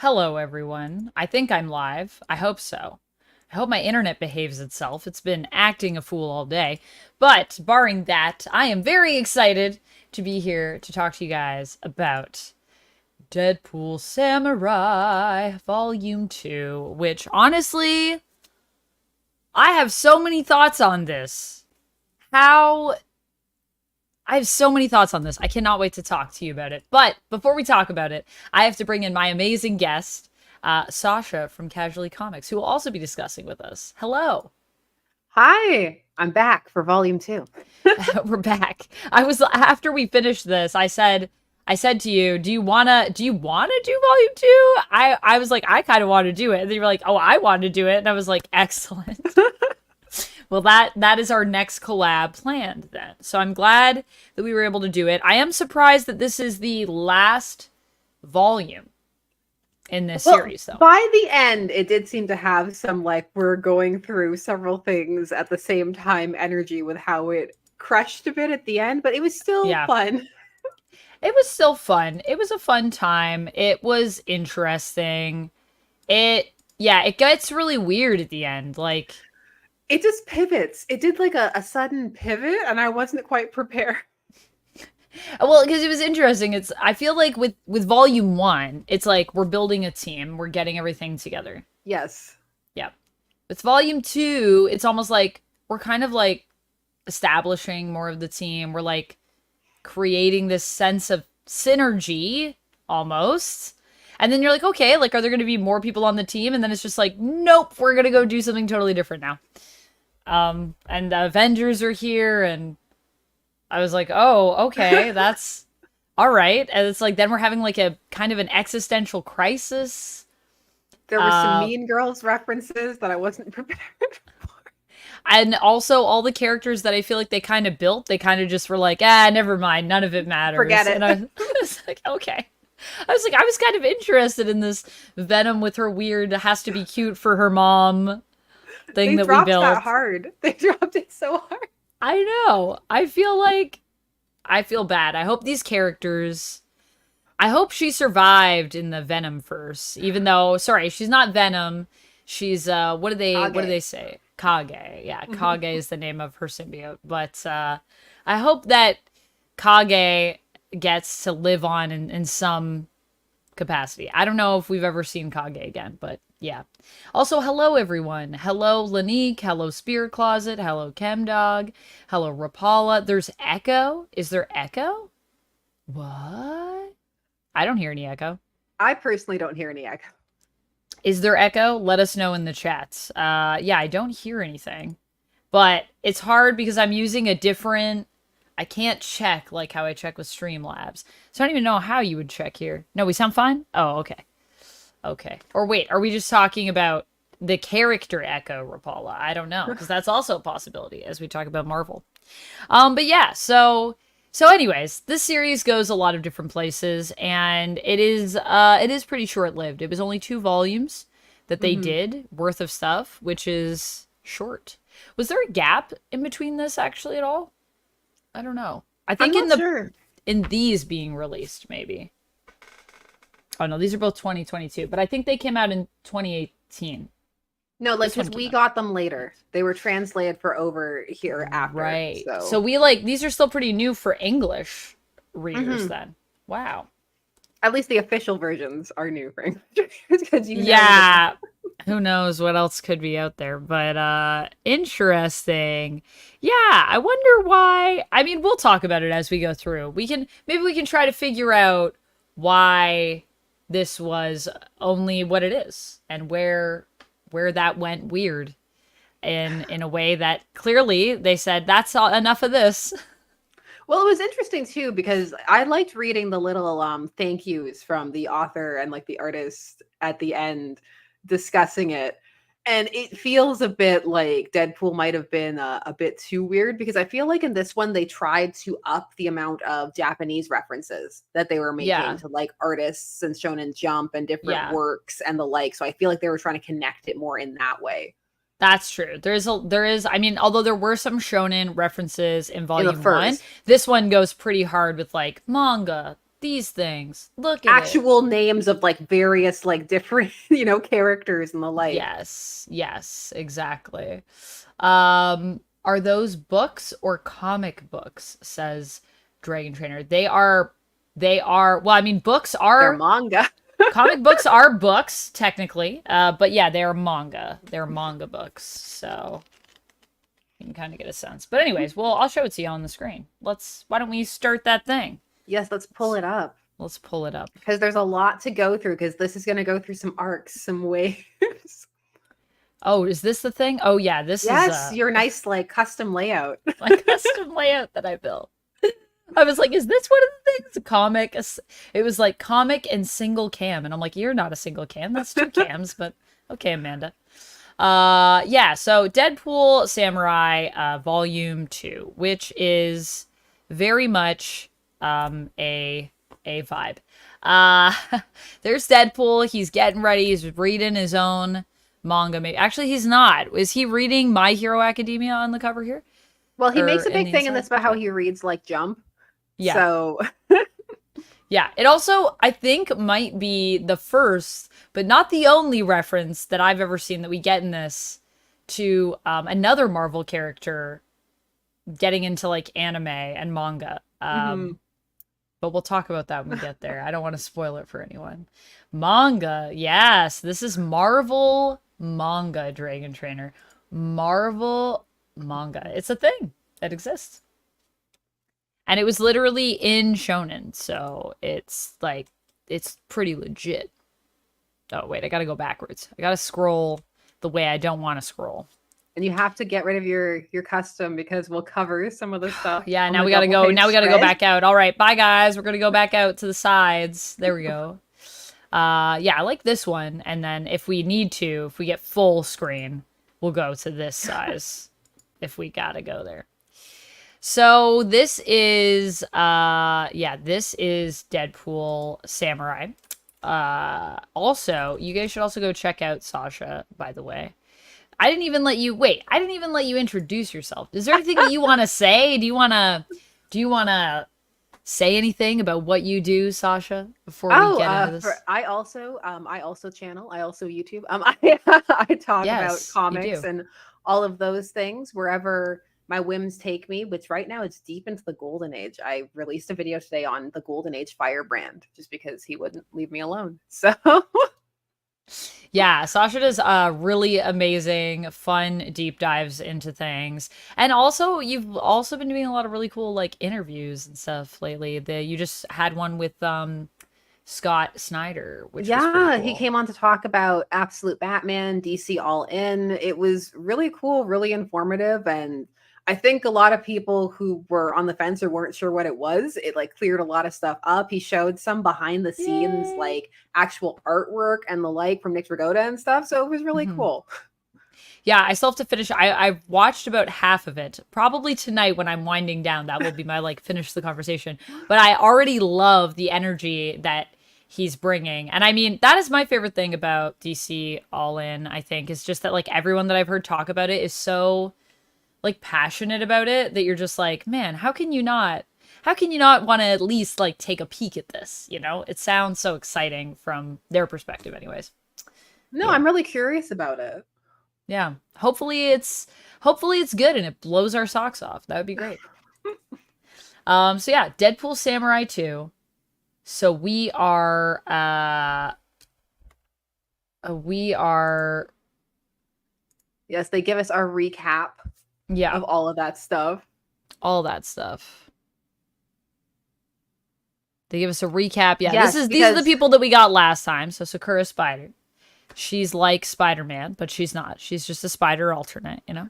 Hello, everyone. I think I'm live. I hope so. I hope my internet behaves itself. It's been acting a fool all day. But barring that, I am very excited to be here to talk to you guys about Deadpool Samurai Volume 2, which honestly, I have so many thoughts on this. How I have so many thoughts on this. I cannot wait to talk to you about it. But before we talk about it, I have to bring in my amazing guest, Sasha from Casually Comics, who will also be discussing with us. Hello. Hi, I'm back for volume two. We're back. I was after we finished this, I said to you, do you wanna do volume two? I was like, I kind of want to do it. And then you were like, oh, I want to do it. And I was like, excellent. Well, that is our next collab planned then. So I'm glad that we were able to do it. I am surprised that this is the last volume in this series, though. By the end, it did seem to have some like we're going through several things at the same time energy with how it crushed a bit at the end, but it was still Yeah. fun. It was still fun. It was a fun time. It was interesting. It gets really weird at the end. Like, It just pivots. It did like a sudden pivot, and I wasn't quite prepared. well, because it was interesting. I feel like with volume one, it's like we're building a team, we're getting everything together. Yes. Yeah. With volume two, it's almost like we're kind of like establishing more of the team. We're like creating this sense of synergy almost. And then you're like, okay, like, are there going to be more people on the team? And then it's just like, nope, we're going to go do something totally different now. And the Avengers are here, and I was like, oh, okay, that's all right. And it's like, then we're having like a kind of an existential crisis. There were some Mean Girls references that I wasn't prepared for. And also all the characters that I feel like they kind of built, they kind of just were like, never mind, none of it matters. Forget it. And I was like, okay. I was kind of interested in this Venom with her weird has to be cute for her mom thing They that we dropped built. that hard. They dropped it so hard. I know. I feel bad. I hope these characters I hope she survived in the Venom verse, even though sorry, she's not Venom. She's what do they say? Kage. Yeah, Kage is the name of her symbiote. But I hope that Kage gets to live on in some capacity. I don't know if we've ever seen Kage again, but yeah. Also, hello everyone. Hello Lanique. Hello Spirit Closet. Hello Chemdog. Hello Rapala. There's Echo. Is there Echo? What? I don't hear any echo. I personally don't hear any echo. Is there echo? Let us know in the chats. Yeah, I don't hear anything. But it's hard because I'm using a different I can't check like how I check with Streamlabs. So I don't even know how you would check here. No, we sound fine? Oh, okay. Okay. Or wait, are we just talking about the character echo, Rapala? I don't know, because that's also a possibility as we talk about Marvel. But yeah, so anyways, this series goes a lot of different places, and it is pretty short-lived. It was only 2 volumes that they did worth of stuff, which is short. Was there a gap in between this actually at all? I don't know. I think Sure. in these being released, maybe. Oh no, these are both 2022, but I think they came out in 2018. No, like This one because came we out. got them later. They were translated for over here after. Right. So, So we like these are still pretty new for English readers then. Wow. at least the official versions are new for English because Yeah. Who knows what else could be out there, but interesting. Yeah, I wonder why. I mean, we'll talk about it as we go through. Maybe we can try to figure out why this was only what it is and where that went weird in a way that clearly they said that's all, enough of this. Well, it was interesting too because I liked reading the little thank yous from the author and like the artist at the end discussing it. And it feels a bit like Deadpool might have been a bit too weird because I feel like in this one they tried to up the amount of Japanese references that they were making Yeah. to like artists and Shonen Jump and different Yeah. works and the like. So I feel like they were trying to connect it more in that way. That's true. There is I mean, although there were some shonen references in volume 1, first. this one goes pretty hard with like manga, these things. Look at it. Actual names of like various like different, characters and the like. Yes, exactly. Are those books or comic books? Says Dragon Trainer. They are, well, I mean, books They're are, manga. comic books are books, technically. But yeah, they're manga. They're manga books. So you can kind of get a sense. But anyways, well, I'll show it to you on the screen. Why don't we start that thing? Yes, let's pull it up. Let's pull it up. Because there's a lot to go through, because this is going to go through some arcs, some waves. Oh, is this the thing? Oh yeah, this Yes, is your nice like custom layout. my custom layout that I built. I was like, is this one of the things? A comic? It was like comic and single cam. And I'm like, you're not a single cam. That's two cams. But okay, Amanda. Yeah, so Deadpool Samurai Volume 2, which is very much a vibe. There's Deadpool. He's getting ready. He's reading his own manga. Maybe. Actually, he's not. Is he reading My Hero Academia on the cover here? Well, he Or makes a in big the thing in inside? this about how he reads like Jump. Yeah. So Yeah, it also, I think, might be the first, but not the only reference that I've ever seen that we get in this to another Marvel character getting into like anime and manga. mhm. But we'll talk about that when we get there. I don't want to spoil it for anyone. Manga, yes, this is Marvel manga, Dragon Trainer. Marvel manga. It's a thing that exists. And it was literally in Shonen, so it's like, it's pretty legit. Oh, wait, I gotta go backwards. I gotta scroll the way I don't want to scroll. And you have to get rid of your custom, because we'll cover some of the stuff. Yeah, on now the we gotta go. double-page Now we gotta go spread. back out. All right, bye guys. We're gonna go back out to the sides. There we go. Yeah, I like this one. And then if we need to, if we get full screen, we'll go to this size if we gotta go there. So this is this is Deadpool Samurai. Also, you guys should also go check out Sasha, by the way. I didn't even let you introduce yourself. Is there anything that you want to say? Do you want to say anything about what you do, Sasha, before we get into this? I also channel, I also YouTube. I talk Yes, about you comics do. and all of those things wherever my whims take me, which right now it's deep into the golden age. I released a video today on the golden age firebrand, just because he wouldn't leave me alone. So Yeah, Sasha does really amazing, fun deep dives into things. And also, you've also been doing a lot of really cool like interviews and stuff lately. You just had one with Scott Snyder, which was yeah, pretty he cool. came on to talk about Absolute Batman, DC All In. It was really cool, really informative, and I think a lot of people who were on the fence or weren't sure what it was, it like cleared a lot of stuff up. He showed some behind the scenes, Yay. like actual artwork and the like from Nick Dragotta and stuff. So it was really Mhm. cool. Yeah, I still have to finish. I watched about half of it. Probably tonight when I'm winding down, that will be my like finish the conversation. But I already love the energy that he's bringing. And I mean, that is my favorite thing about DC All In, I think, is just that like everyone that I've heard talk about it is so like passionate about it that you're just like, man, how can you not want to at least like take a peek at this, you know? It sounds so exciting from their perspective anyways. No, Yeah. I'm really curious about it. Yeah. Hopefully it's good and it blows our socks off. That would be great. So yeah, Deadpool Samurai 2. So we are Yes, they give us our recap yeah, of all of that stuff. all that stuff. They give us a recap. Yeah, Yes, these are the because people that we got last time. So Sakura Spider. She's like Spider-Man, but she's not. She's just a spider alternate, you know?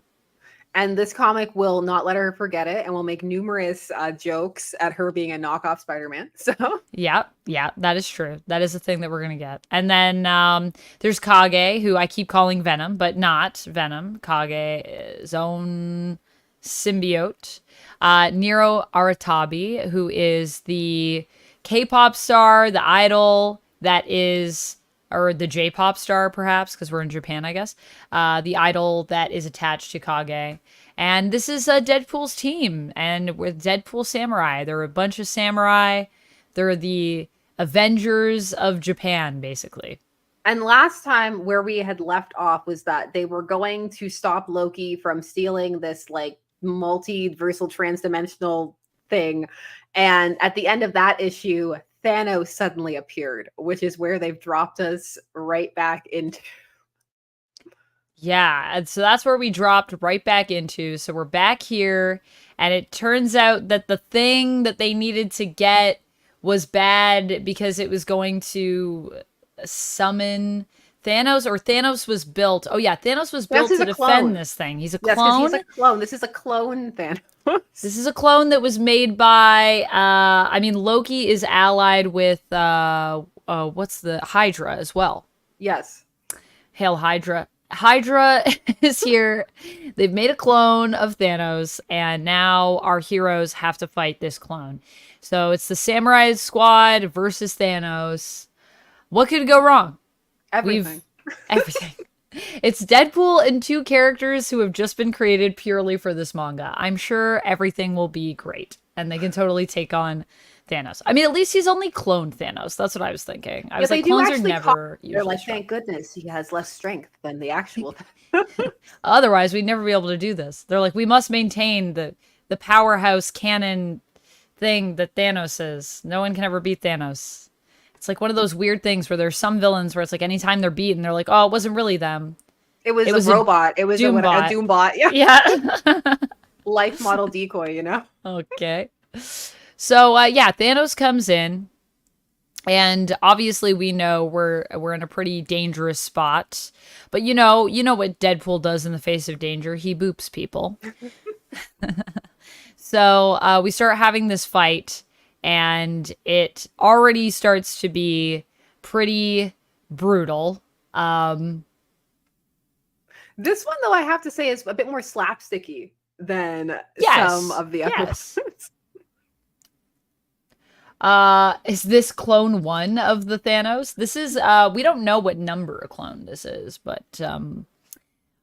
and this comic will not let her forget it, and will make numerous jokes at her being a knockoff Spider-Man. So Yeah, that is true. That is a thing that we're gonna get. And then there's Kage, who I keep calling Venom, but not Venom. Kage's own symbiote. Neiro Aratabi, who is the K-pop star, the idol that is, or the J-pop star perhaps, because we're in Japan, I guess. The idol that is attached to Kage. And this is Deadpool's team, and with Deadpool Samurai, there are a bunch of samurai They're the Avengers of Japan, basically. And last time where we had left off was that they were going to stop Loki from stealing this like multiversal transdimensional thing. And at the end of that issue, Thanos suddenly appeared, which is where they've dropped us right back into. Yeah, and so that's where we dropped right back into. So we're back here, and it turns out that the thing that they needed to get was bad because it was going to summon Thanos, or Thanos was built. Oh yeah, Thanos was built to defend this thing. He's a Yes, clone. he's a clone. This is a clone Thanos. This is a clone that was made by I mean Loki is allied with what's the Hydra as well. Yes. Hail Hydra. Hydra is here. They've made a clone of Thanos, and now our heroes have to fight this clone. So it's the Samurai Squad versus Thanos. What could go wrong? Everything. Everything. It's Deadpool and 2 characters who have just been created purely for this manga. I'm sure everything will be great, and they can totally take on Thanos. I mean, at least he's only cloned Thanos. That's what I was thinking. I was like, clones are never usually They're like, strong. thank goodness he has less strength than the actual. Otherwise, we'd never be able to do this. They're like, we must maintain the powerhouse canon thing that Thanos is. No one can ever beat Thanos. It's like one of those weird things where there's some villains where it's like anytime they're beaten, they're like, oh, it wasn't really them. It was a robot. It was a Doom bot. Yeah. Yeah. Life model decoy, you know? Okay. So, yeah, Thanos comes in. And obviously we know we're in a pretty dangerous spot. But you know what Deadpool does in the face of danger? He boops people. So we start having this fight, and it already starts to be pretty brutal. This one, though, I have to say, is a bit more slapsticky than some of the episodes. Is this clone 1 of the Thanos? This is, we don't know what number a clone this is, but,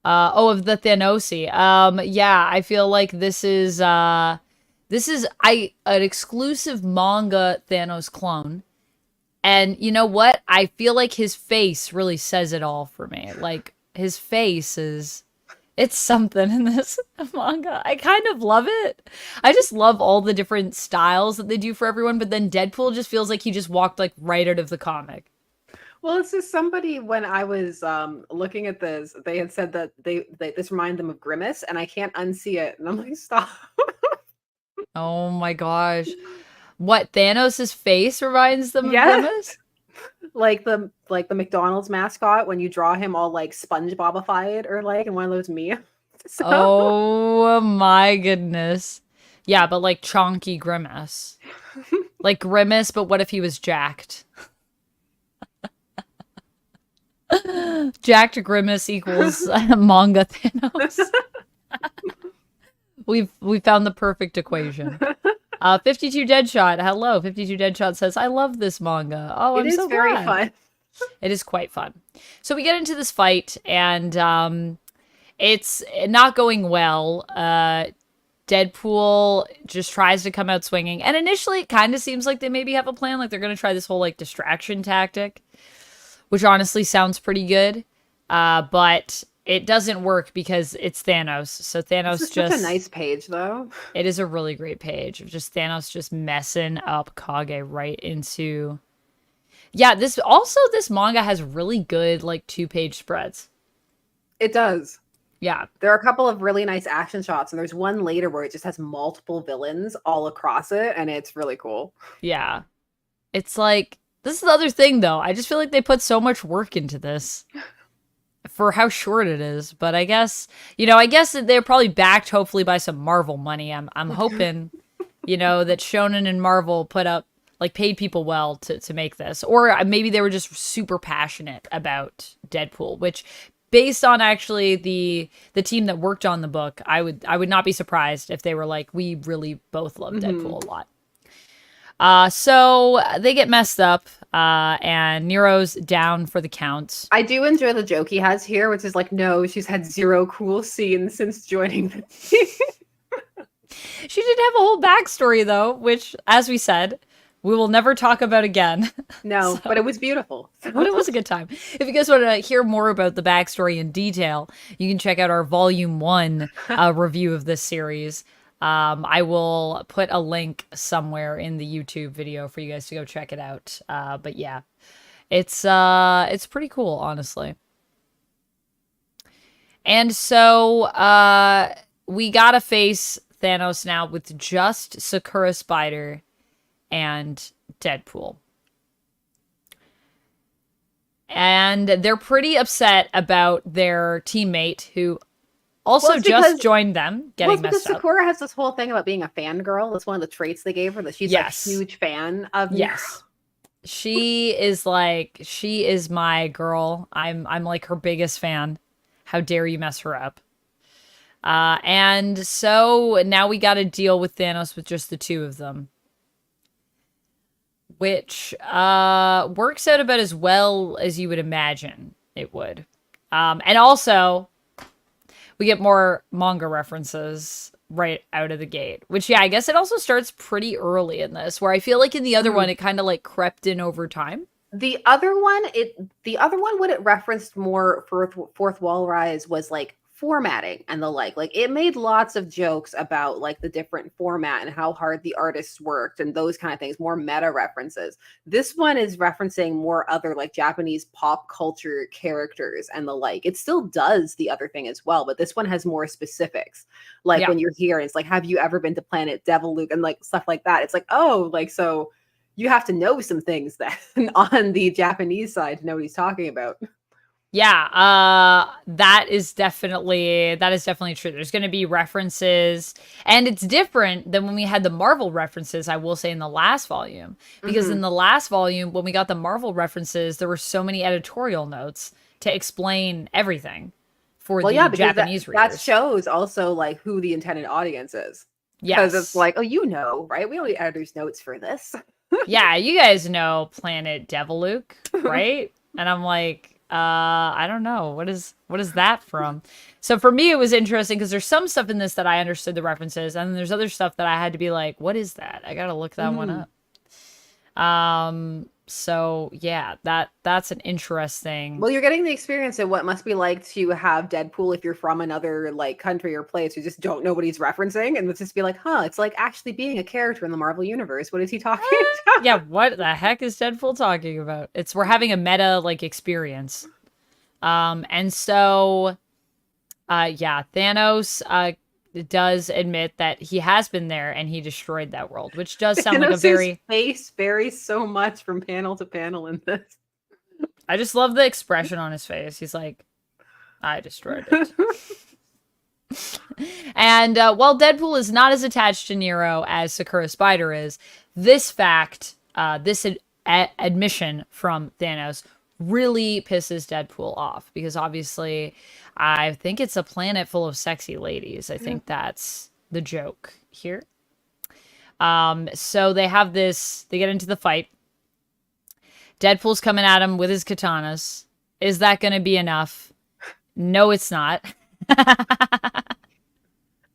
of the Thanosi. Yeah, I feel like this is an exclusive manga Thanos clone. And you know what? I feel like his face really says it all for me. Like, his face it's something in this manga. I kind of love it. I just love all the different styles that they do for everyone, but then Deadpool just feels like he just walked like right out of the comic. Well, it's just somebody, when I was looking at this, they had said that this reminded them of Grimace, and I can't unsee it. And I'm like, stop. Oh my gosh. What, Thanos' face reminds them of Grimace? Like the McDonald's mascot when you draw him all like SpongeBobified or like in one of those memes. So. Oh my goodness. Yeah, but like chonky Grimace. Like Grimace, but what if he was jacked? Jacked Grimace equals manga Thanos. We found the perfect equation. 52 Deadshot. Hello, 52 Deadshot says, I love this manga. Oh, I'm so glad. It is very fun. It is quite fun. So we get into this fight, and it's not going well. Deadpool just tries to come out swinging. And initially, it kind of seems like they maybe have a plan. Like, they're going to try this whole, like, distraction tactic, which honestly sounds pretty good. But it doesn't work because it's Thanos. So Thanos this is just... such a nice page, though. It is a really great page of just Thanos just messing up Kaga right into... Yeah, this manga has really good, like, 2-page spreads. It does. Yeah. There are a couple of really nice action shots, and there's one later where it just has multiple villains all across it, and it's really cool. Yeah. It's like... This is the other thing, though. I just feel like they put so much work into this. For how short it is, but I guess they're probably backed hopefully by some Marvel money. I'm hoping, that Shonen and Marvel paid people well to make this, or maybe they were just super passionate about Deadpool, which based on actually the team that worked on the book, I would not be surprised if they were like, we really both love Deadpool a lot. So they get messed up, and Neiro's down for the count. I do enjoy the joke he has here, which is like, no, she's had 0 cool scenes since joining the team. She did have a whole backstory, though, which, as we said, we will never talk about again. No, but So, it was beautiful. but it was a good time. If you guys want to hear more about the backstory in detail, you can check out our Volume 1 review of this series. I will put a link somewhere in the YouTube video for you guys to go check it out. But yeah, it's pretty cool, honestly. And so we gotta face Thanos now with just Sakura Spider and Deadpool. And they're pretty upset about their teammate who also just joined them getting messed up. Sakura has this whole thing about being a fangirl. That's one of the traits they gave her, that she's a huge fan of Yes. She is my girl. I'm like her biggest fan. How dare you mess her up? And so now we got to deal with Thanos with just the two of them, which works out about as well as you would imagine it would. And also, we get more manga references right out of the gate, which, yeah, I guess it also starts pretty early in this, where I feel like in the other one, it kind of like crept in over time. The other one, what it referenced more for Fourth Wall Rise was like formatting and the like it made lots of jokes about like the different format and how hard the artists worked and those kind of things, more meta references. This one is referencing more other like Japanese pop culture characters and the like. It still does the other thing as well, but this one has more specifics, like when you're here, it's like, have you ever been to planet Devil Luke, and like stuff like that. It's like, oh, like, so you have to know some things that on the Japanese side to know what he's talking about. Yeah, that is definitely true. There's going to be references, and it's different than when we had the Marvel references, I will say, in the last volume. Because in the last volume, when we got the Marvel references, there were so many editorial notes to explain everything for the Japanese readers. That shows also like who the intended audience is. Because it's like, oh, you know, right? We only editor's notes for this. Yeah, you guys know Planet Devil Luke, right? And I'm like, I don't know. What is that from? So for me, it was interesting because there's some stuff in this that I understood the references, and then there's other stuff that I had to be like, what is that? I gotta look that one up. So yeah, that's an interesting. Well, you're getting the experience of what it must be like to have Deadpool if you're from another like country or place who just don't know what he's referencing, and let's just be like, huh, it's like actually being a character in the Marvel universe. What is he talking about? Yeah, what the heck is Deadpool talking about? We're having a meta like experience. And so yeah, Thanos does admit that he has been there and he destroyed that world, which does sound like a very face varies so much from panel to panel in this. I just love the expression on his face. He's like, I destroyed it. And while Deadpool is not as attached to Neiro as Sakura Spider is, this fact, this admission from Thanos really pisses Deadpool off, because obviously I think it's a planet full of sexy ladies. I think that's the joke here. So they get into the fight. Deadpool's coming at him with his katanas. Is that going to be enough? No, it's not.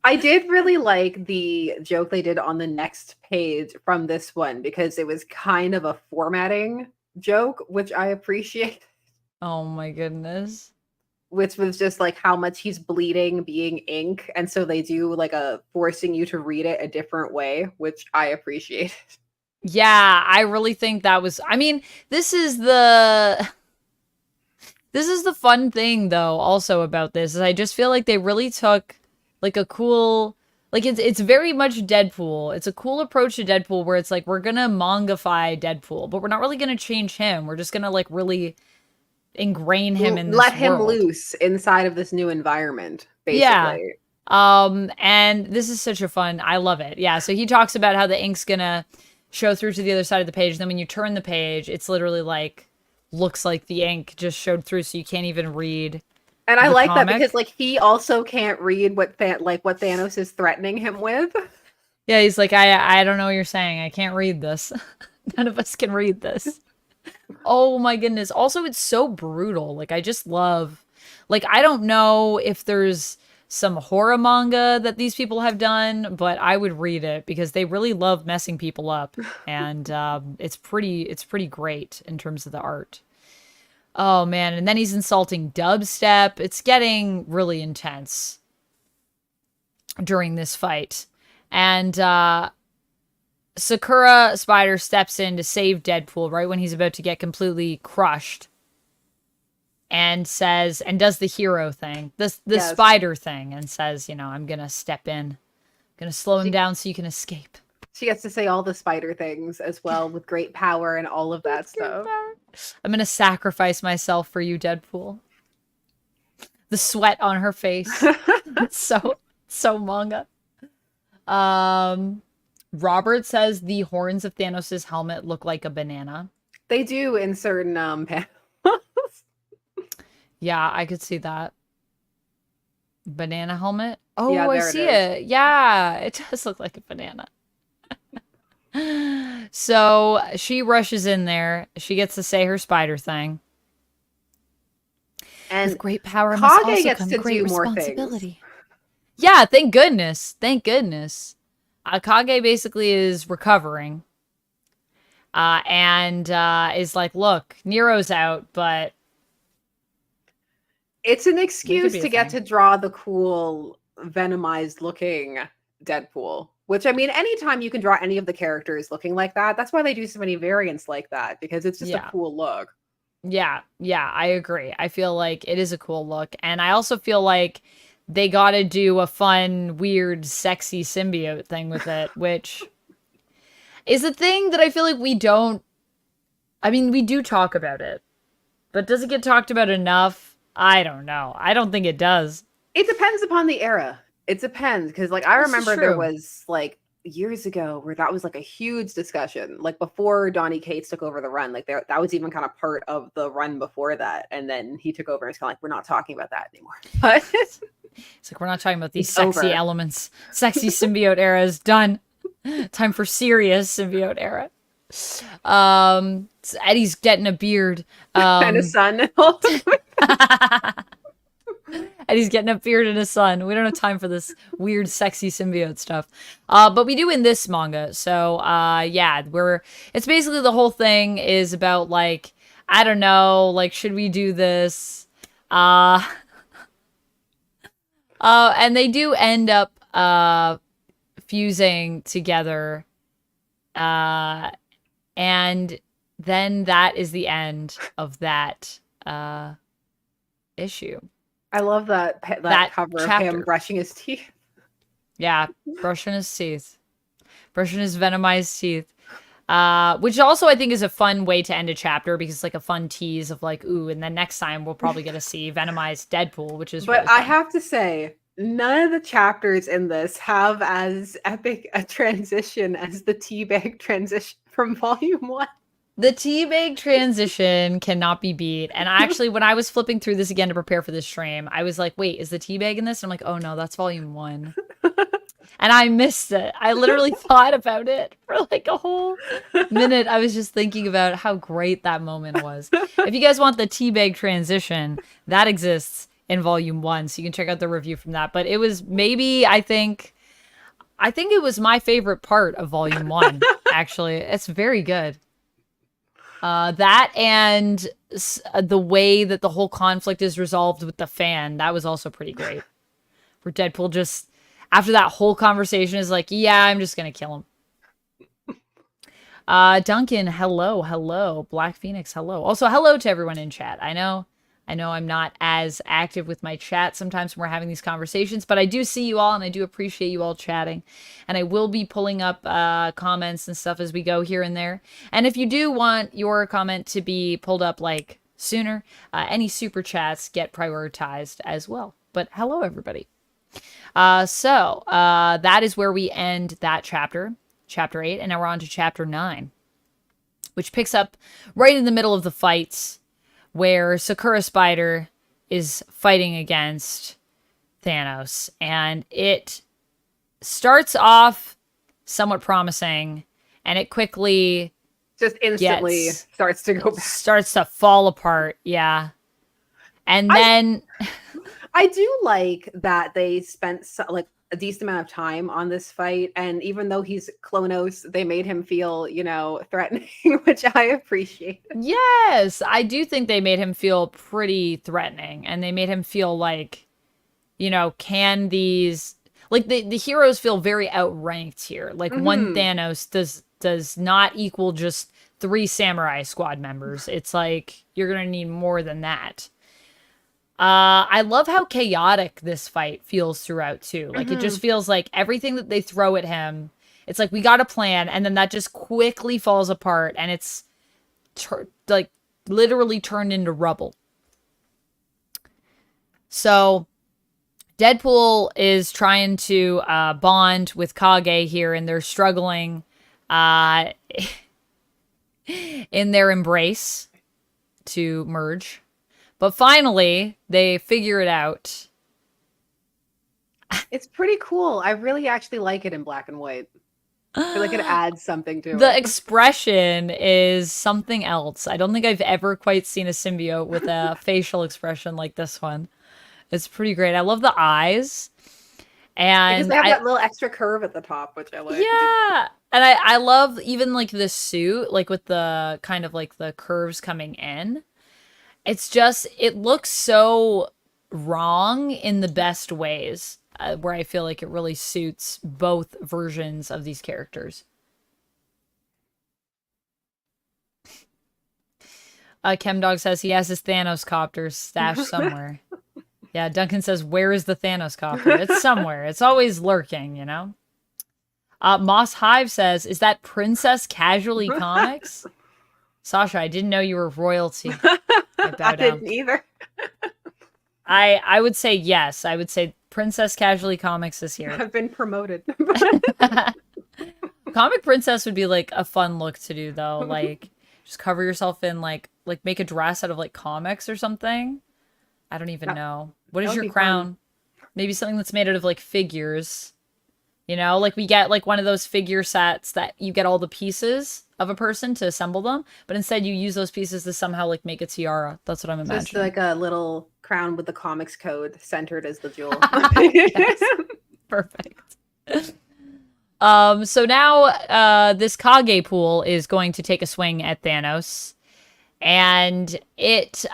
I did really like the joke they did on the next page from this one, because it was kind of a formatting joke, which I appreciate. Oh my goodness. Which was just like how much he's bleeding being ink, and so they do like a forcing you to read it a different way, which I appreciate. Yeah, I really think that was, I mean, this is the fun thing though also about this, is I just feel like they really took like a cool, like it's very much Deadpool. It's a cool approach to Deadpool where it's like, we're gonna mangafy Deadpool, but we're not really gonna change him. We're just gonna like really ingrain him in this let him world. loose inside of this new environment, basically. Yeah. And this is such a fun, I love it. Yeah, so he talks about how the ink's gonna show through to the other side of the page. Then when you turn the page, it's literally like, looks like the ink just showed through, so you can't even read. And I like that because like he also can't read what Thanos is threatening him with. Yeah, he's like, I don't know what you're saying. I can't read this. None of us can read this. Oh my goodness. Also, it's so brutal. Like, I just love, like, I don't know if there's some horror manga that these people have done, but I would read it because they really love messing people up, and it's pretty great in terms of the art. Oh man, and then he's insulting dubstep. It's getting really intense during this fight. And Sakura Spider steps in to save Deadpool right when he's about to get completely crushed. And says, and does the hero thing, the spider thing, and says, you know, I'm gonna step in. I'm gonna slow him down so you can escape. She gets to say all the spider things as well, with great power and all of that stuff. I'm gonna sacrifice myself for you, Deadpool. The sweat on her face. so manga. Robert says the horns of Thanos' helmet look like a banana. They do in certain panels. Yeah, I could see that. Banana helmet? Oh, yeah, I see it. Yeah, it does look like a banana. So she rushes in there. She gets to say her spider thing. And with great power must also gets come to great do more responsibility. things. Yeah, thank goodness. Thank goodness. Kage basically is recovering. And is like, look, Neiro's out, but it's an excuse to get to draw the cool Venomized looking Deadpool. Which, I mean, anytime you can draw any of the characters looking like that, that's why they do so many variants like that, because it's just a cool look. Yeah, I agree. I feel like it is a cool look. And I also feel like they got to do a fun, weird, sexy symbiote thing with it, which is a thing that I feel like we don't... I mean, we do talk about it, but does it get talked about enough? I don't know. I don't think it does. It depends upon the era. It depends, because like I remember there was like years ago where that was like a huge discussion, like before Donny Cates took over the run, like that was even kind of part of the run before that, and then he took over and it's kind of like, we're not talking about that anymore. But it's like, we're not talking about these sexy elements. Sexy symbiote era is done. Time for serious symbiote era. Eddie's getting a beard and a son. And he's getting a beard and a son. We don't have time for this weird, sexy symbiote stuff. But we do in this manga. So, yeah, it's basically the whole thing is about, like, I don't know, like, should we do this? And they do end up, fusing together. And then that is the end of that, issue. I love that cover chapter of him brushing his teeth. Yeah, brushing his teeth. Brushing his venomized teeth. Which also I think is a fun way to end a chapter, because it's like a fun tease of like, ooh, and then next time we'll probably get to see venomized Deadpool, which is really fun. I have to say, none of the chapters in this have as epic a transition as the teabag transition from Volume 1. The teabag transition cannot be beat. And actually, when I was flipping through this again to prepare for this stream, I was like, wait, is the teabag in this? And I'm like, oh no, that's Volume 1. And I missed it. I literally thought about it for like a whole minute. I was just thinking about how great that moment was. If you guys want the teabag transition, that exists in Volume 1. So you can check out the review from that. But it was maybe, I think it was my favorite part of Volume 1, actually. It's very good. That and the way that the whole conflict is resolved with the fan, that was also pretty great. Where Deadpool just, after that whole conversation, is like, yeah, I'm just gonna kill him. Duncan, hello. Black Phoenix, hello. Also, hello to everyone in chat. I know I'm not as active with my chat sometimes when we're having these conversations, but I do see you all, and I do appreciate you all chatting. And I will be pulling up comments and stuff as we go here and there. And if you do want your comment to be pulled up like sooner, any super chats get prioritized as well. But hello, everybody. So that is where we end that chapter 8, and now we're on to chapter 9, which picks up right in the middle of the fights, where Sakura Spider is fighting against Thanos. And it starts off somewhat promising, and it quickly just instantly starts to go back. Starts to fall apart, yeah. And then I do like that they spent like a decent amount of time on this fight, and even though he's Klonos, they made him feel, threatening, which I appreciate. Yes, I do think they made him feel pretty threatening, and they made him feel like, can these like the heroes feel very outranked here. Like one Hmm. Thanos does not equal just 3 samurai squad members. It's like you're gonna need more than that. I love how chaotic this fight feels throughout too. Like it Hmm. just feels like everything that they throw at him, it's like we got a plan, and then that just quickly falls apart, and it's like literally turned into rubble. So Deadpool is trying to bond with Kage here, and they're struggling uh, in their embrace to merge. But finally, they figure it out. It's pretty cool. I really actually like it in black and white. I feel like it adds something to The it. expression is something else. I don't think I've ever quite seen a symbiote with a facial expression like this one. It's pretty great. I love the eyes. Because And they have that little extra curve at the top, which I like. yeah. And I love even like the suit, like with the kind of like the curves coming in. It's just, it looks so wrong in the best ways, where I feel like it really suits both versions of these characters. Chemdog says he has his Thanos copter stashed somewhere. Yeah, Duncan says, where is the Thanos copter? It's somewhere. It's always lurking, you know? Moss Hive says, is that Princess Casually Comics? Sasha, I didn't know you were royalty. I bow I down. didn't either. I would say yes. I would say Princess Casually Comics is here. I've been promoted. Comic Princess would be like a fun look to do though. Like just cover yourself in like make a dress out of like comics or something. I don't even That, know. What that is would your be fun. crown? Maybe something that's made out of like figures. Like we get like one of those figure sets that you get all the pieces of a person to assemble them, but instead you use those pieces to somehow like make a tiara. That's what I'm Just imagining. like a little crown with the comics code centered as the jewel. Yes. Perfect. So now this Kage pool is going to take a swing at Thanos. And it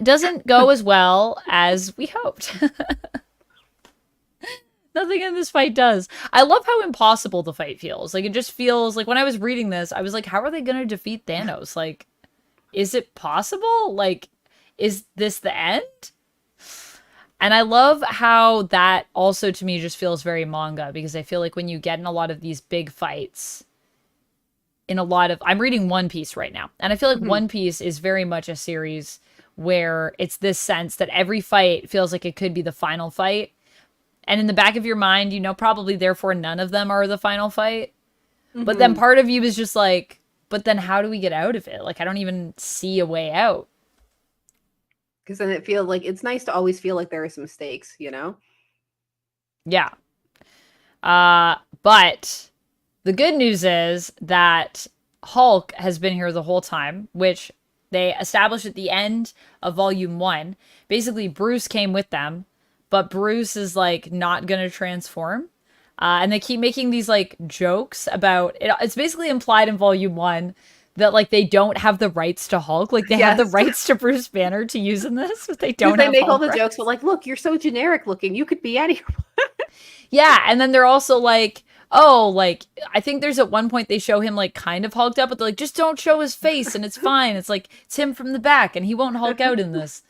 doesn't go as well as we hoped. Nothing in this fight does. I love how impossible the fight feels. Like it just feels like when I was reading this, I was like, how are they gonna defeat Thanos? Like, is it possible? Like, is this the end? And I love how that also to me just feels very manga, because I feel like when you get in a lot of these big fights, I'm reading One Piece right now, and I feel like Mhm. One Piece is very much a series where it's this sense that every fight feels like it could be the final fight. And in the back of your mind, probably therefore none of them are the final fight. But then Mhm. part of you is just like, but then how do we get out of it? Like, I don't even see a way out. Because then it feels like it's nice to always feel like there are some stakes, you know? Yeah. But the good news is that Hulk has been here the whole time, which they established at the end of volume 1. Basically, Bruce came with them, but Bruce is like not gonna transform. And they keep making these like jokes about it. It's basically implied in volume 1 that like they don't have the rights to Hulk. Like they have the Yes. rights to Bruce Banner to use in this, but they Because don't they have make all Hulk the jokes, rights. but like, look, you're so generic looking. You could be anyone. Yeah, and then they're also like, oh, like I think there's at one point they show him like kind of hulked up, but they're like, just don't show his face, and it's fine. It's like it's him from the back, and he won't hulk out in this.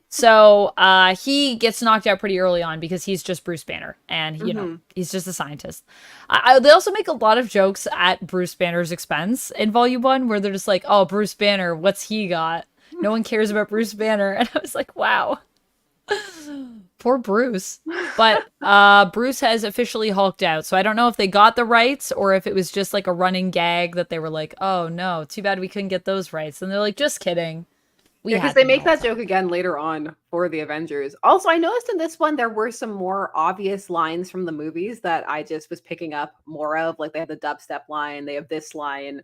So he gets knocked out pretty early on because he's just Bruce Banner, and Hmm. he's just a scientist. They also make a lot of jokes at Bruce Banner's expense in Volume 1, where they're just like, oh, Bruce Banner, what's he got? No one cares about Bruce Banner, and I was like, wow. Poor Bruce. But Bruce has officially hulked out. So I don't know if they got the rights or if it was just like a running gag that they were like, oh no, too bad we couldn't get those rights. And they're like, just kidding. We Yeah, because had they them the make whole that time. joke again later on for the Avengers. Also, I noticed in this one there were some more obvious lines from the movies that I just was picking up more of. Like they have the dubstep line, they have this line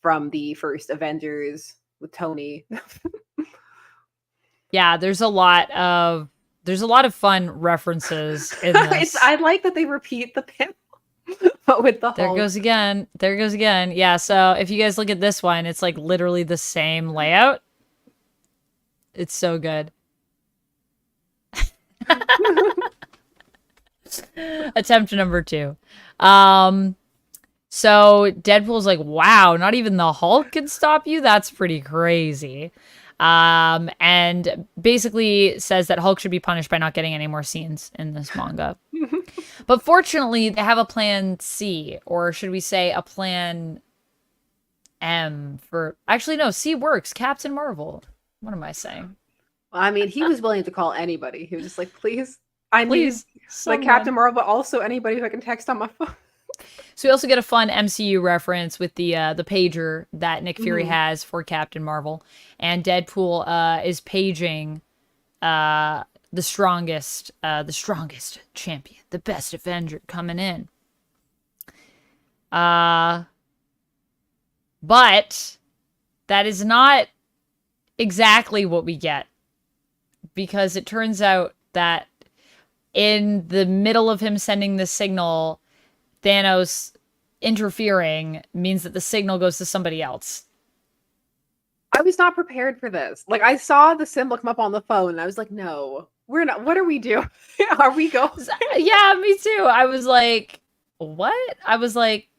from the first Avengers with Tony. Yeah, there's a lot of fun references in this. I like that they repeat the panel, but with the There Hulk. goes again. There goes again. Yeah, so if you guys look at this one, it's like literally the same layout. It's so good. Attempt number 2. Um, so Deadpool's like, wow, not even the Hulk can stop you? That's pretty crazy. And basically says that Hulk should be punished by not getting any more scenes in this manga. But fortunately, they have a plan C, or should we say a plan M for... Actually, no, C works. Captain Marvel. What am I saying? I mean, he was willing to call anybody. He was just like, please, I need Please, like someone. Captain Marvel, but also anybody who I can text on my phone. So we also get a fun MCU reference with the pager that Nick Fury has for Captain Marvel, and Deadpool is paging the strongest champion, the best Avenger coming in. But that is not exactly what we get, because it turns out that in the middle of him sending the signal, Thanos interfering means that the signal goes to somebody else. I was not prepared for this. Like, I saw the symbol come up on the phone, and I was like, no, we're not. What are we doing? Are we going? Yeah, me too. I was like, what? I was like,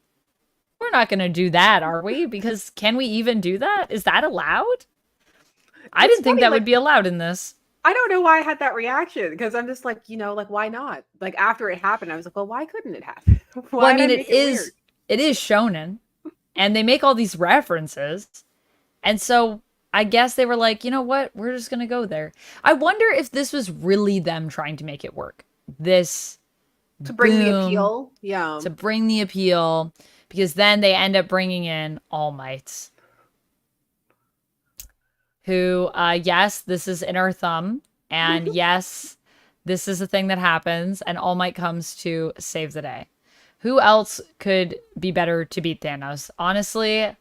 we're not going to do that, are we? Because can we even do that? Is that allowed? I didn't think that would be allowed in this. I don't know why I had that reaction, because I'm just like, like, why not? Like, after it happened, I was like, well, why couldn't it happen? Well, I mean, it is shonen, and they make all these references. And so I guess they were like, you know what? We're just going to go there. I wonder if this was really them trying to make it work. This to bring the appeal. Yeah. To bring the appeal, because then they end up bringing in All Might. Who, yes, this is in our thumb. And yes, this is a thing that happens. And All Might comes to save the day. Who else could be better to beat Thanos? Honestly,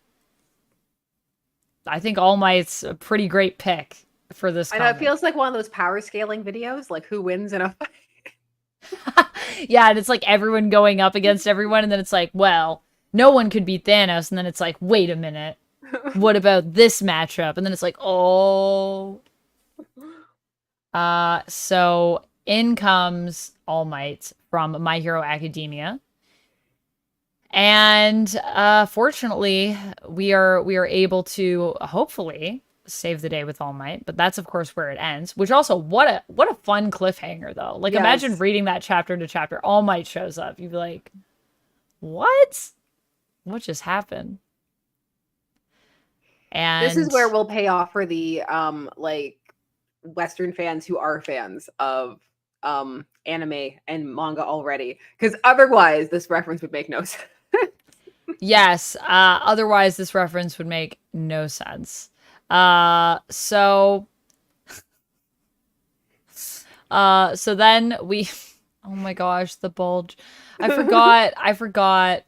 I think All Might's a pretty great pick for this comic. I know, it feels like one of those power scaling videos, like who wins in a fight. Yeah, and it's like everyone going up against everyone, and then it's like, well, no one could beat Thanos, and then it's like, wait a minute. What about this matchup? And then it's like, oh. So in comes All Might from My Hero Academia. And fortunately, we are able to hopefully save the day with All Might, but that's of course where it ends. Which also, what a fun cliffhanger though. Like, yes. Imagine reading that chapter to chapter. All Might shows up. You'd be like, what? What just happened? And this is where we'll pay off for the like Western fans who are fans of anime and manga already, because otherwise this reference would make no sense. Yes, otherwise this reference would make no sense. So then we, oh my gosh, the bulge. I forgot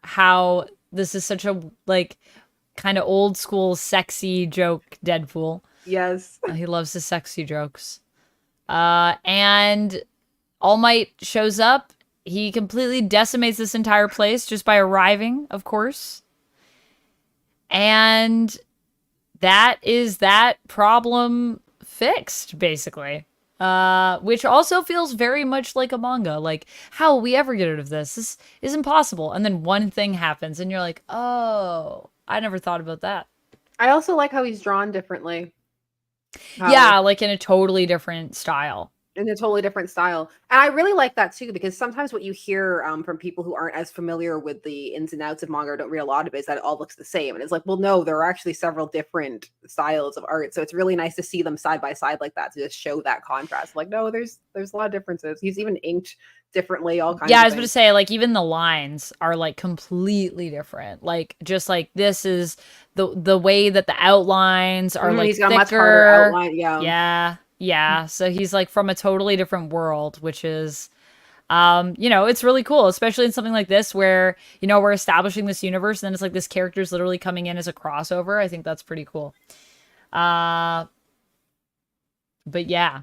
how this is such a like kind of old school sexy joke Deadpool. Yes. He loves his sexy jokes. And All Might shows up. He completely decimates this entire place just by arriving, of course. And that is that problem fixed, basically. Which also feels very much like a manga. Like, how will we ever get rid of this? This is impossible. And then one thing happens, and you're like, oh, I never thought about that. I also like how he's drawn differently. Yeah, like in a totally different style. In a totally different style. And I really like that too, because sometimes what you hear from people who aren't as familiar with the ins and outs of manga or don't read a lot of it is that it all looks the same. And it's like, well, no, there are actually several different styles of art. So it's really nice to see them side by side like that, to just show that contrast. Like, no, there's a lot of differences. He's even inked differently, all kinds of things. Yeah, I was going to say, like, even the lines are like completely different. Like, just like this is the way that the outlines are like he's got thicker. A much harder outline. Yeah. Yeah, so he's like from a totally different world, which is, it's really cool, especially in something like this where, we're establishing this universe and then it's like this character's literally coming in as a crossover. I think that's pretty cool. But yeah.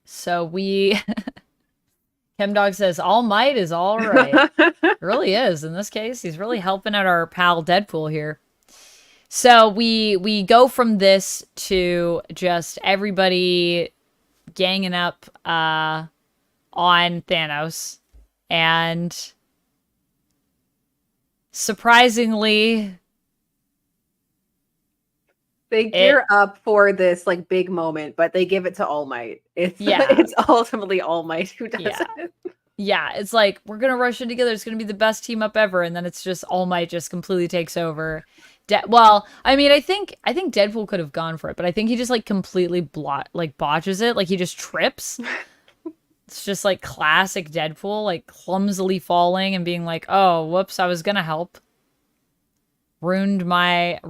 So we Chemdog says All Might is all right. It really is in this case. He's really helping out our pal Deadpool here. So we go from this to just everybody ganging up on Thanos, and surprisingly They it gear up for this like big moment, but they give it to All Might. It's yeah it's ultimately All Might who does yeah it. yeah it's like we're gonna rush it together, it's gonna be the best team up ever, and then it's just All Might just completely takes over. Well, I mean, I think Deadpool could have gone for it, but I think he just like completely botches it, like he just trips. It's just like classic Deadpool, like clumsily falling and being like, "Oh, whoops, I was gonna help." Ruined my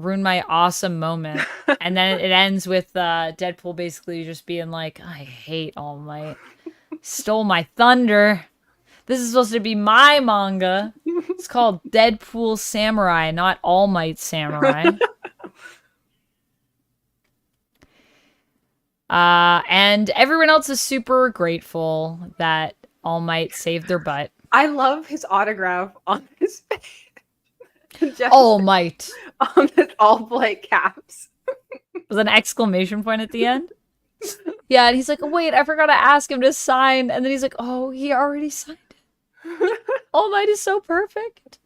awesome moment. And then it ends with Deadpool basically just being like, "I hate All Might. Stole my thunder. This is supposed to be my manga. It's called Deadpool Samurai, not All Might Samurai." And everyone else is super grateful that All Might saved their butt. I love his autograph on his face. Just All Might. on the all black caps. With an exclamation point at the end. Yeah, and he's like, oh, wait, I forgot to ask him to sign. And then he's like, oh, he already signed it. All Might is so perfect.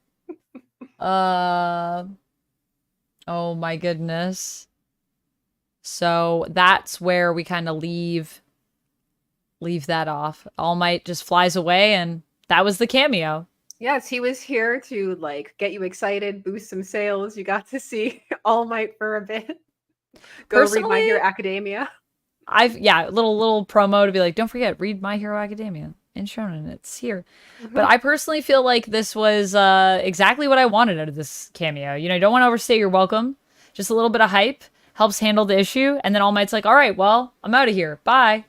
Oh my goodness. So that's where we kind of leave that off. All Might just flies away, and that was the cameo. Yes, he was here to like get you excited, boost some sales. You got to see All Might for a bit. Go read My Hero Academia. Little promo to be like, don't forget, read My Hero Academia in Shonen. It's here. But I personally feel like this was exactly what I wanted out of this cameo. You know, you don't want to overstay your welcome. Just a little bit of hype helps handle the issue, and then All Might's like, all right, well, I'm out of here. Bye.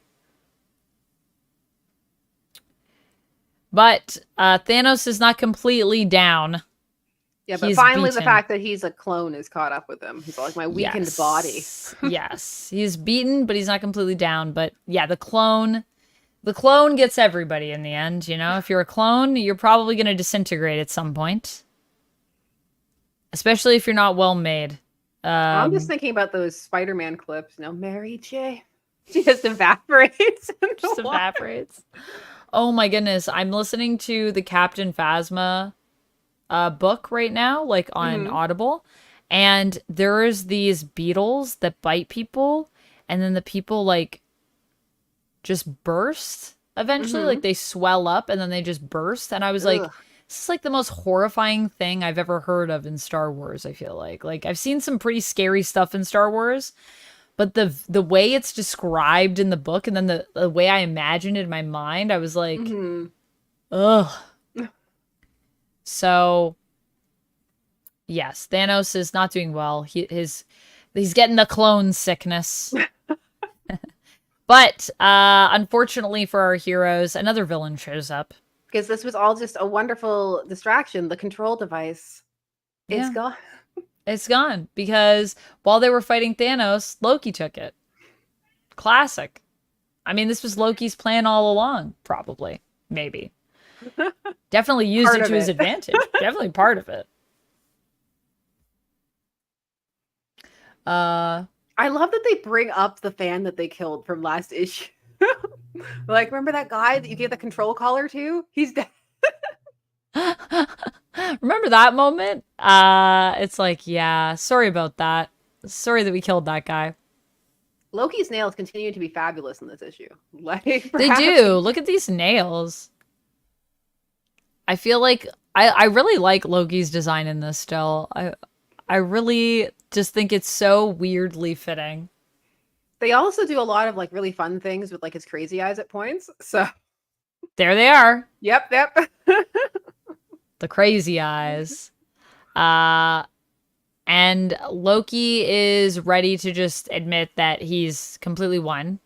But Thanos is not completely down. Yeah, but finally the fact that he's a clone is caught up with him. He's like, my weakened body. Yes. He's beaten, but he's not completely down. But yeah, the clone gets everybody in the end, you know? If you're a clone, you're probably going to disintegrate at some point. Especially if you're not well made. I'm just thinking about those Spider-Man clips. You know, Mary J. She just evaporates. Just evaporates. Oh my goodness. I'm listening to the Captain Phasma book right now, like on Audible. And there's these beetles that bite people. And then the people like just burst eventually. Like they swell up and then they just burst. And I was like, this is like the most horrifying thing I've ever heard of in Star Wars, I feel like. Like, I've seen some pretty scary stuff in Star Wars, but the way it's described in the book and then the way I imagined it in my mind, I was like, ugh. So, yes, Thanos is not doing well. He's getting the clone sickness. But, unfortunately for our heroes, another villain shows up. Because this was all just a wonderful distraction. The control device, it's gone. It's gone because while they were fighting Thanos, Loki took it. Classic. I mean, this was Loki's plan all along, probably. Maybe. Definitely used it to his advantage. Definitely part of it. I love that they bring up the fan that they killed from last issue. Like, remember that guy that you gave the control collar to? He's dead. Remember that moment? It's like, yeah, sorry about that. Sorry that we killed that guy. Loki's nails continue to be fabulous in this issue. Like, they do. Look at these nails. I feel like I really like Loki's design in this still. I really just think it's so weirdly fitting. They also do a lot of like really fun things with like his crazy eyes at points. So there they are. Yep. The crazy eyes. And Loki is ready to just admit that he's completely won.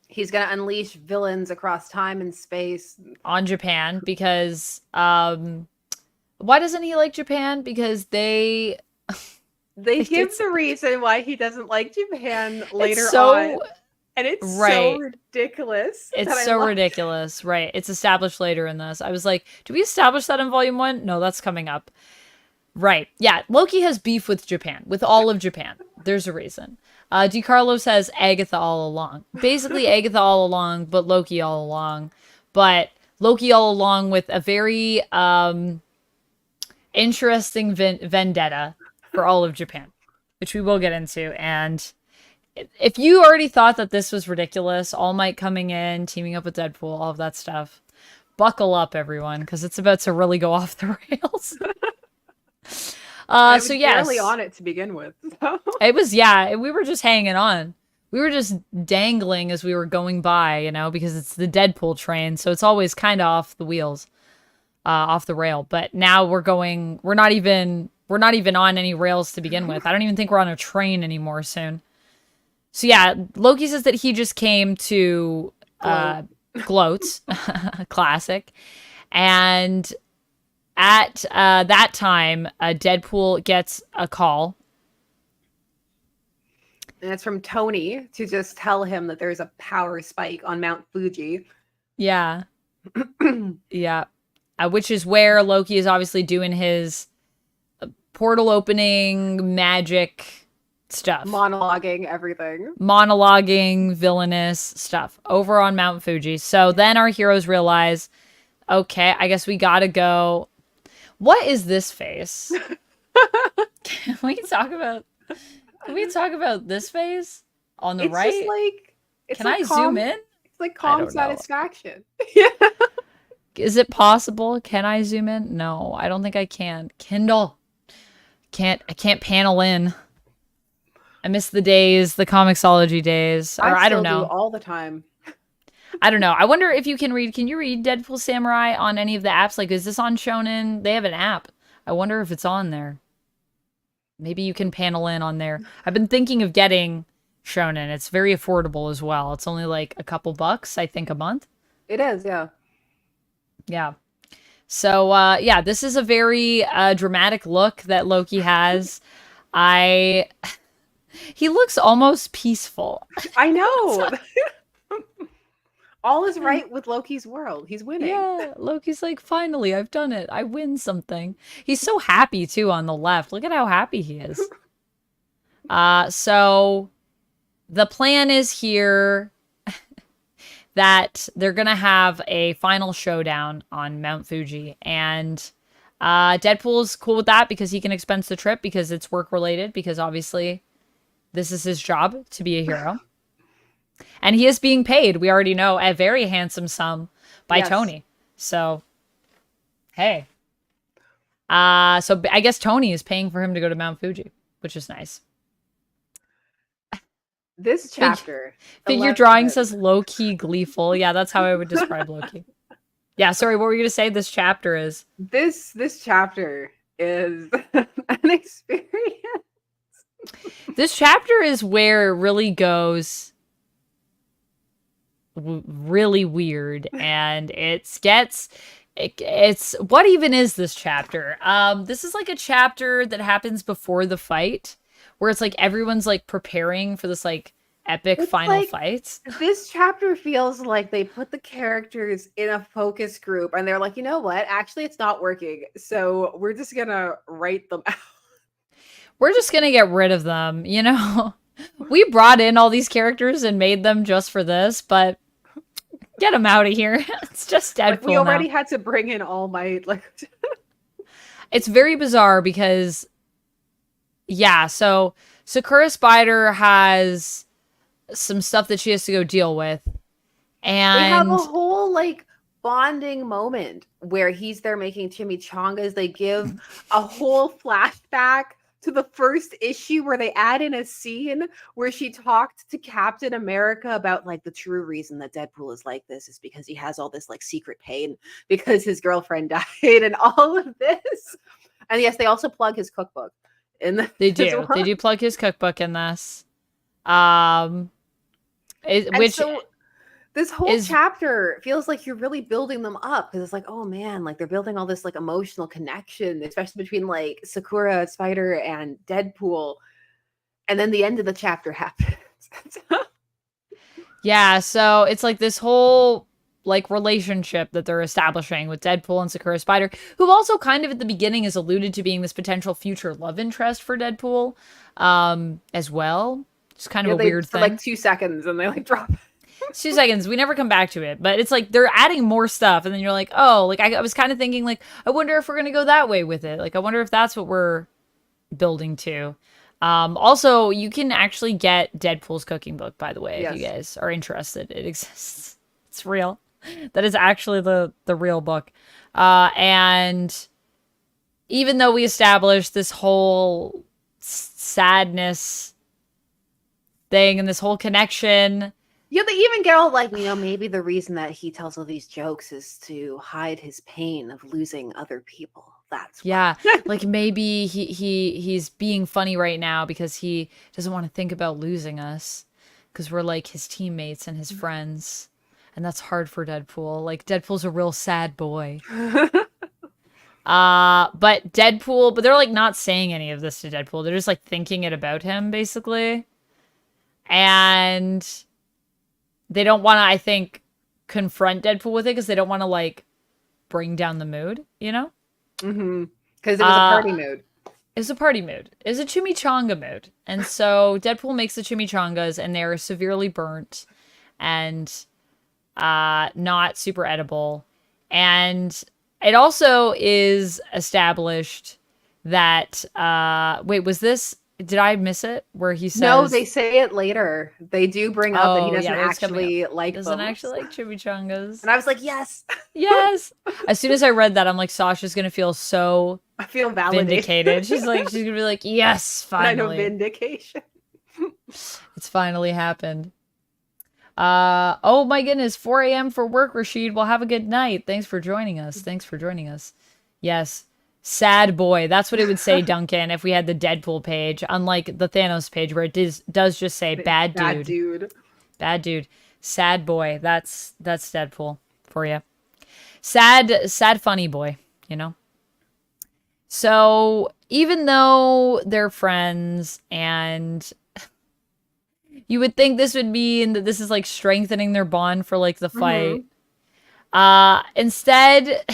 He's going to unleash villains across time and space on Japan because why doesn't he like Japan? Because they give the reason why he doesn't like Japan later on. And it's so Right. ridiculous that It's I so love it. ridiculous. Right. It's established later in this. I was like, do we establish that in volume 1? No, that's coming up. Right. Yeah. Loki has beef with Japan, with all of Japan. There's a reason. DiCarlo says Agatha all along. Basically, Agatha all along, but Loki all along. But Loki all along with a very interesting vendetta for all of Japan, which we will get into. And if you already thought that this was ridiculous, All Might coming in, teaming up with Deadpool, all of that stuff, buckle up, everyone, because it's about to really go off the rails. I was So barely yes, on it to begin with. So. it was, yeah, we were just hanging on. We were just dangling as we were going by, you know, because it's the Deadpool train, so it's always kind of off the wheels, off the rail. But now we're not even on any rails to begin with. I don't even think we're on a train anymore soon. So yeah, Loki says that he just came to gloat, classic, and at that time, Deadpool gets a call. And it's from Tony to just tell him that there's a power spike on Mount Fuji. Yeah. Yeah. Which is where Loki is obviously doing his portal opening magic stuff. Monologuing everything. Monologuing villainous stuff over on Mount Fuji. So then our heroes realize, okay, I guess we gotta go. What is this face? Can we talk about this face on the right? Just like, Can I zoom in? It's like calm satisfaction. Yeah. Is it possible? Can I zoom in? No, I don't think I can. Kindle. I can't panel in. I miss the days, the Comixology days. Or I don't know. Do all the time. I don't know. I wonder if you can read. Can you read Deadpool Samurai on any of the apps? Like, is this on Shonen? They have an app. I wonder if it's on there. Maybe you can panel in on there. I've been thinking of getting Shonen. It's very affordable as well. It's only like a couple bucks, I think, a month. It is, yeah. Yeah. So, yeah, this is a very dramatic look that Loki has. He looks almost peaceful. I know. All is right with Loki's world. He's winning. Yeah, Loki's like, finally, I've done it. I win something. He's so happy, too, on the left. Look at how happy he is. So the plan is here that they're going to have a final showdown on Mount Fuji. And Deadpool's cool with that because he can expense the trip because it's work-related, because obviously this is his job to be a hero. And he is being paid, we already know, a very handsome sum by Tony. So, hey. So I guess Tony is paying for him to go to Mount Fuji, which is nice. This chapter. Figure drawing says low-key gleeful. Yeah, that's how I would describe Loki. Yeah, sorry, what were you going to say? This chapter is? This chapter is an experience. This chapter is where it really goes really weird, and it's what even is this chapter? This is like a chapter that happens before the fight, where it's like everyone's like preparing for this like epic final fight. This chapter feels like they put the characters in a focus group and they're like, you know what? Actually, it's not working. So we're just gonna write them out. We're just gonna get rid of them, you know? We brought in all these characters and made them just for this, but get them out of here. It's just Deadpool. Like, we already had to bring in All Might. Like, it's very bizarre because, yeah, so Sakura Spider has some stuff that she has to go deal with. And they have a whole, like, bonding moment where he's there making chimichangas. They give a whole flashback to the first issue where they add in a scene where she talked to Captain America about like the true reason that Deadpool is like this is because he has all this like secret pain because his girlfriend died and all of this. And yes, they also plug his cookbook in the They do. They do plug his cookbook in this. This whole chapter feels like you're really building them up because it's like, oh man, like they're building all this like emotional connection, especially between like Sakura Spider and Deadpool. And then the end of the chapter happens. Yeah, so it's like this whole like relationship that they're establishing with Deadpool and Sakura Spider, who also kind of at the beginning is alluded to being this potential future love interest for Deadpool, as well. It's kind of Yeah, a they weird for like thing. 2 seconds and they like drop. It's 2 seconds. We never come back to it, but it's like they're adding more stuff, and then you're like, oh, like I was kind of thinking, like, I wonder if we're gonna go that way with it. Like, I wonder if that's what we're building to. Also, you can actually get Deadpool's cooking book, by the way, if you Yes. guys are interested. It exists. It's real. That is actually the real book. And even though we established this whole sadness thing and this whole connection, Yeah, they even get all like, maybe the reason that he tells all these jokes is to hide his pain of losing other people. That's why. yeah, like maybe he's being funny right now because he doesn't want to think about losing us because we're like his teammates and his friends. And that's hard for Deadpool. Like Deadpool's a real sad boy. But they're like not saying any of this to Deadpool. They're just like thinking it about him basically. And they don't want to, I think, confront Deadpool with it because they don't want to like bring down the mood, you know? Mm-hmm. Because it was a party mood. It was a party mood. It was a chimichanga mood. And so Deadpool makes the chimichangas and they're severely burnt and not super edible. And it also is established that wait, was this, did I miss it? Where he No, says, they say it later. They do bring up that he oh doesn't yeah, it's coming up. actually He like doesn't them. actually like chimichangas. And I was like, yes. Yes. As soon as I read that, I'm like, Sasha's gonna feel so I feel validated. vindicated. She's gonna be like, yes, Kind of finally. vindication. It's finally happened. Oh my goodness, 4 a.m. for work, Rashid. Well, have a good night. Thanks for joining us. Thanks for joining us. Yes. Sad boy. That's what it would say, Duncan, if we had the Deadpool page, unlike the Thanos page where it does just say bad dude. Bad dude. Bad dude. Sad boy. That's Deadpool for you. Sad funny boy, you know? So even though they're friends and you would think this would mean that this is like strengthening their bond for like the fight. Instead,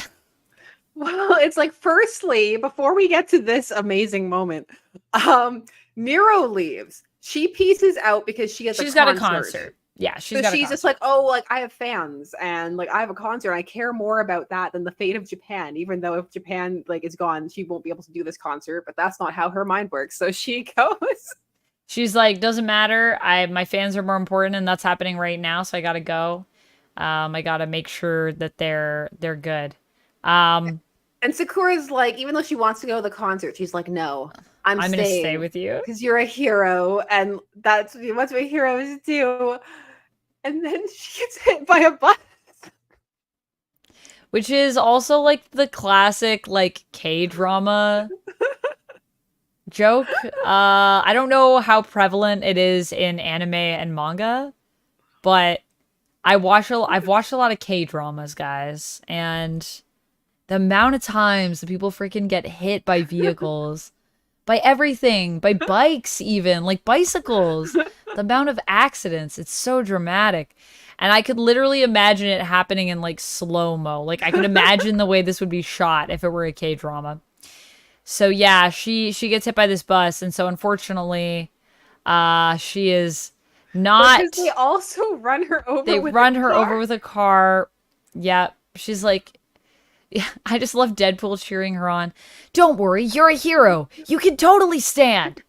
Well, it's like, firstly, before we get to this amazing moment, Neiro leaves. She pieces out because she has she's a got a concert. concert. Yeah, So got a she's just concert. like, oh, like I have fans and like I have a concert. I care more about that than the fate of Japan. Even though if Japan like is gone, she won't be able to do this concert. But that's not how her mind works. So she goes. She's like, doesn't matter. My fans are more important, and that's happening right now. So I gotta go. I gotta make sure that they're good. And Sakura's like, even though she wants to go to the concert, she's like, no, I'm gonna stay staying with you because you're a hero, and that's what heroes do. And then she gets hit by a bus. which is also like the classic like K-drama joke. I don't know how prevalent it is in anime and manga, but I've watched a lot of K-dramas, guys, and the amount of times that people freaking get hit by vehicles, by everything, by bikes even, like bicycles, the amount of accidents, it's so dramatic. And I could literally imagine it happening in like slow-mo. Like I could imagine the way this would be shot if it were a K-drama. So yeah, she gets hit by this bus, and so unfortunately, she is not. Because they also run her over. They run her over with a car. Yeah, she's like, yeah, I just love Deadpool cheering her on. Don't worry, you're a hero. You can totally stand.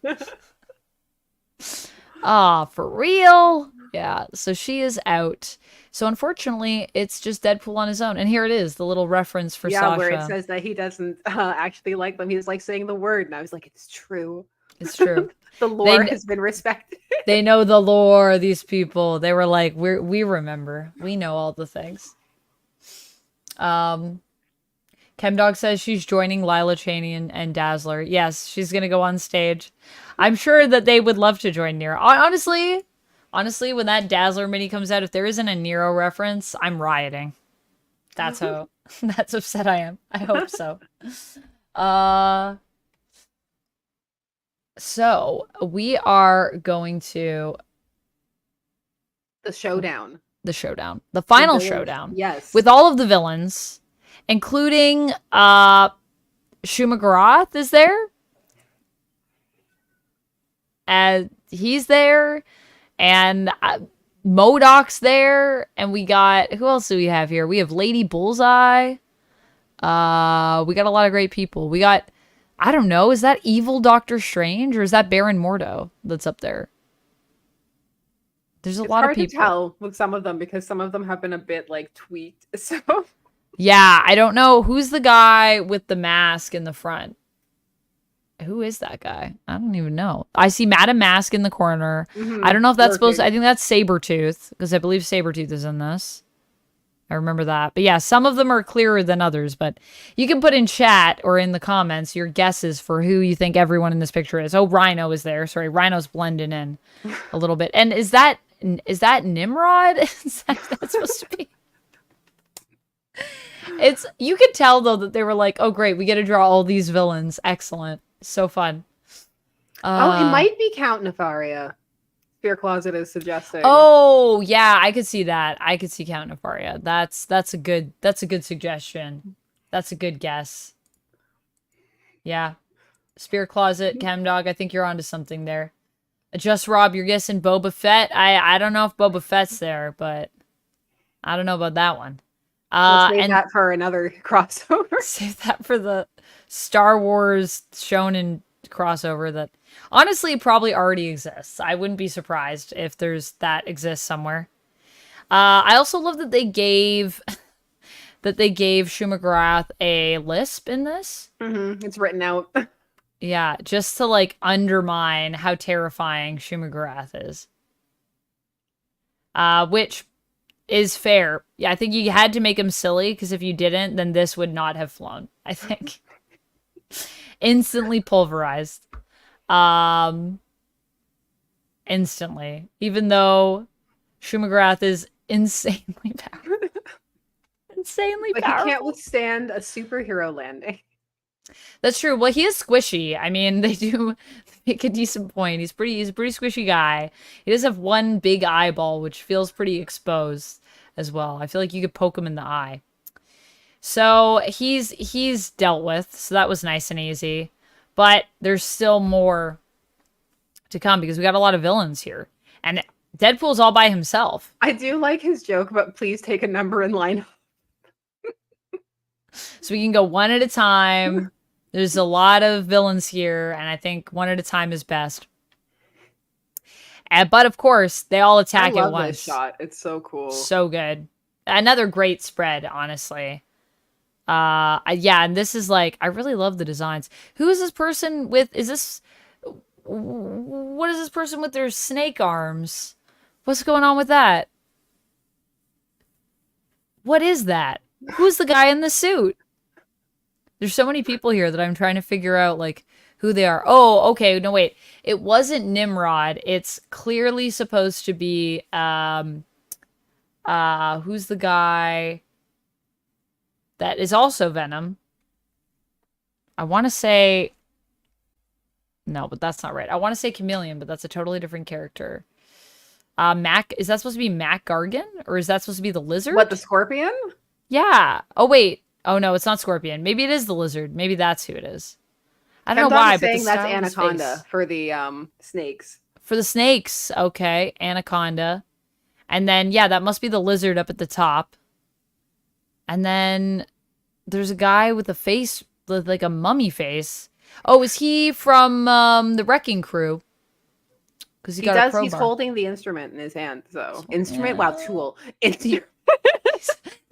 For real? Yeah, so she is out. So unfortunately, it's just Deadpool on his own. And here it is, the little reference for Sasha. Where it says that he doesn't actually like them. He's like saying the word, and I was like, it's true. It's true. The lore has been respected. They know the lore, these people. They were like, we remember. We know all the things. Chemdog says she's joining Lila Cheney and Dazzler. Yes, she's gonna go on stage. I'm sure that they would love to join Neiro. Honestly, when that Dazzler mini comes out, if there isn't a Neiro reference, I'm rioting. That's how that's upset I am. I hope so. So we are going to The showdown. The showdown. The The final villains. showdown. Yes. With all of the villains, including Shumagorath is there. He's there. And MODOK's there. And we got... Who else do we have here? We have Lady Bullseye. We got a lot of great people. We got... I don't know. Is that evil Doctor Strange? Or is that Baron Mordo that's up there? There's a lot of people. It's hard to tell with some of them because some of them have been a bit like tweaked. So yeah, I don't know. Who's the guy with the mask in the front? Who is that guy? I don't even know. I see Madame Mask in the corner. I don't know if that's supposed to... I think that's Sabretooth because I believe Sabretooth is in this. I remember that. But yeah, some of them are clearer than others. But you can put in chat or in the comments your guesses for who you think everyone in this picture is. Oh, Rhino is there. Sorry, Rhino's blending in a little bit. And is that Nimrod? Is that supposed to be? You could tell though that they were like, oh great, we get to draw all these villains. Excellent. So fun. it might be Count Nefaria. Fear Closet is suggesting. Oh yeah, I could see that. I could see Count Nefaria. That's a good suggestion. That's a good guess. Yeah. Spear Closet, Chemdog, I think you're onto something there. Just Rob, you're guessing Boba Fett. I don't know if Boba Fett's there, but I don't know about that one. Let's save that for another crossover. Save that for the Star Wars Shonen crossover that honestly probably already exists. I wouldn't be surprised if that exists somewhere. I also love that they gave Shumagorath a lisp in this. It's written out. Yeah, just to like undermine how terrifying Shumagorath is. Which is fair. Yeah, I think you had to make him silly, because if you didn't, then this would not have flown, I think. Instantly pulverized. Instantly. Even though Shumagorath is insanely powerful. Insanely powerful. He can't withstand a superhero landing. That's true. Well, he is squishy. I mean, they do make a decent point. He's a pretty squishy guy. He does have one big eyeball, which feels pretty exposed as well. I feel like you could poke him in the eye. So he's dealt with. So that was nice and easy. But there's still more to come because we got a lot of villains here. And Deadpool's all by himself. I do like his joke about please take a number in line. So we can go one at a time. There's a lot of villains here, and I think one at a time is best. But of course, they all attack at once. I love this shot. It's so cool. So good. Another great spread, honestly. Yeah, and this is like, I really love the designs. Who is this person with, what is this person with their snake arms? What's going on with that? What is that? Who's the guy in the suit? There's so many people here that I'm trying to figure out, like, who they are. Oh, okay. No, wait. It wasn't Nimrod. It's clearly supposed to be, who's the guy that is also Venom? I want to say... No, but that's not right. I want to say Chameleon, but that's a totally different character. Is that supposed to be Mac Gargan? Or is that supposed to be the lizard? What, the Scorpion? Yeah. Oh, wait. Oh, no, it's not Scorpion. Maybe it is the lizard. Maybe that's who it is. I don't know why, but saying that's Anaconda for the snakes. For the snakes. Okay. Anaconda. And then, yeah, that must be the lizard up at the top. And then there's a guy with a face, like a mummy face. Oh, is he from the Wrecking Crew? Because he got a crowbar. He's holding the instrument in his hand. So, instrument, yeah. wow, tool. Instrument.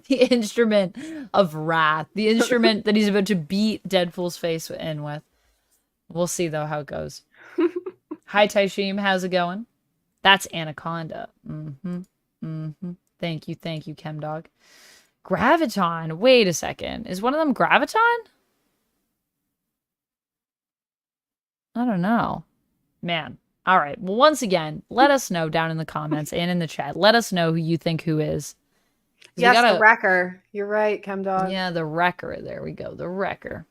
The instrument of wrath. The instrument that he's about to beat Deadpool's face in with. We'll see, though, how it goes. Hi, Taishim. How's it going? That's Anaconda. Thank you, Chemdog. Graviton. Wait a second. Is one of them Graviton? I don't know. Man. All right. Well, once again, let us know down in the comments and in the chat. Let us know who you think who is. Yes, the Wrecker. You're right, Chemdog. Yeah, the Wrecker. There we go. The Wrecker.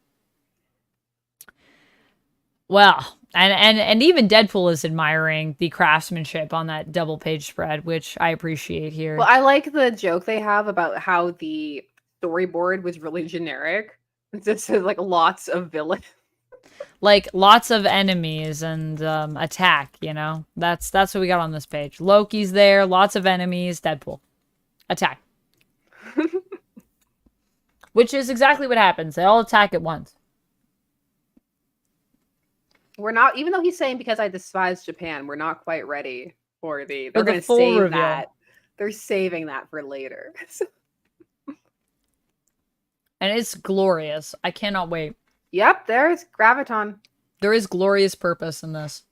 Well, And even Deadpool is admiring the craftsmanship on that double page spread, which I appreciate here. Well, I like the joke they have about how the storyboard was really generic. It just says like lots of villains. Like lots of enemies and attack, you know. That's what we got on this page. Loki's there, lots of enemies, Deadpool. Attack. Which is exactly what happens. They all attack at once. We're not, even though he's saying because I despise Japan, we're not quite ready for the. For They're the going to full save reveal. that. They're saving that for later. And it's glorious. I cannot wait. Yep, there's Graviton. There is glorious purpose in this.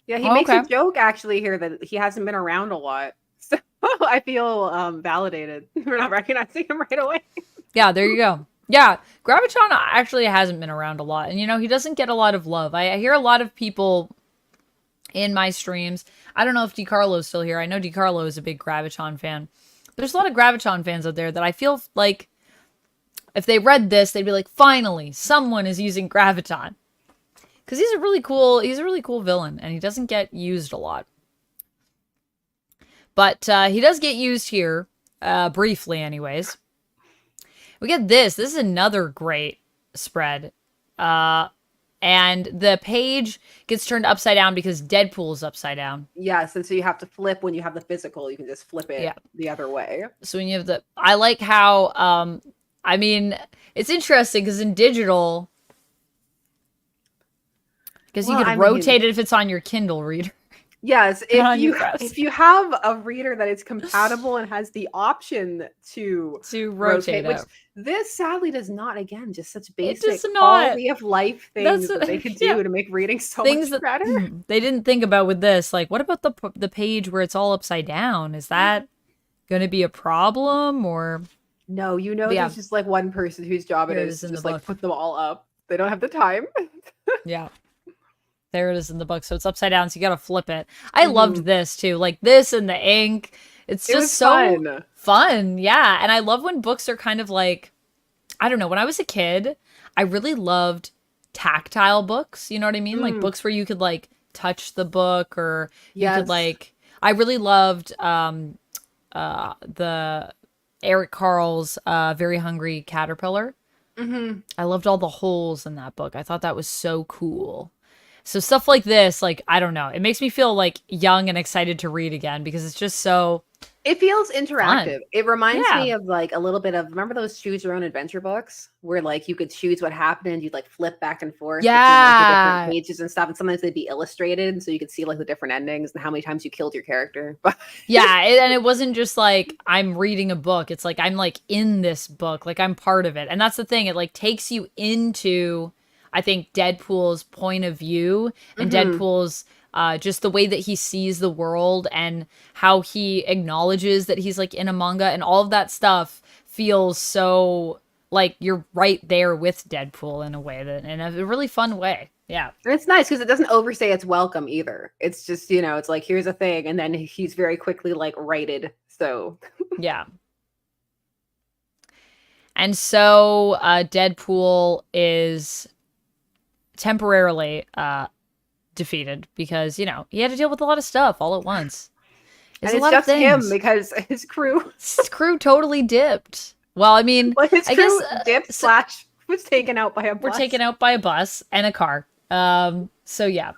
Yeah, he makes a joke actually here that he hasn't been around a lot. So I feel validated. We're not recognizing him right away. Yeah, there you go. Yeah, Graviton actually hasn't been around a lot. And, you know, he doesn't get a lot of love. I hear a lot of people in my streams. I don't know if DiCarlo's still here. I know DiCarlo is a big Graviton fan. There's a lot of Graviton fans out there that I feel like if they read this, they'd be like, finally, someone is using Graviton. Because he's a really cool villain, and he doesn't get used a lot. But he does get used here, briefly anyways. We get this. This is another great spread. And the page gets turned upside down because Deadpool is upside down. Yes, and so you have to flip when you have the physical. You can just flip it the other way. So when you have the... I like how... I mean, it's interesting because in digital... Because you can rotate it if it's on your Kindle reader. Yes, if you have a reader that is compatible and has the option to rotate, which this sadly does not. Again, just such basic quality of life things that they could do to make reading so much better. They didn't think about with this. Like, what about the page where it's all upside down? Is that going to be a problem or? No, you know, there's just like one person whose job it is to just like put them all up. They don't have the time. Yeah. There it is in the book. So it's upside down, so you gotta flip it. I loved this too. Like this and the ink. It was so fun. Yeah. And I love when books are kind of like, I don't know, when I was a kid, I really loved tactile books. You know what I mean? Like books where you could like touch the book or you could like, I really loved the Eric Carle's Very Hungry Caterpillar. I loved all the holes in that book. I thought that was so cool. So stuff like this, like, I don't know. It makes me feel like young and excited to read again because it's just so... It feels interactive. Fun. It reminds me of like a little bit of, remember those choose your own adventure books where like you could choose what happened. You'd like flip back and forth between like, the different pages and stuff. And sometimes they'd be illustrated. And so you could see like the different endings and how many times you killed your character. And it wasn't just like I'm reading a book. It's like I'm like in this book, like I'm part of it. And that's the thing. It like takes you into... I think Deadpool's point of view and Deadpool's just the way that he sees the world and how he acknowledges that he's like in a manga and all of that stuff feels so like you're right there with Deadpool in a way that in a really fun way. Yeah. And it's nice because it doesn't overstay its welcome either. It's just, you know, it's like, here's a thing. And then he's very quickly like righted. So yeah. And so Deadpool is temporarily defeated because, you know, he had to deal with a lot of stuff all at once. And it's just him because his crew totally dipped. Well, I mean, his crew dipped / was taken out by a bus. We're taken out by a bus and a car. So yeah.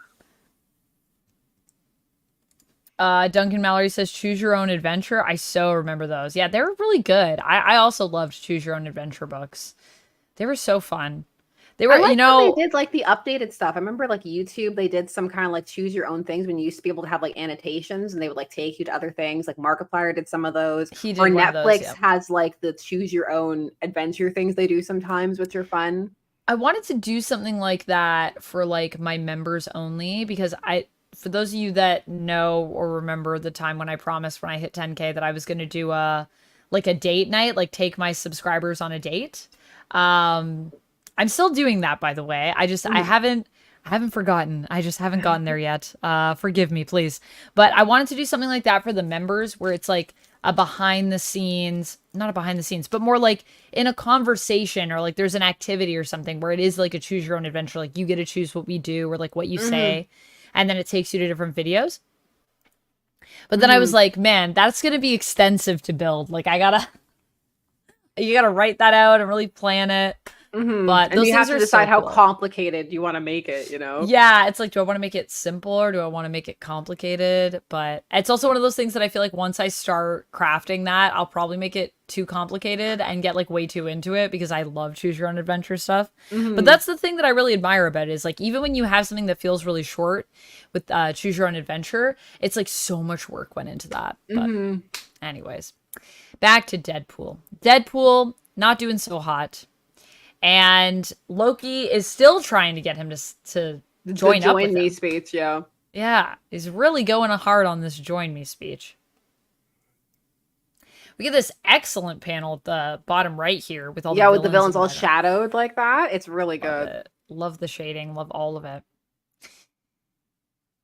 Duncan Mallory says, choose your own adventure. I so remember those. Yeah, they were really good. I also loved choose your own adventure books. They were so fun. They were, you know, they did like the updated stuff. I remember like YouTube, they did some kind of like choose your own things when you used to be able to have like annotations and they would like take you to other things. Like Markiplier did some of those. He did or Netflix has like the choose your own adventure things they do sometimes, which are fun. I wanted to do something like that for like my members only because for those of you that know or remember the time when I promised when I hit 10K that I was going to do like a date night, like take my subscribers on a date. I'm still doing that, by the way. I haven't forgotten. I just haven't gotten there yet. Forgive me, please. But I wanted to do something like that for the members where it's like a behind the scenes, not a behind the scenes, but more like in a conversation or like there's an activity or something where it is like a choose your own adventure. Like you get to choose what we do or like what you Mm-hmm. say. And then it takes you to different videos. But then I Mm-hmm. was like, man, that's going to be extensive to build. Like you gotta write that out and really plan it. Mm-hmm. But And those you things have to are decide so how cool. complicated you want to make it, you know? Yeah, it's like, do I want to make it simple or do I want to make it complicated? But it's also one of those things that I feel like once I start crafting that, I'll probably make it too complicated and get like way too into it because I love choose your own adventure stuff. But Mm-hmm. that's the thing that I really admire about it is like even when you have something that feels really short with choose your own adventure, it's like so much work went into that. But Mm-hmm. anyways, back to Deadpool. Deadpool not doing so hot. And Loki is still trying to get him to The join up join with me him. speech, yeah. Yeah, he's really going hard on this join me speech. We get this excellent panel at the bottom right here with all the Yeah, with the villains villains in the all background. shadowed like that. It's really Love good. it. Love the shading. Love all of it.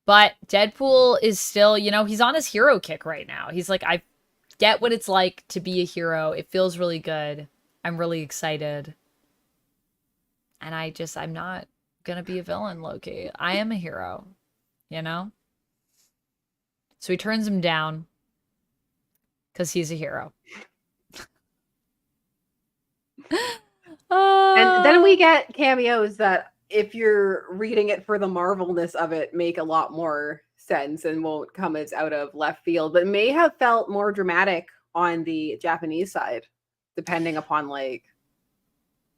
But Deadpool is still, he's on his hero kick right now. He's like, I get what it's like to be a hero. It feels really good. I'm really excited. And I'm not gonna be a villain, Loki. I am a hero, you know? So he turns him down because he's a hero. And then we Uh, get cameos that, if you're reading it for the marvelness of it, make a lot more sense and won't come as out of left field, but may have felt more dramatic on the Japanese side, depending upon like.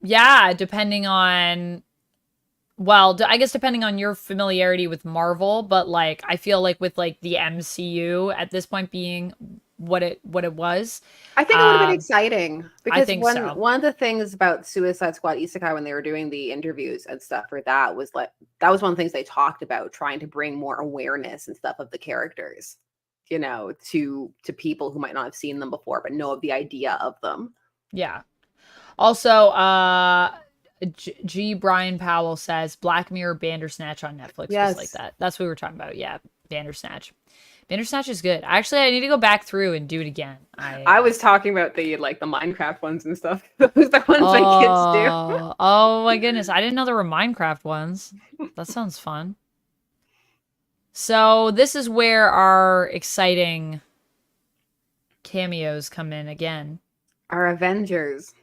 yeah, depending on, well, I guess depending on your familiarity with Marvel, but like I feel like with like the MCU at this point being what it was, I think it would have been um, exciting I because think so. one of the things about Suicide Squad Isekai when they were doing the interviews and stuff for that was like that was one of the things they talked about, trying to bring more awareness and stuff of the characters, to people who might not have seen them before but know of the idea of them. Yeah. Also, G. Brian Powell says Black Mirror Bandersnatch on Netflix was like Yes. that. That's what we were talking about. Yeah, Bandersnatch. Bandersnatch is good. Actually, I need to go back through and do it again. I was talking about the Minecraft ones and stuff. Those are the ones my kids do. Oh my goodness. I didn't know there were Minecraft ones. That sounds fun. So this is where our exciting cameos come in again. Our Avengers.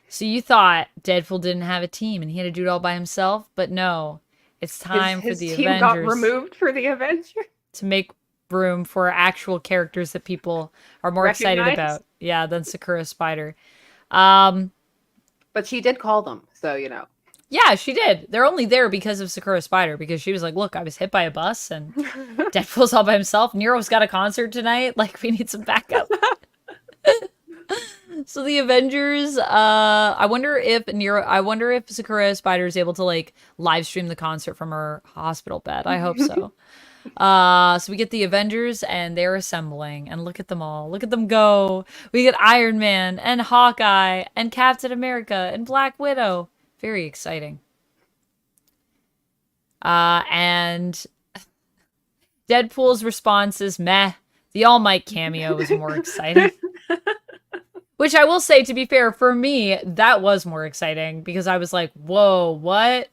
So you thought Deadpool didn't have a team and he had to do it all by himself, but no. It's time for His the team got Avengers removed for the Avengers. to make room for actual characters that people are more excited Recognize. about. Yeah, than Sakura Spider. Um, But she did call them, so yeah, she did. They're only there because of Sakura Spider because she was like, "Look, I was hit by a bus and Deadpool's all by himself. Nero's got a concert tonight. Like, we need some backup." So the Avengers, I wonder if Sakura Spider is able to like live stream the concert from her hospital bed. I hope so. So we get the Avengers and they're assembling and look at them all. Look at them go. We get Iron Man and Hawkeye and Captain America and Black Widow. Very exciting. And Deadpool's response is meh. The All Might cameo was more exciting. Which I will say, to be fair, for me, that was more exciting because I was like, whoa, what?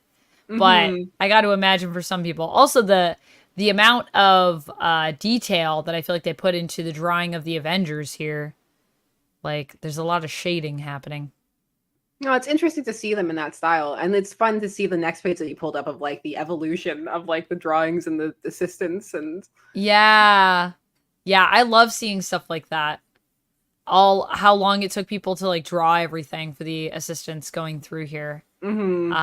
But Mhm. I got to imagine for some people. Also, the amount of detail that I feel like they put into the drawing of the Avengers here, like, there's a lot of shading happening. No, it's interesting to see them in that style, and it's fun to see the next page that you pulled up of like the evolution of like the drawings and the assistants and. Yeah. Yeah, I love seeing stuff like that. All how long it took people to like draw everything for the assistants going through here. Mhm.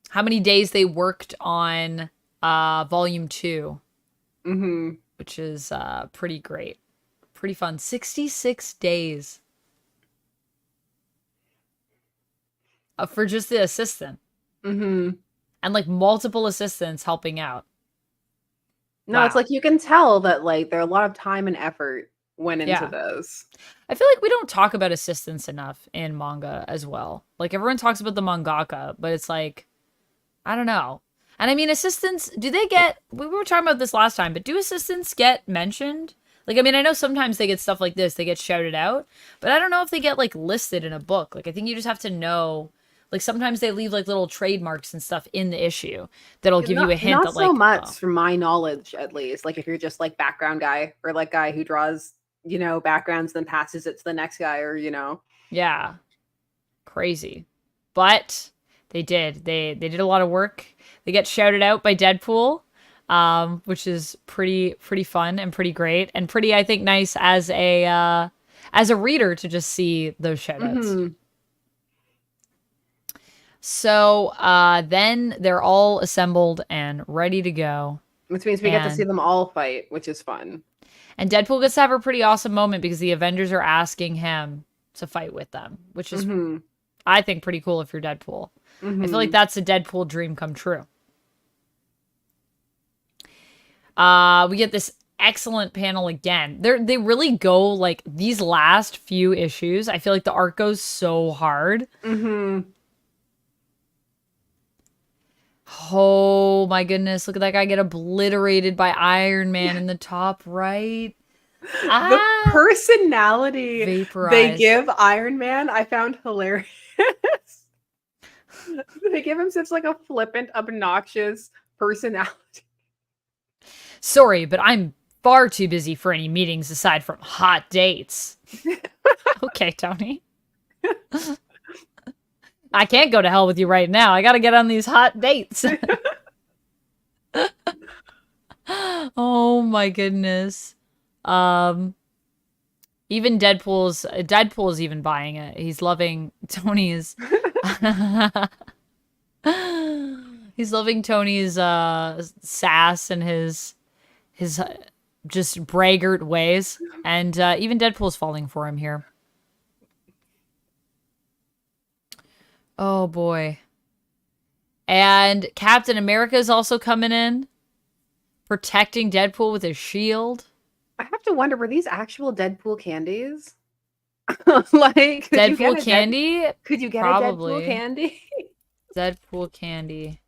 How many days they worked on volume 2, Mhm. which is pretty great. Pretty fun. 66 days for just the assistant. Mhm. And like multiple assistants helping out. No, it's Wow. like you can tell that like there are a lot of time and effort went into Yeah. those. I feel like we don't talk about assistants enough in manga as well. Like everyone talks about the mangaka, but it's like, I don't know. And I mean, assistants, do they get, we were talking about this last time, but do assistants get mentioned? Like, I mean, I know sometimes they get stuff like this, they get shouted out, but I don't know if they get like listed in a book. Like, I think you just have to know. Like, sometimes they leave like little trademarks and stuff in the issue that'll give you a hint Not that so like, much oh, from my knowledge, at least. Like if you're just like background guy or like guy who draws, backgrounds, then passes it to the next guy, or yeah, crazy. But they did. They did a lot of work. They get shouted out by Deadpool, which is pretty fun and pretty great and pretty, I think, nice as a reader to just see those shout outs. hmm So then they're all assembled and ready to go. which means we get to see And them all fight, which is fun. Deadpool gets to have a pretty awesome moment because the Avengers are asking him to fight with them, which is, hmm I think, pretty cool if you're Deadpool. I feel like hmm that's a Deadpool dream come true. We get this excellent panel again. They really go like these last few issues. I feel like the art goes so hard. hmm Oh my goodness, look at that guy get obliterated by Iron Man in the top right. The Ah, personality they vaporized. give Iron Man, I found hilarious. They give him such like a flippant, obnoxious personality. Sorry, but I'm far too busy for any meetings aside from hot dates. Okay, Tony. I can't go to hell with you right now. I gotta get on these hot dates. Oh my goodness. Um, even Deadpool's even buying it. He's loving Tony's. He's loving Tony's sass and his just braggart ways, and even Deadpool's falling for him here. Oh boy. And Captain America is also coming in, protecting Deadpool with his shield. I have to wonder, were these actual Deadpool candies? Like, Deadpool candy? could you get a Deadpool Probably. candy? Deadpool candy.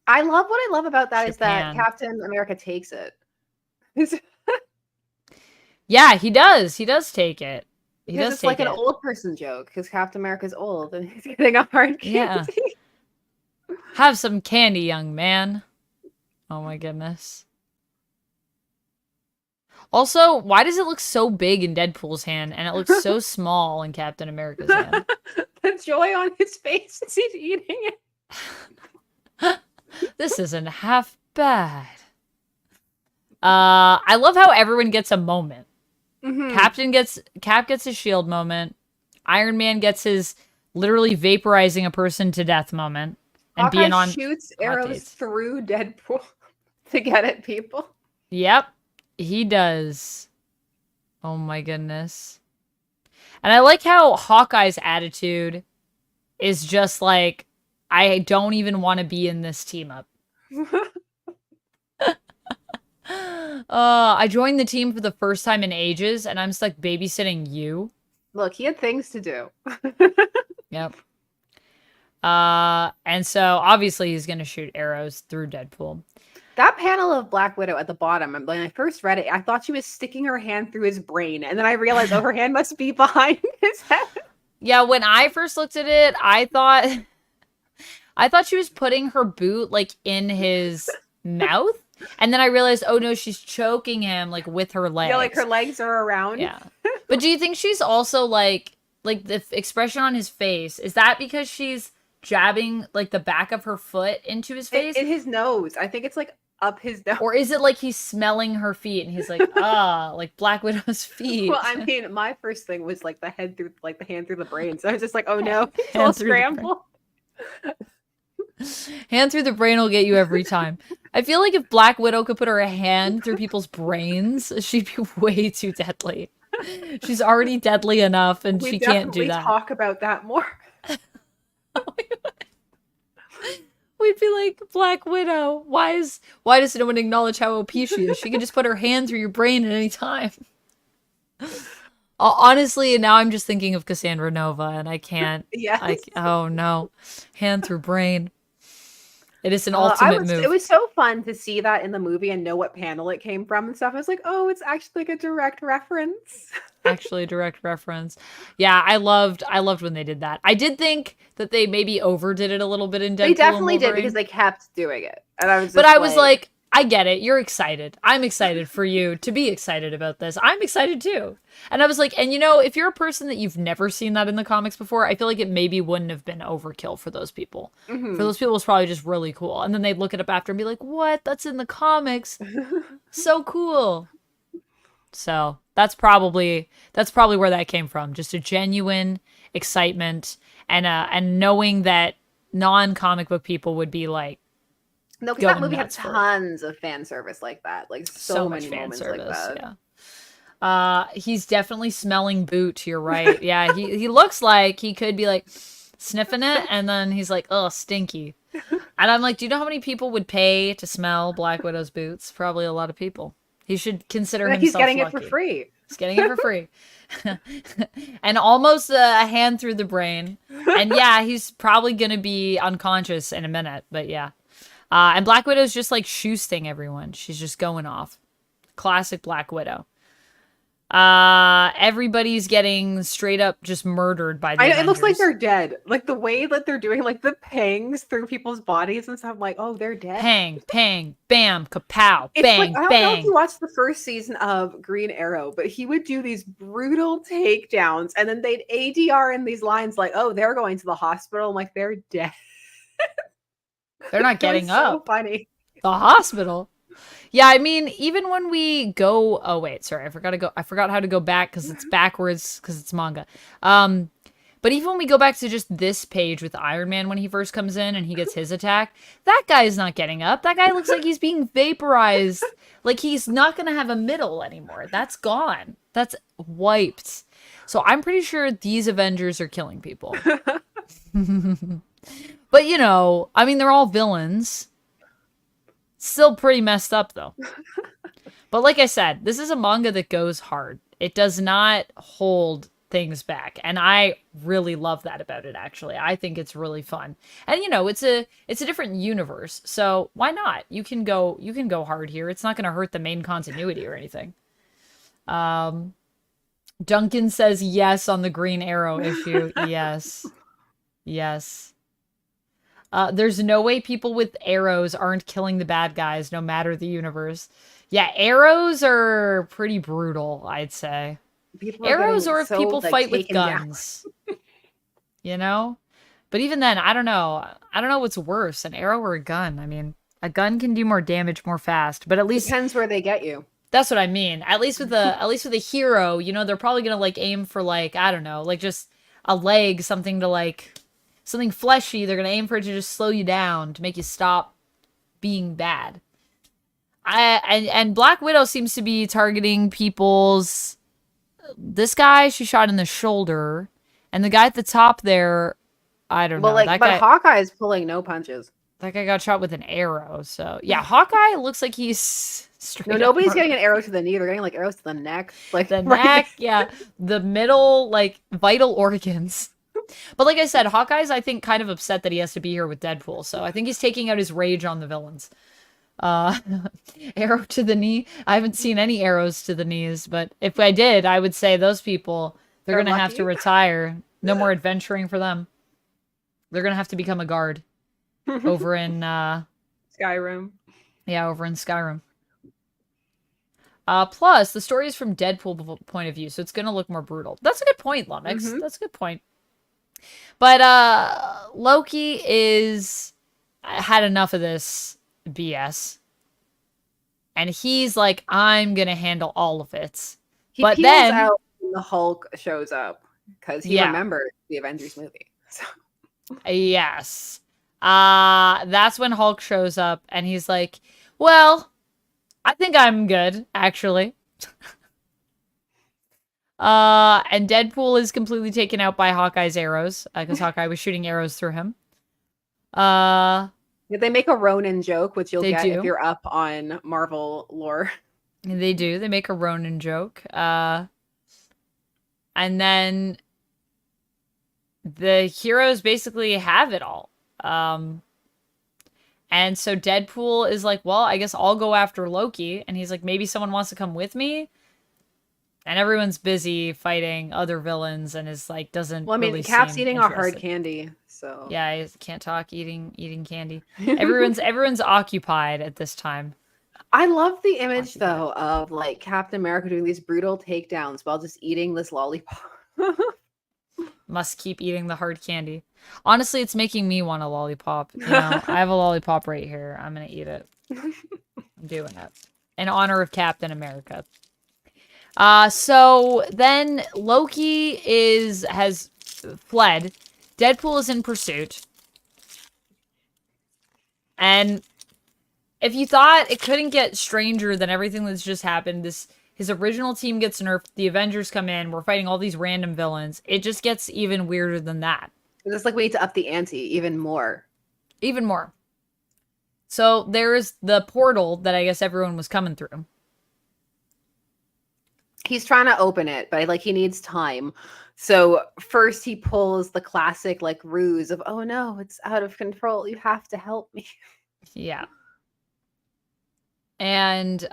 What I love about that is that Japan. Captain America takes it. Yeah, he does. He does take it. He Because does it's take like an it. old person joke, because Captain America's old and he's getting a hard Yeah. candy. Have some candy, young man. Oh my goodness. Also, why does it look so big in Deadpool's hand and it looks so small in Captain America's hand? The joy on his face as he's eating it. This isn't half bad. I love how everyone gets a moment. Mhm. Cap gets his shield moment. Iron Man gets his literally vaporizing a person to death moment and Hawkeye being on shoots hot arrows dates. through Deadpool to get at people. Yep, he does. Oh my goodness. And I like how Hawkeye's attitude is just like, I don't even want to be in this team up. I joined the team for the first time in ages, and I'm just like babysitting you. Look, he had things to do. Yep. And so obviously he's gonna shoot arrows through Deadpool. That panel of Black Widow at the bottom, when I first read it, I thought she was sticking her hand through his brain, and then I realized, oh, her hand must be behind his head. Yeah, when I first looked at it, I thought she was putting her boot like in his mouth. And then I realized, oh no, she's choking him like with her legs. Yeah, like her legs are around. Yeah. But do you think she's also like the expression on his face, is that because she's jabbing like the back of her foot into his face? In his nose. I think it's like up his nose. Or is it like he's smelling her feet and he's like, like Black Widow's feet? Well, I mean, my first thing was like the hand through the brain. So I was just like, oh no, it's Hand all through the brain. scramble. Hand through the brain will get you every time. I feel like if Black Widow could put her hand through people's brains, she'd be way too deadly. She's already deadly enough, and she can't do that. Talk about that more. We'd be like, Black Widow, why does no one acknowledge how OP she is? She can just put her hand through your brain at any time. Honestly, now I'm just thinking of Cassandra Nova, and I can't. Yes. Oh no, hand through brain. It is an ultimate It move. was so fun to see that in the movie and know what panel it came from and stuff. I was like, oh, it's actually like a direct reference. Actually, a direct reference. Yeah, I loved when they did that. I did think that they maybe overdid it a little bit in They Deadpool and definitely did because Wolverine. they kept doing it. And I was But just I was like, like, I get it. You're excited. I'm excited for you to be excited about this. I'm excited too. And I was like, and if you're a person that you've never seen that in the comics before, I feel like it maybe wouldn't have been overkill for those people. For mhm. those people, it's probably just really cool. And then they'd look it up after and be like, what? That's in the comics. So cool. So that's probably where that came from. Just a genuine excitement and knowing that non-comic book people would be like No, because that going movie had nuts for it. tons of fan service like that. Like So so much many fan moments like service, that. yeah. He's definitely smelling boot, you're right. Yeah, he looks like he could be like sniffing it and then he's like, "Oh, stinky." And I'm like, "Do you know how many people would pay to smell Black Widow's boots? Probably a lot of people." He should consider Like he's himself getting it for lucky. free. He's getting it for free. And almost a hand through the brain. And yeah, he's probably going to be unconscious in a minute, but yeah. And Black Widow's just like shoosting everyone. She's just going off. Classic Black Widow. Everybody's getting straight up just murdered by the I know it looks like Avengers. they're dead. Like the way that they're doing like the pangs through people's bodies and stuff. I'm like, oh, they're dead. Pang, pang, bam, kapow, It's like bang, I don't know if you bang. watched the first season of Green Arrow, but he would do these brutal takedowns and then they'd ADR in these lines like, oh, they're going to the hospital. I'm like, they're dead. They're not It was getting so up. funny. The hospital. Yeah, I mean, even when we go, oh wait, sorry, I forgot how to go back because it's backwards because it's manga. But even when we go back to just this page with Iron Man when he first comes in and he gets his attack, that guy is not getting up. That guy looks like he's being vaporized. Like he's not gonna have a middle anymore. That's gone. That's wiped. So I'm pretty sure these Avengers are killing people. But I mean, they're all villains. Still pretty messed up though. But like I said, this is a manga that goes hard. It does not hold things back, and I really love that about it actually. I think it's really fun. And it's a different universe. So why not? You can go hard here. It's not going to hurt the main continuity or anything. Duncan says yes on the Green Arrow issue. Yes. Yes. There's no way people with arrows aren't killing the bad guys, no matter the universe. Yeah, arrows are pretty brutal, I'd say. People are Arrows getting or if so people like fight with taken down. guns, you know? But even then, I don't know. I don't know what's worse, an arrow or a gun. I mean, a gun can do more damage more fast, but at least Depends where they get you. that's what I mean. At least with a hero, they're probably gonna like aim for like, I don't know, like just a leg, something to like something fleshy. They're gonna aim for it to just slow you down, to make you stop being bad. And Black Widow seems to be targeting people's. This guy she shot in the shoulder, and the guy at the top there, I don't Well, know. like, but Hawkeye is pulling no punches. That guy got shot with an arrow. So yeah, Hawkeye looks like he's No, straight up nobody's getting an murdered. arrow to the knee. They're getting like arrows to the neck, like The right. neck, yeah, the middle, like vital organs. But like I said, Hawkeye's I think kind of upset that he has to be here with Deadpool. So I think he's taking out his rage on the villains. Uh, arrow to the knee. I haven't seen any arrows to the knees, but if I did, I would say those people they're They're gonna have to lucky. retire. No more adventuring for them. They're gonna have to become a guard over in Skyrim. yeah, over in Skyrim. Plus the story is from Deadpool point of view, so it's gonna look more brutal. That's a good point, Lumix. Hmm. That's a good point. But Loki is had enough of this BS. And he's like, I'm gonna handle all of it. He But peels then, out when the Hulk shows up because he yeah, remembered the Avengers movie. So yes. That's when Hulk shows up and he's like, well, I think I'm good, actually. And Deadpool is completely taken out by Hawkeye's arrows, because Hawkeye was shooting arrows through him. Uh, yeah, they make a Ronin joke, which you'll they get if do. you're up on Marvel lore. They do. They make a Ronin joke. And then the heroes basically have it all. And so Deadpool is like, well, I guess I'll go after Loki. And he's like, maybe someone wants to come with me. And everyone's busy fighting other villains and is like, doesn't Well, I mean, really Cap's seem eating a hard interested. candy, so. Yeah, I can't talk eating candy. Everyone's occupied at this time. I love the image Occupied. though of like Captain America doing these brutal takedowns while just eating this lollipop. Must keep eating the hard candy. Honestly, it's making me want a lollipop. You know, I have a lollipop right here. I'm gonna eat it. I'm doing it. In honor of Captain America. So then Loki has fled. Deadpool is in pursuit. And if you thought it couldn't get stranger than everything that's just happened, his original team gets nerfed, the Avengers come in, we're fighting all these random villains. It just gets even weirder than that. It's like we need to up the ante even more. Even more. So there's the portal that I guess everyone was coming through. He's trying to open it, but like he needs time. So first he pulls the classic like ruse of, oh no, it's out of control. You have to help me. Yeah. And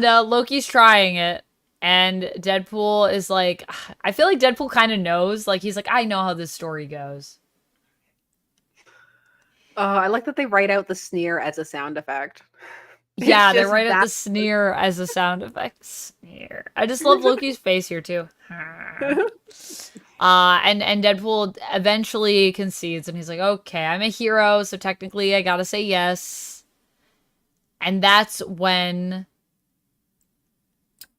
Loki's trying it. And Deadpool is like, I feel like Deadpool kind of knows. Like, he's like, I know how this story goes. I like that they write out the sneer as a sound effect. Yeah, they write out the sneer as a sound effect. Sneer. I just love Loki's face here, too. And Deadpool eventually concedes, and he's like, okay, I'm a hero, so technically I gotta say yes. And that's when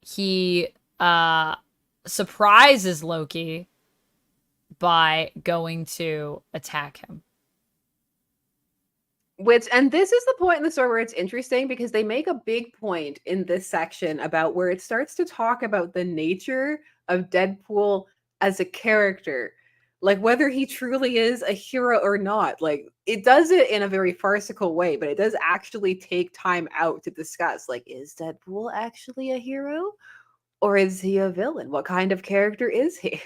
he surprises Loki by going to attack him. And this is the point in the story where it's interesting because they make a big point in this section about where it starts to talk about the nature of Deadpool as a character. Like whether he truly is a hero or not. Like it does it in a very farcical way, but it does actually take time out to discuss, like, is Deadpool actually a hero? Or is he a villain? What kind of character is he?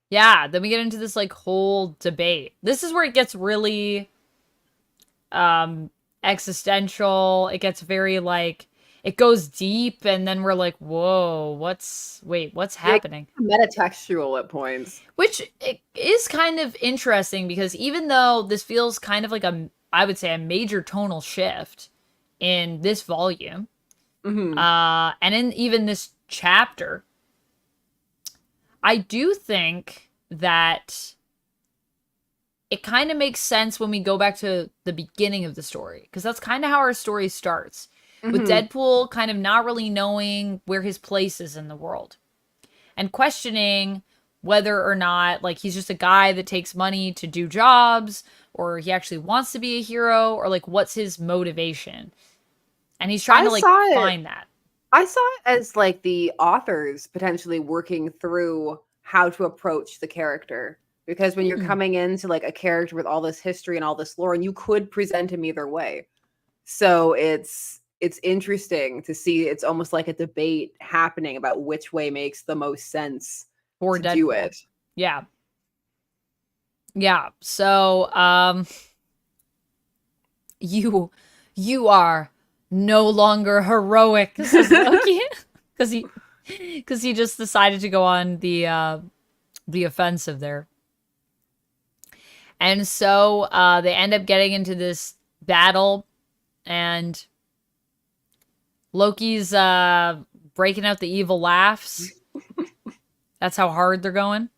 Yeah, then we get into this like whole debate. This is where it gets really existential. It gets very like it goes deep, and then we're like, whoa, what's happening? Metatextual at points. Which it is kind of interesting because even though this feels kind of like I would say a major tonal shift in this volume, and in even this chapter, I do think that it kind of makes sense when we go back to the beginning of the story, because that's kind of how our story starts, with Deadpool kind of not really knowing where his place is in the world and questioning whether or not like he's just a guy that takes money to do jobs, or he actually wants to be a hero, or like what's his motivation. And he's trying to like find that. I saw it as like the authors potentially working through how to approach the character. Because when you're coming into like a character with all this history and all this lore, and you could present him either way. So it's interesting to see. It's almost like a debate happening about which way makes the most sense for to Deadpool. Do it. Yeah. Yeah. So you are no longer heroic, says Loki. Because he just decided to go on the offensive there. And so they end up getting into this battle, and Loki's breaking out the evil laughs. That's how hard they're going.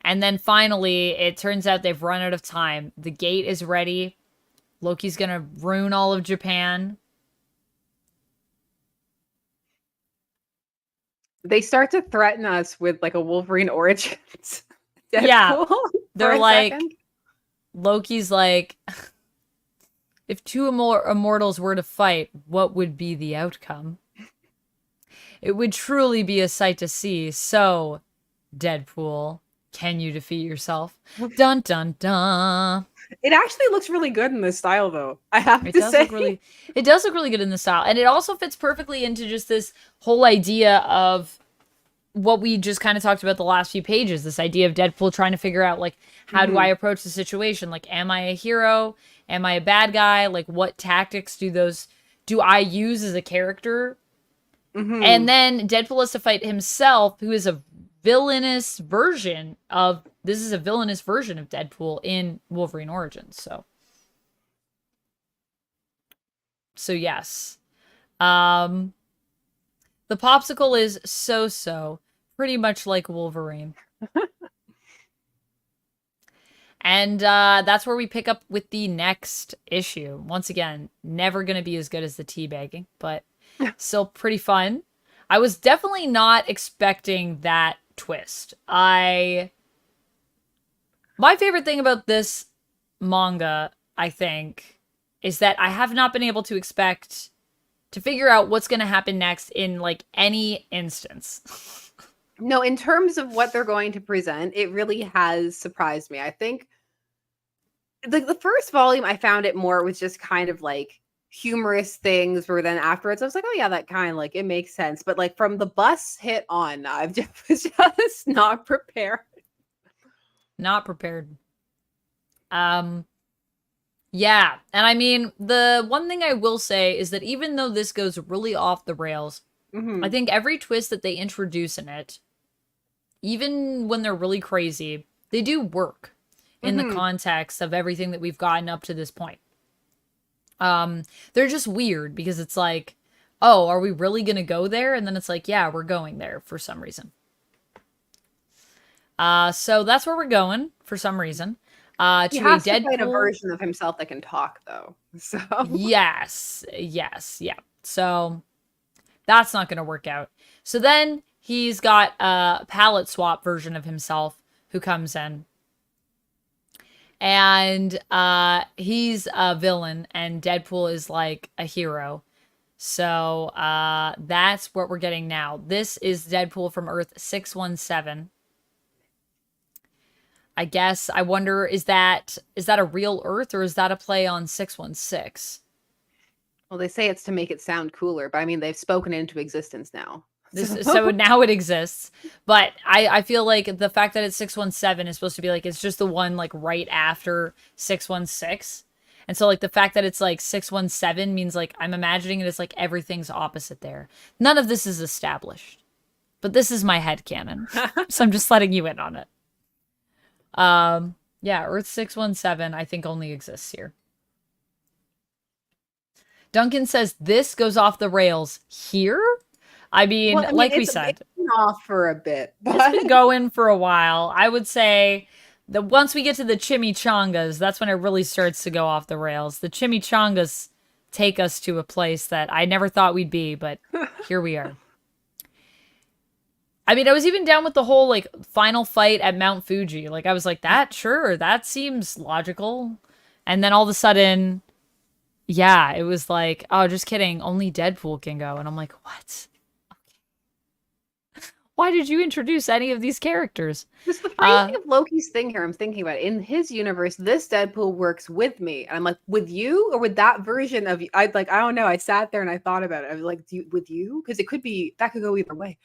And then finally, it turns out they've run out of time. The gate is ready. Loki's gonna ruin all of Japan. They start to threaten us with like a Wolverine origins. Yeah, they're like, Loki's like, if two immortals were to fight, what would be the outcome? It would truly be a sight to see. So, Deadpool, can you defeat yourself? Dun dun dun. It actually looks really good in this style, though. I have to say, it does look really good in this style, and it also fits perfectly into just this whole idea of what we just kind of talked about the last few pages, this idea of Deadpool trying to figure out, like, how do I approach the situation? Like, am I a hero? Am I a bad guy? Like, what tactics do I use as a character? And then Deadpool has to fight himself, who is a villainous version of Deadpool in Wolverine Origins. So yes. The popsicle is so pretty much like Wolverine. And that's where we pick up with the next issue. Once again, never going to be as good as the teabagging, but still pretty fun. I was definitely not expecting that twist. My favorite thing about this manga, I think, is that I have not been able to figure out what's going to happen next in, like, any instance. No, in terms of what they're going to present, it really has surprised me. I think the first volume, I found it more was just kind of like humorous things, where then afterwards I was like, oh yeah, that kind of like, it makes sense. But like from the bus hit on, I've just not prepared. Not prepared. Yeah, and I mean, the one thing I will say is that even though this goes really off the rails, I think every twist that they introduce in it, even when they're really crazy, they do work in the context of everything that we've gotten up to this point. They're just weird because it's like, oh, are we really gonna go there? And then it's like, yeah, we're going there for some reason. So that's where we're going for some reason. He has to fight a version of himself that can talk, though. So yes, yeah. So that's not going to work out. So then he's got a palette swap version of himself who comes in, and he's a villain, and Deadpool is like a hero. So that's what we're getting now. This is Deadpool from Earth 617. I guess, I wonder, is that a real Earth, or is that a play on 616? Well, they say it's to make it sound cooler, but I mean, they've spoken it into existence now. So now it exists. But I feel like the fact that it's 617 is supposed to be like, it's just the one like right after 616. And so like the fact that it's like 617 means like I'm imagining it as like everything's opposite there. None of this is established. But this is my headcanon. So I'm just letting you in on it. Yeah, Earth 617 I think only exists here. Duncan says this goes off the rails here. I mean, like we said, it's been off for a bit. But it's been going for a while. I would say that once we get to the chimichangas, that's when it really starts to go off the rails. The chimichangas take us to a place that I never thought we'd be, but here we are. I mean, I was even down with the whole, like, final fight at Mount Fuji. Like, I was like, that seems logical. And then all of a sudden, yeah, it was like, oh, just kidding. Only Deadpool can go. And I'm like, what? Okay. Why did you introduce any of these characters? Just the funny thing of Loki's thing here, I'm thinking about it. In his universe, this Deadpool works with me. And I'm like, with you or with that version of you? I don't know. I sat there and I thought about it. I was like, with you? Because it could go either way.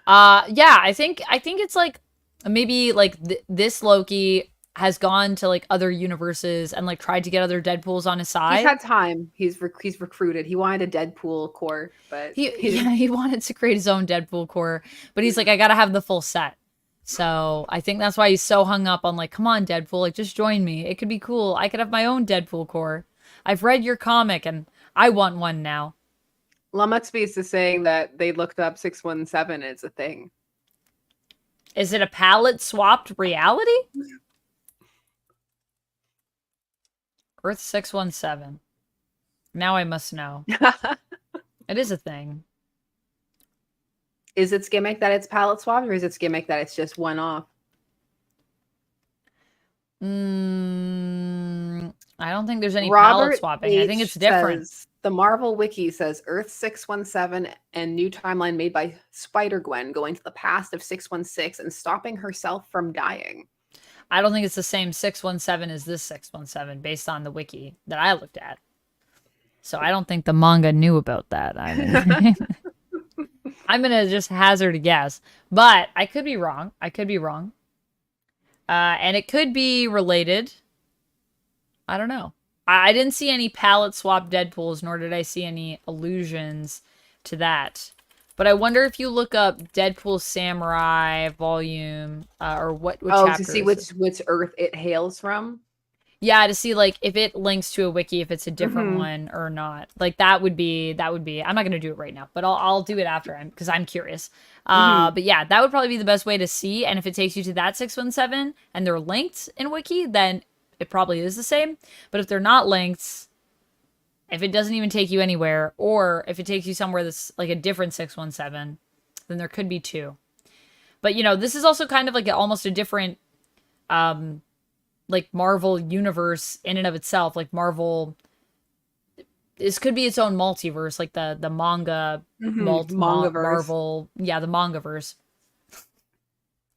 Yeah, I think it's like maybe like this Loki has gone to like other universes and like tried to get other Deadpools on his side. He's had time. He's recruited. He wanted a Deadpool core, but he wanted to create his own Deadpool core, but he's like, I gotta have the full set. So I think that's why he's so hung up on like, come on, Deadpool, like just join me. It could be cool. I could have my own Deadpool core. I've read your comic and I want one now. Lamuxbeast is saying that they looked up 617 as a thing. Is it a palette swapped reality? Earth 617. Now I must know. It is a thing. Is its gimmick that it's palette swapped, or is its gimmick that it's just one off? I don't think there's any palette swapping. I think it's different. The Marvel Wiki says Earth 617 and new timeline made by Spider-Gwen going to the past of 616 and stopping herself from dying. I don't think it's the same 617 as this 617 based on the wiki that I looked at. So I don't think the manga knew about that. I mean, I'm gonna just hazard a guess, but I could be wrong. I could be wrong. And it could be related. I don't know. I didn't see any palette swap Deadpools, nor did I see any allusions to that. But I wonder if you look up Deadpool Samurai volume, or what Oh, to chapter see is it? which Earth it hails from. Yeah, to see like if it links to a wiki, if it's a different Hmm. one or not. Like that would be. I'm not gonna do it right now, but I'll do it after because I'm curious. Hmm. But yeah, that would probably be the best way to see. And if it takes you to that 617 and they're linked in wiki, then it probably is the same. But if they're not linked, if it doesn't even take you anywhere, or if it takes you somewhere that's like a different 617, then there could be two. But this is also kind of like almost a different like Marvel universe in and of itself. Like Marvel, this could be its own multiverse, like the manga Hmm. Mangaverse. Marvel, yeah, the mangaverse.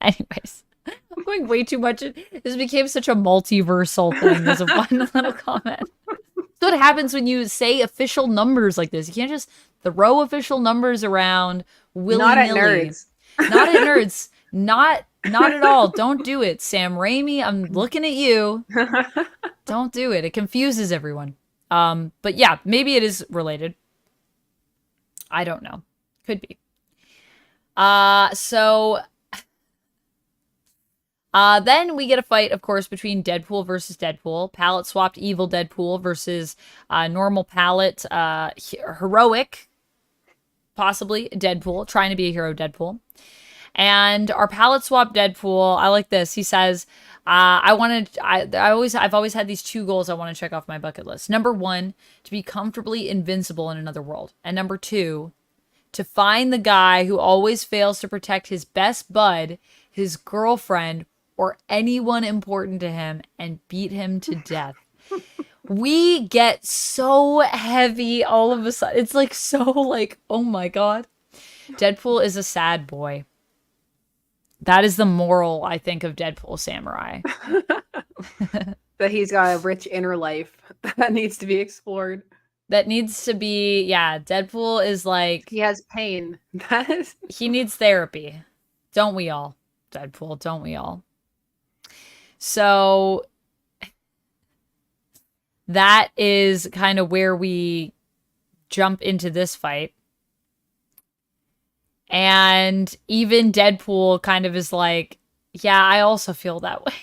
Anyways, I'm going way too much. This became such a multiversal thing as a one little comment. So what happens when you say official numbers like this? You can't just throw official numbers around willy Not at nilly. nerds. Not at nerds. Not at all. Don't do it, Sam Raimi. I'm looking at you. Don't do it. It confuses everyone. But yeah, maybe it is related. I don't know. Could be. So then we get a fight, of course, between Deadpool versus Deadpool. Palette swapped evil Deadpool versus normal palette heroic, possibly Deadpool, trying to be a hero Deadpool. And our palette swap Deadpool, I like this. He says, I've always had these two goals I want to check off my bucket list. Number one, to be comfortably invincible in another world. And number two, to find the guy who always fails to protect his best bud, his girlfriend, or anyone important to him and beat him to death. We get so heavy all of a sudden. It's like so like, oh my God. Deadpool is a sad boy. That is the moral, I think, of Deadpool Samurai. That he's got a rich inner life that needs to be explored. That needs to be, yeah, Deadpool is like, He has pain. That is. he needs therapy. Don't we all? Deadpool, don't we all? So that is kind of where we jump into this fight. And even Deadpool kind of is like, yeah, I also feel that way.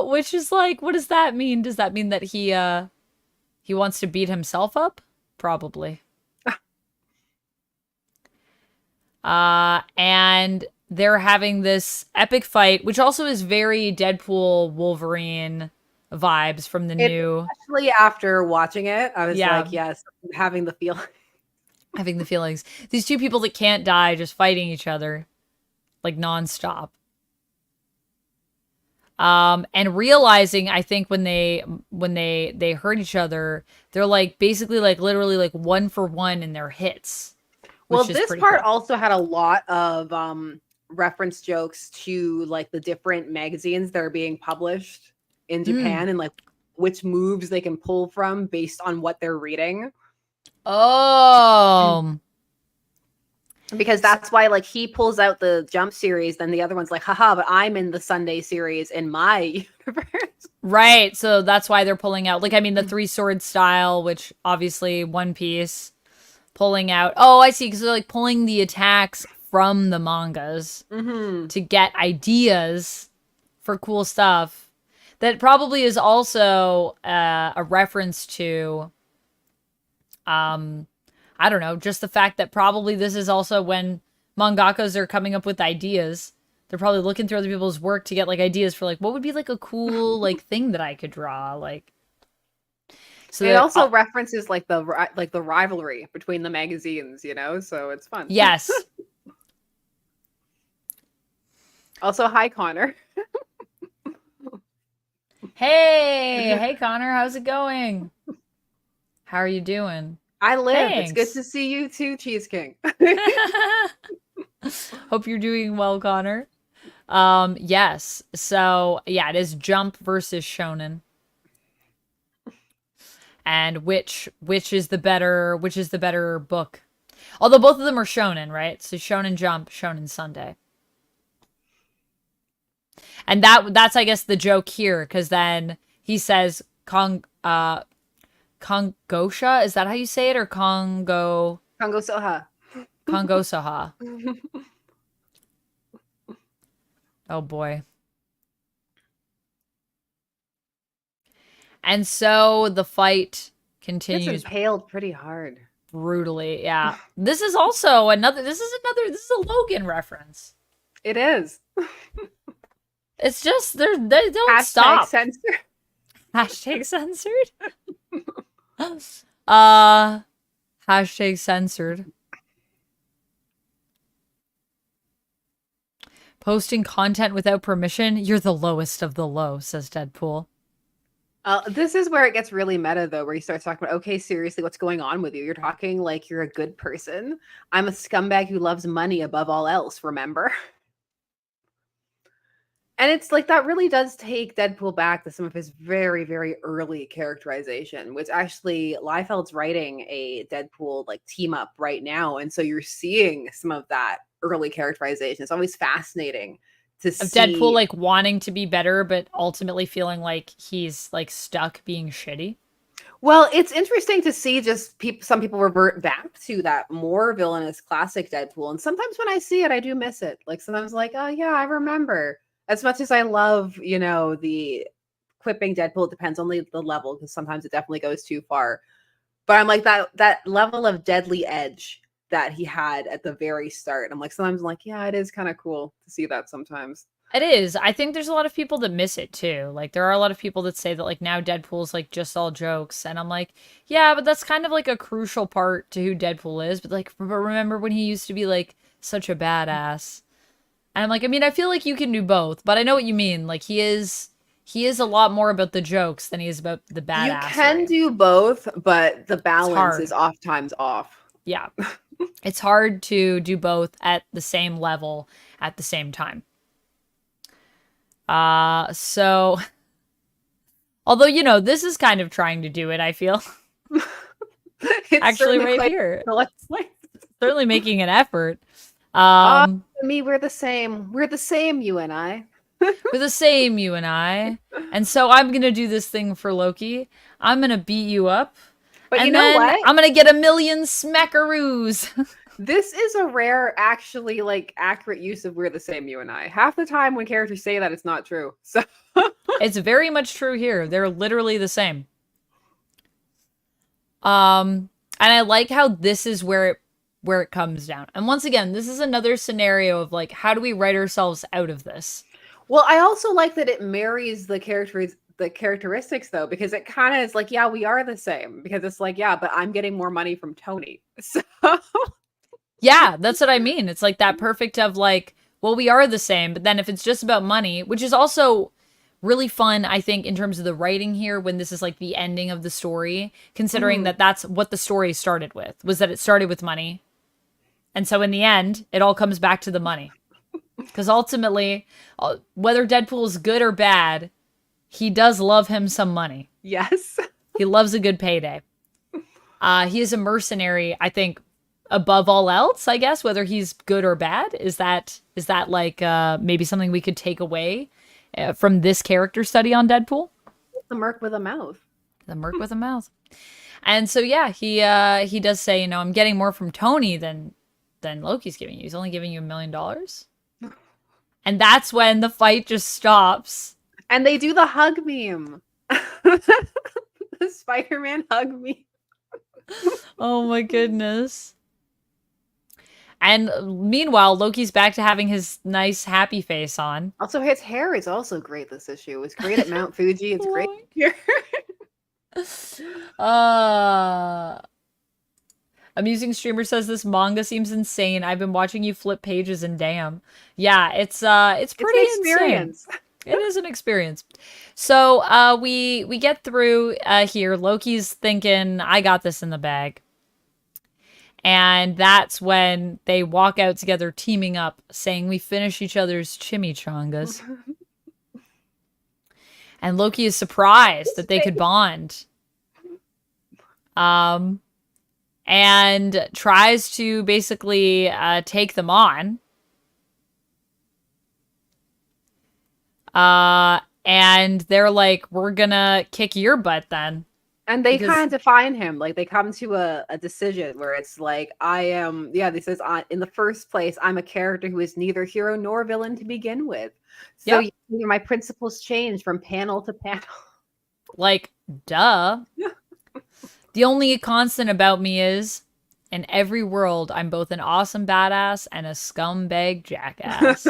Which is like, what does that mean? Does that mean that he wants to beat himself up? Probably. And they're having this epic fight, which also is very Deadpool Wolverine vibes from the new. Especially after watching it, I was Yeah. like, yes, having the feeling. Having the feelings. These two people that can't die just fighting each other like nonstop. And realizing, I think when they hurt each other, they're like basically like literally like 1-for-1 in their hits. Well, this part cool. also had a lot of reference jokes to like the different magazines that are being published in Japan and like which moves they can pull from based on what they're reading. Oh. Because that's why like he pulls out the Jump series, then the other one's like, haha, but I'm in the Sunday series in my universe. Right. So that's why they're pulling out. Like, I mean, the three sword style, which obviously One Piece pulling out. Oh, I see. Because they're like pulling the attacks from the mangas to get ideas for cool stuff. That probably is also a reference to, I don't know, just the fact that probably this is also when mangakas are coming up with ideas. They're probably looking through other people's work to get like ideas for like what would be like a cool like thing that I could draw. Like, so it also references like the rivalry between the magazines, you know, so it's fun. Yes. Also, hi Connor. Hey Connor, how's it going? How are you doing? I live. Thanks. It's good to see you too, Cheese King. Hope you're doing well, Connor. Yes. So yeah, it is Jump versus Shonen. and which is the better book. Although both of them are shonen, right? So Shonen Jump, Shonen Sunday. And that's I guess the joke here, because then he says Kongosha, is that how you say it? Or Kongo Soha. Kongosaha. Oh boy. And so the fight Gets continues impaled pretty hard. brutally. Yeah. This is also this is a Logan reference. It is. It's just they don't Hashtag stop. censor. Hashtag censored. Hashtag censored. Posting content without permission, you're the lowest of the low, says Deadpool. This is where it gets really meta, though, where he starts talking about, okay, seriously, what's going on with you? You're talking like you're a good person. I'm a scumbag who loves money above all else, remember? And it's like that really does take Deadpool back to some of his very, very early characterization, which actually Liefeld's writing a Deadpool like team up right now. And so you're seeing some of that early characterization. It's always fascinating to see Deadpool like wanting to be better, but ultimately feeling like he's like stuck being shitty. Well, it's interesting to see just some people revert back to that more villainous classic Deadpool. And sometimes when I see it, I do miss it. Like sometimes like, oh yeah, I remember. As much as I love, the quipping Deadpool, it depends on the level, because sometimes it definitely goes too far. But I'm like that level of deadly edge that he had at the very start. I'm like, sometimes I'm like, yeah, it is kind of cool to see that sometimes. It is. I think there's a lot of people that miss it too. Like there are a lot of people that say that like now Deadpool's like just all jokes, and I'm like, yeah, but that's kind of like a crucial part to who Deadpool is. But like, remember when he used to be like such a badass? And I'm like, I mean, I feel like you can do both, but I know what you mean. Like he is a lot more about the jokes than he is about the badassery. You can do both, but the balance is oft times off. Yeah. It's hard to do both at the same level at the same time. So although, this is kind of trying to do it, I feel. It's actually right here. Certainly making an effort. Me, we're the same. We're the same, you and I. We're the same, you and I. And so I'm going to do this thing for Loki. I'm going to beat you up. But and you know then what? I'm going to get a million smackaroos. This is a rare, actually, like, accurate use of we're the same, you and I. Half the time when characters say that, it's not true. So it's very much true here. They're literally the same. And I like how this is where it comes down. And once again, this is another scenario of like, how do we write ourselves out of this? Well, I also like that it marries the characteristics, though, because it kind of is like, yeah, we are the same. Because it's like, yeah, but I'm getting more money from Tony. So yeah, that's what I mean. It's like that perfect of like, well, we are the same, but then if it's just about money, which is also really fun, I think, in terms of the writing here, when this is like the ending of the story, considering that that's what the story started with, was that it started with money. And so in the end, it all comes back to the money. Because ultimately, whether Deadpool is good or bad, he does love him some money. Yes. He loves a good payday. He is a mercenary, I think, above all else, I guess, whether he's good or bad. Is that like maybe something we could take away from this character study on Deadpool? The merc with a mouth. The merc with a mouth. And so, yeah, he does say, I'm getting more from Tony than Loki's giving you. He's only giving you $1 million. And that's when the fight just stops. And they do the hug meme. The Spider-Man hug meme. Oh my goodness. And meanwhile, Loki's back to having his nice happy face on. Also, his hair is also great this issue. It's great at Mount Fuji. It's great here. Amusing Streamer says this manga seems insane. I've been watching you flip pages and damn. Yeah, it's pretty experience. Insane. It is an experience. So we get through here. Loki's thinking, I got this in the bag. And that's when they walk out together, teaming up, saying we finish each other's chimichangas. And Loki is surprised that they could bond. um, and tries to basically take them on. And they're like, we're gonna kick your butt then. And they Because, kind of define him. Like they come to a decision where it's like, I am, yeah, this says in the first place, I'm a character who is neither hero nor villain to begin with. So yep, my principles change from panel to panel. like, duh. The only constant about me is, in every world, I'm both an awesome badass and a scumbag jackass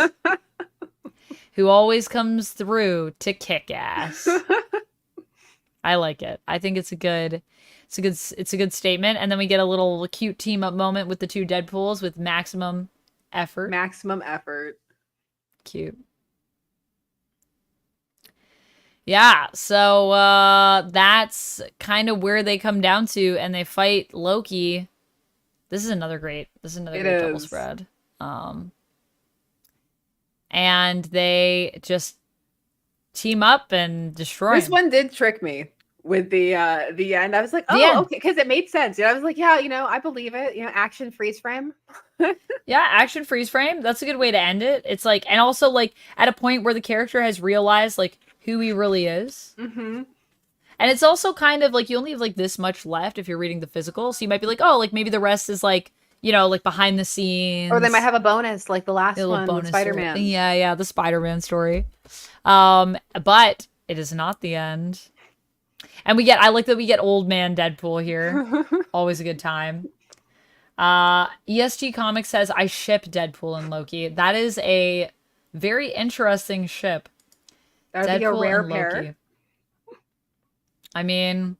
who always comes through to kick ass. I like it. I think it's a good statement. And then we get a little cute team up moment with the two Deadpools with maximum effort. Maximum effort. Cute. Yeah, so that's kind of where they come down to, and they fight Loki. This is another great double spread. And they just team up and destroy This him. one did trick me with the end. I was like, The oh, end. okay, because it made sense. I was like, yeah, I believe it. Action freeze frame. Yeah, action freeze frame. That's a good way to end it. It's like, and also like at a point where the character has realized like who he really is. Mm-hmm. And it's also kind of like you only have like this much left if you're reading the physical. So you might be like, oh, like maybe the rest is like, like behind the scenes. Or they might have a bonus like the last one with Spider-Man. Story. Yeah, the Spider-Man story. But it is not the end. And I like that we get old man Deadpool here. Always a good time. ESG Comics says, I ship Deadpool and Loki. That is a very interesting ship. That would be a rare pair. I mean,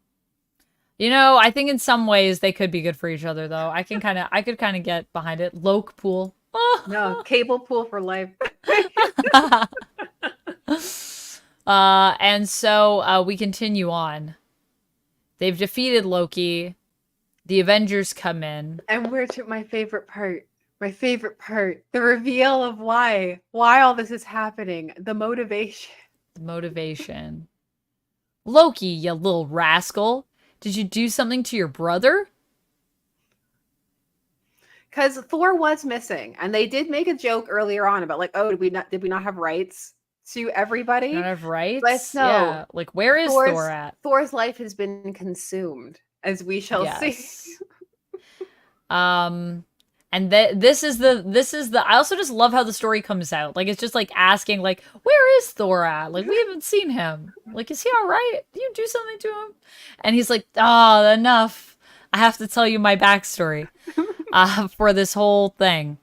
I think in some ways they could be good for each other, though. I could kind of get behind it. Loke pool. Oh. No, cable pool for life. And so we continue on. They've defeated Loki. The Avengers come in. And we're to my favorite part. My favorite part. The reveal of why all this is happening. The motivation. The motivation. Loki, you little rascal. Did you do something to your brother? Because Thor was missing. And they did make a joke earlier on about like, oh, did we not have rights to everybody? Not have rights? But no. Yeah. Like, where is Thor at? Thor's life has been consumed, as we shall see. And this is the I also just love how the story comes out. Like, it's just like asking, like, where is Thor at? Like, we haven't seen him. Like, is he all right? Did you do something to him? And he's like, oh, enough. I have to tell you my backstory for this whole thing.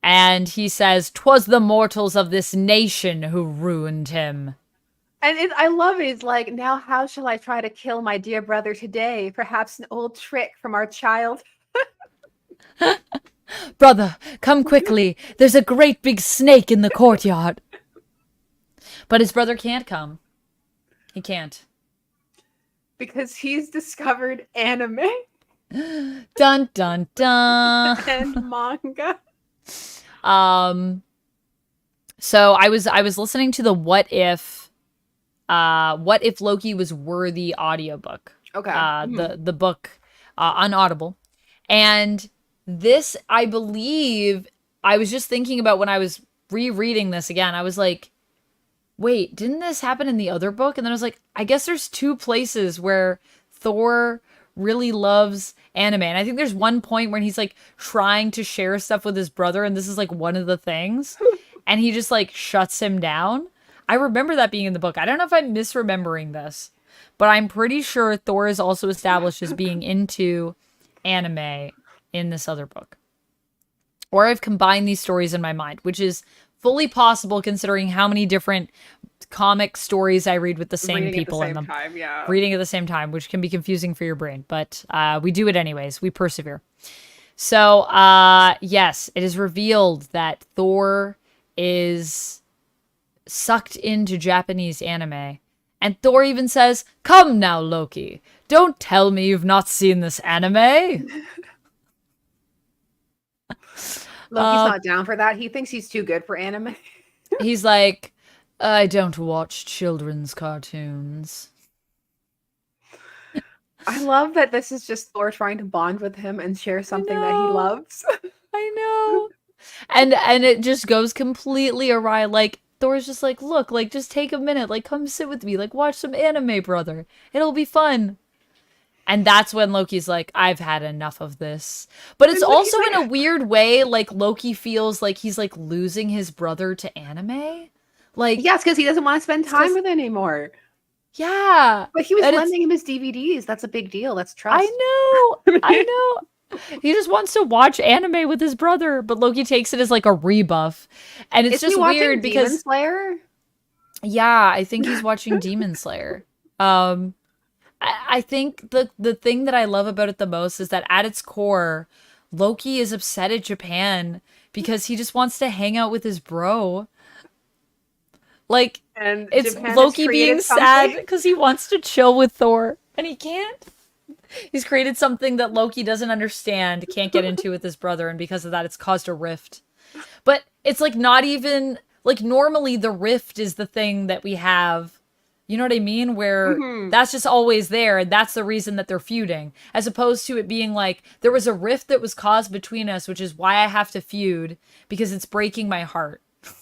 And he says, 'twas the mortals of this nation who ruined him. And I love it. It's like, now how shall I try to kill my dear brother today? Perhaps an old trick from our child. Brother, come quickly. There's a great big snake in the courtyard. But his brother can't come. He can't. Because he's discovered anime. Dun, dun, dun. And manga. So I was listening to the What If Loki Was Worthy audiobook. Okay. The book on Audible. And this, I believe, I was just thinking about when I was rereading this again. I was like, wait, didn't this happen in the other book? And then I was like, I guess there's two places where Thor really loves anime. And I think there's one point where he's like trying to share stuff with his brother, and this is like one of the things. And he just like shuts him down. I remember that being in the book. I don't know if I'm misremembering this, but I'm pretty sure Thor is also established as being into anime in this other book. Or I've combined these stories in my mind, which is fully possible considering how many different comic stories I read with the same people in them. Reading at the same time, which can be confusing for your brain, but we do it anyways. We persevere. So, yes, it is revealed that Thor is sucked into Japanese anime. And Thor even says, "Come now, Loki. Don't tell me you've not seen this anime." Loki's not down for that. He thinks he's too good for anime. He's like, I don't watch children's cartoons. I love that this is just Thor trying to bond with him and share I something that he know. loves. I know. And it just goes completely awry. Like Thor's just like, look, like just take a minute, like come sit with me, like watch some anime, brother. It'll be fun. And that's when Loki's like, I've had enough of this. But it's And he's also in a like, weird way, like Loki feels like he's like losing his brother to anime. Like, yes, because he doesn't want to spend it's time because, with it anymore. yeah. But he was And it's, lending him his DVDs. That's a big deal. That's I trust. know, I know. He just wants to watch anime with his brother, but Loki takes it as like a rebuff. And it's Isn't he just watching weird Demon because, Slayer? yeah, I think he's watching Demon Slayer. Um, I think the thing that I love about it the most is that at its core, Loki is upset at Japan because he just wants to hang out with his bro. Like, And it's Japan has Loki being created sad something. because he wants to chill with Thor and he can't. He's created something that Loki doesn't understand, can't get into with his brother, and because of that, it's caused a rift. But it's like not even like normally the rift is the thing that we have. You know what I mean? Where Hmm. that's just always there, and that's the reason that they're feuding, as opposed to it being like there was a rift that was caused between us, which is why I have to feud because it's breaking my heart.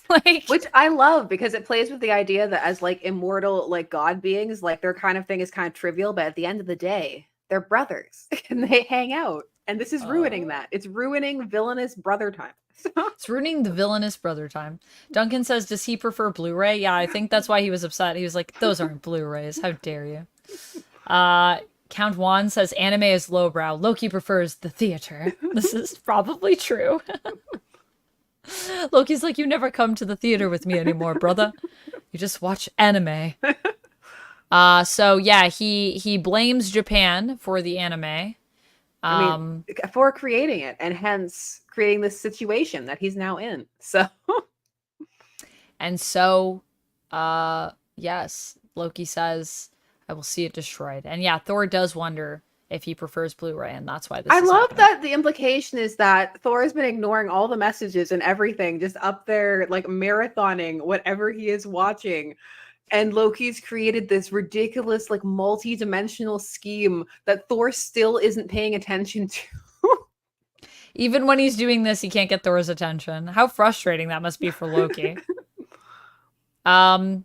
Like, Which I love because it plays with the idea that as like immortal, like god beings, like their kind of thing is kind of trivial, but at the end of the day, they're brothers and they hang out. And this is ruining uh, that. It's ruining villainous brother time. it's ruining the villainous brother time. Duncan says, does he prefer Blu-ray? Yeah, I think that's why he was upset. He was like, those aren't Blu-rays. How dare you? Count Juan says anime is lowbrow. Loki prefers the theater. This is probably true. Loki's like, you never come to the theater with me anymore, brother. You just watch anime. So yeah, he blames Japan for the anime. I mean, Um, for creating it and hence creating this situation that he's now in. So and so, yes, Loki says, I will see it destroyed. And yeah, Thor does wonder if he prefers Blu-ray, and that's why this I is love happening. that the implication is that Thor has been ignoring all the messages and everything, just up there, like marathoning whatever he is watching. And Loki's created this ridiculous, like multi-dimensional scheme that Thor still isn't paying attention to. Even when he's doing this, he can't get Thor's attention. How frustrating that must be for Loki. Um,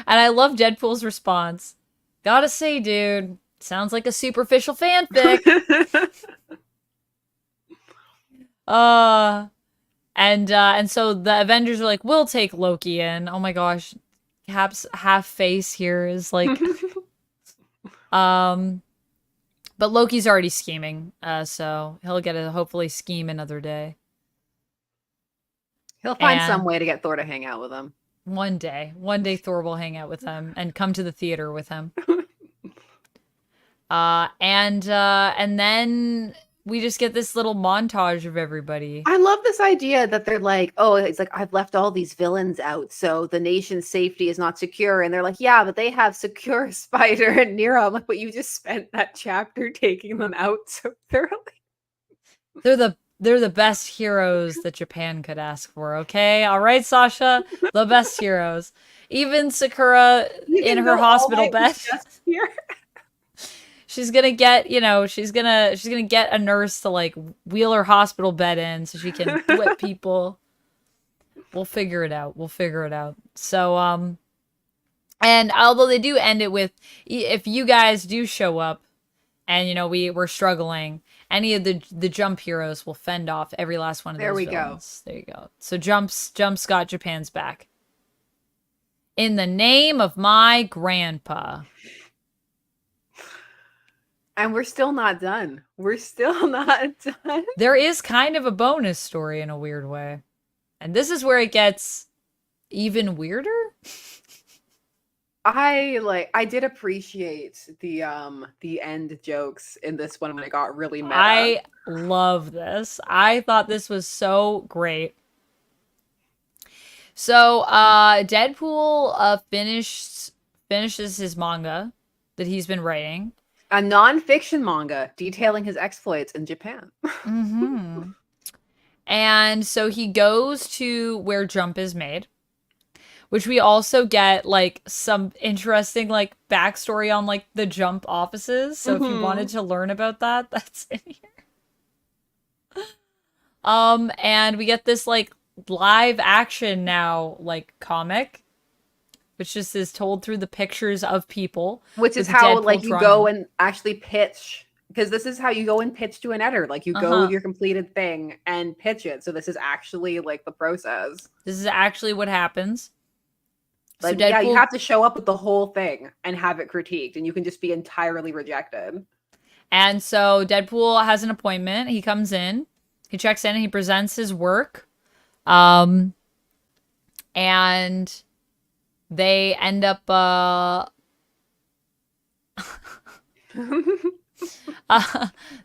and I love Deadpool's response. Gotta say, dude, sounds like a superficial fanfic. Uh, and so the Avengers are like, we'll take Loki in. Oh my gosh, Cap's half face here is like, um, but Loki's already scheming. So he'll get to hopefully scheme another day. He'll find some And way to get Thor to hang out with him. one day Thor will hang out with him and come to the theater with him. And then we just get this little montage of everybody. I love this idea that they're like, oh, it's like I've left all these villains out, so the nation's safety is not secure. And they're like, yeah, but they have Sakura Spider and Neiro. I'm like, but you just spent that chapter taking them out so thoroughly. They're the best heroes that Japan could ask for, okay? All right, Sasha, the best heroes. Even Sakura in Even her though All hospital Might was bed. just here. She's gonna get, she's gonna get a nurse to like wheel her hospital bed in so she can whip people. We'll figure it out. We'll figure it out. So, and although they do end it with, if you guys do show up, and we're struggling, any of the Jump heroes will fend off every last one of There those we villains. There you go. So Jump's got Japan's back. In the name of my grandpa. And we're still not done. We're still not done. There is kind of a bonus story in a weird way. And this is where it gets even weirder. I did appreciate the end jokes in this one when it got really meta. I love this. I thought this was so great. So Deadpool finishes his manga that he's been writing. A non-fiction manga detailing his exploits in Japan. And so he goes to where Jump is made, which we also get like some interesting like backstory on like the Jump offices. So if you wanted to learn about that, that's in here. And we get this like live action now like comic, which just is told through the pictures of people. Which is with how Deadpool like you drawing go them. and actually pitch, because this is how you go and pitch to an editor. Like you go with your completed thing and pitch it. So this is actually like the process. This is actually what happens. Like, so Deadpool, yeah, you have to show up with the whole thing and have it critiqued, and you can just be entirely rejected. And so Deadpool has an appointment. He comes in, he checks in, and he presents his work. And they end up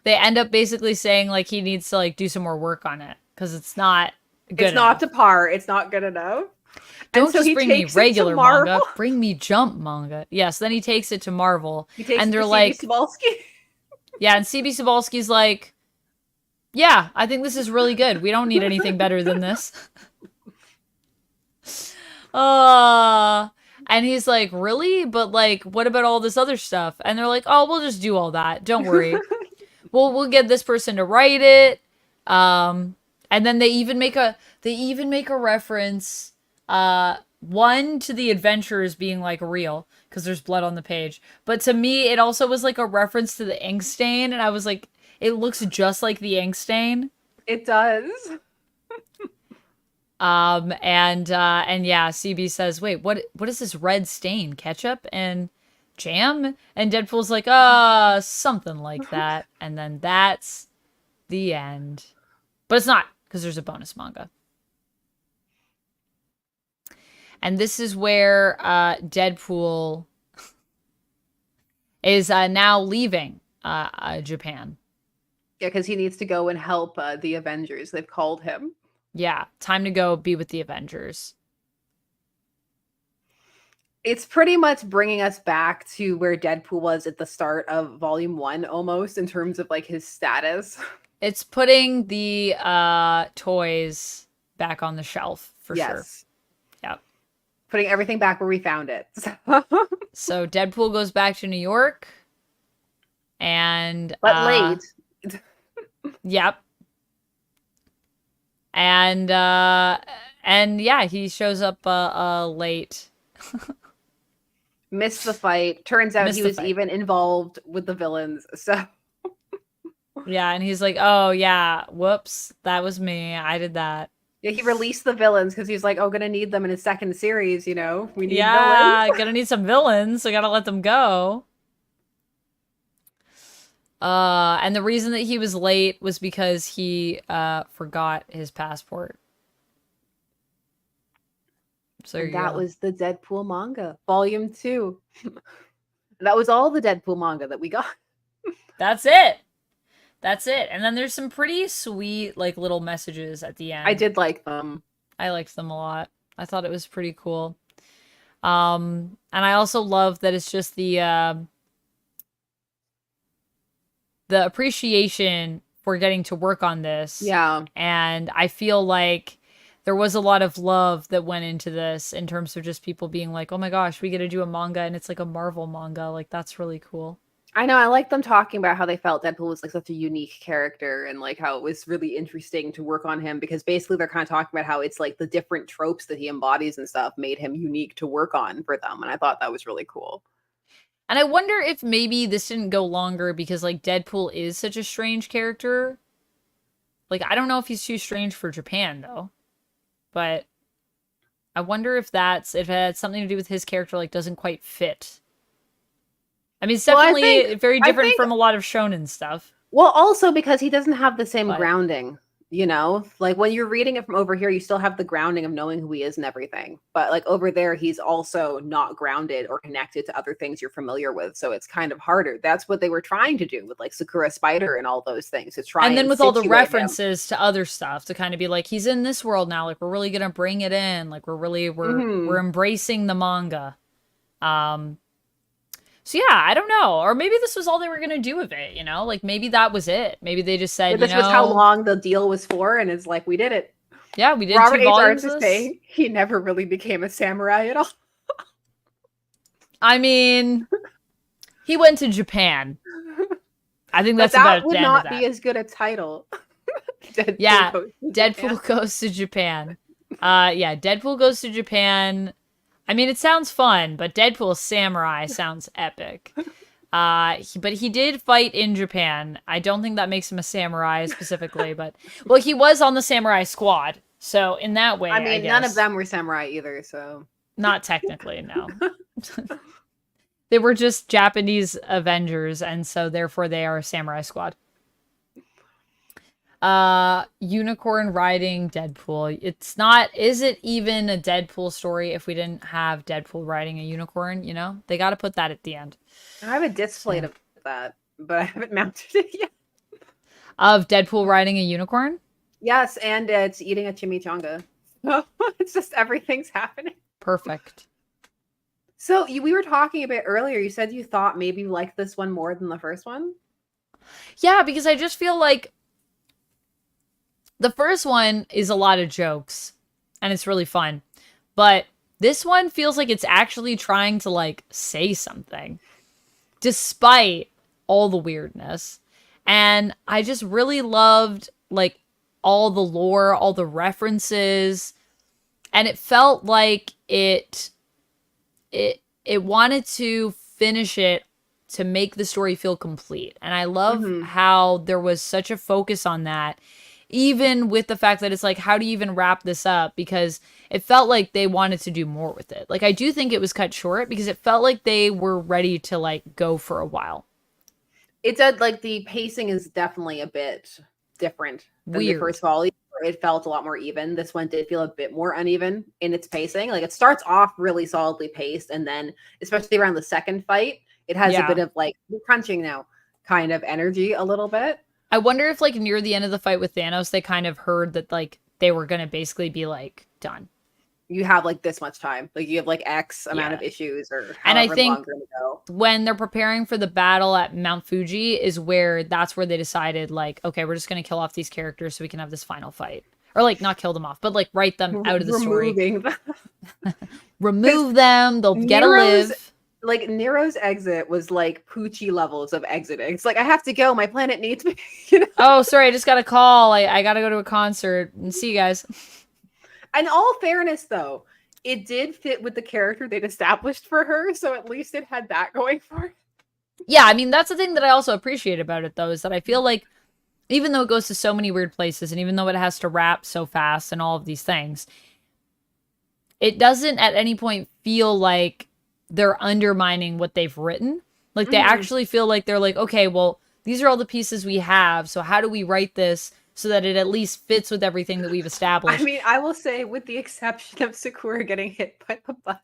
they end up basically saying like he needs to like do some more work on it because it's not good It's not enough. to par. It's not good enough. Don't so just he bring me takes it to regular manga. Marvel. Bring me Jump manga. Yes. Then he takes it to Marvel, He takes and it they're to like, CB Cebulski. yeah. And CB Cebulski's like, yeah, I think this is really good. We don't need anything better than this. And he's like, really? But like, what about all this other stuff? And they're like, oh, we'll just do all that. Don't worry. We'll get this person to write it. And then they even make a reference, one to the adventures being like real because there's blood on the page. But to me, it also was like a reference to the ink stain, and I was like, it looks just like the ink stain. It does. And yeah, CB says, wait, what is this red stain? Ketchup and jam? And Deadpool's like, something like that. And then that's the end. But it's not, because there's a bonus manga. And this is where Deadpool is now leaving Japan. Yeah, because he needs to go and help the Avengers. They've called him. Yeah, time to go be with the Avengers. It's pretty much bringing us back to where Deadpool was at the start of Volume 1, almost, in terms of, like, his status. It's putting the toys back on the shelf, for sure. Yep. Putting everything back where we found it. So Deadpool goes back to New York. And... But late. Yep. And yeah, he shows up late. Missed the fight. Turns out he was even involved with the villains. So yeah, and he's like, "Oh yeah, whoops, that was me. I did that." Yeah, he released the villains because he's like, "Oh, gonna need them in his second series. You know, we need villains. Gonna need some villains. So gotta let them go." And the reason that he was late was because he forgot his passport. So that was the Deadpool manga, Volume 2. That was all the Deadpool manga that we got. That's it. And then there's some pretty sweet like little messages at the end. I did like them. I liked them a lot. I thought it was pretty cool. And I also love that it's just the appreciation for getting to work on this. Yeah. And I feel like there was a lot of love that went into this in terms of just people being like, oh my gosh, we get to do a manga and it's like a Marvel manga. Like, that's really cool. I know. I like them talking about how they felt Deadpool was like such a unique character and like how it was really interesting to work on him because basically they're kind of talking about how it's like the different tropes that he embodies and stuff made him unique to work on for them. And I thought that was really cool. And I wonder if maybe this didn't go longer because, like, Deadpool is such a strange character. Like, I don't know if he's too strange for Japan, though. But I wonder if it had something to do with his character, like, doesn't quite fit. I mean, it's definitely very different from a lot of shonen stuff. Well, also because he doesn't have the same grounding. You know, like when you're reading it from over here, you still have the grounding of knowing who he is and everything. But like over there, he's also not grounded or connected to other things you're familiar with. So it's kind of harder. That's what they were trying to do with like Sakura Spider and all those things to try. And then with all the references to other stuff to kind of be like, he's in this world now. Like we're really going to bring it in. Like we're embracing the manga. So yeah, I don't know. Or maybe this was all they were going to do with it, you know? Like maybe that was it. Maybe they just said, this was how long the deal was for and it's like we did it. Yeah, we did Robert 2 H. volumes Arts of is this. saying he never really became a samurai at all. I mean, he went to Japan. I think But that's that about the would end of not be that. as good a title. Deadpool Yeah, goes to Japan. Deadpool goes to Japan. Yeah, Deadpool goes to Japan. I mean, it sounds fun, but Deadpool Samurai sounds epic. But he did fight in Japan. I don't think that makes him a samurai specifically, but well, he was on the samurai squad. So in that I way, I mean, none of guess them were samurai either, so. not technically, no. They were just Japanese Avengers, and so therefore they are a samurai squad. Unicorn riding Deadpool. It's not, is it even a Deadpool story if we didn't have Deadpool riding a unicorn, you know? They got to put that at the end. I have a display So, of that, but I haven't mounted it yet. of Deadpool riding a unicorn? Yes, and it's eating a chimichanga. It's just everything's happening. Perfect. So we were talking a bit earlier. You said you thought maybe you liked this one more than the first one. Yeah, because I just feel like the first one is a lot of jokes and it's really fun. But this one feels like it's actually trying to like say something despite all the weirdness. And I just really loved like all the lore, all the references, and it felt like it wanted to finish it to make the story feel complete. And I love how there was such a focus on that, even with the fact that it's like, how do you even wrap this up? Because it felt like they wanted to do more with it. Like, I do think it was cut short because it felt like they were ready to like go for a while. It did, like, the pacing is definitely a bit different than the Weird. first volume. It felt a lot more even. This one did feel a bit more uneven in its pacing. Like, it starts off really solidly paced, and then, especially around the second fight, it has a Yeah. bit of like, we're crunching now kind of energy a little bit. I wonder if like near the end of the fight with Thanos, they kind of heard that like they were going to basically be like done. You have like this much time. Like, you have like X amount Yeah. of issues or And I however think long you're gonna go. when they're preparing for the battle at Mount Fuji is where that's where they decided like, okay, we're just going to kill off these characters so we can have this final fight. Or like not kill them off, but like write them out of the story. Removing them. Remove them, they'll get to Neiro's live. like Neiro's exit was like Poochie levels of exiting. It's like, I have to go. My planet needs me. You know? Oh, sorry, I just got a call. I got to go to a concert and see you guys. In all fairness, though, it did fit with the character they'd established for her, so at least it had that going for it. Yeah, I mean, that's the thing that I also appreciate about it, though, is that I feel like even though it goes to so many weird places and even though it has to rap so fast and all of these things, it doesn't at any point feel like they're undermining what they've written. Like, they actually feel like they're like, okay, well, these are all the pieces we have, so how do we write this so that it at least fits with everything that we've established? I mean, I will say, with the exception of Sakura getting hit by the bus.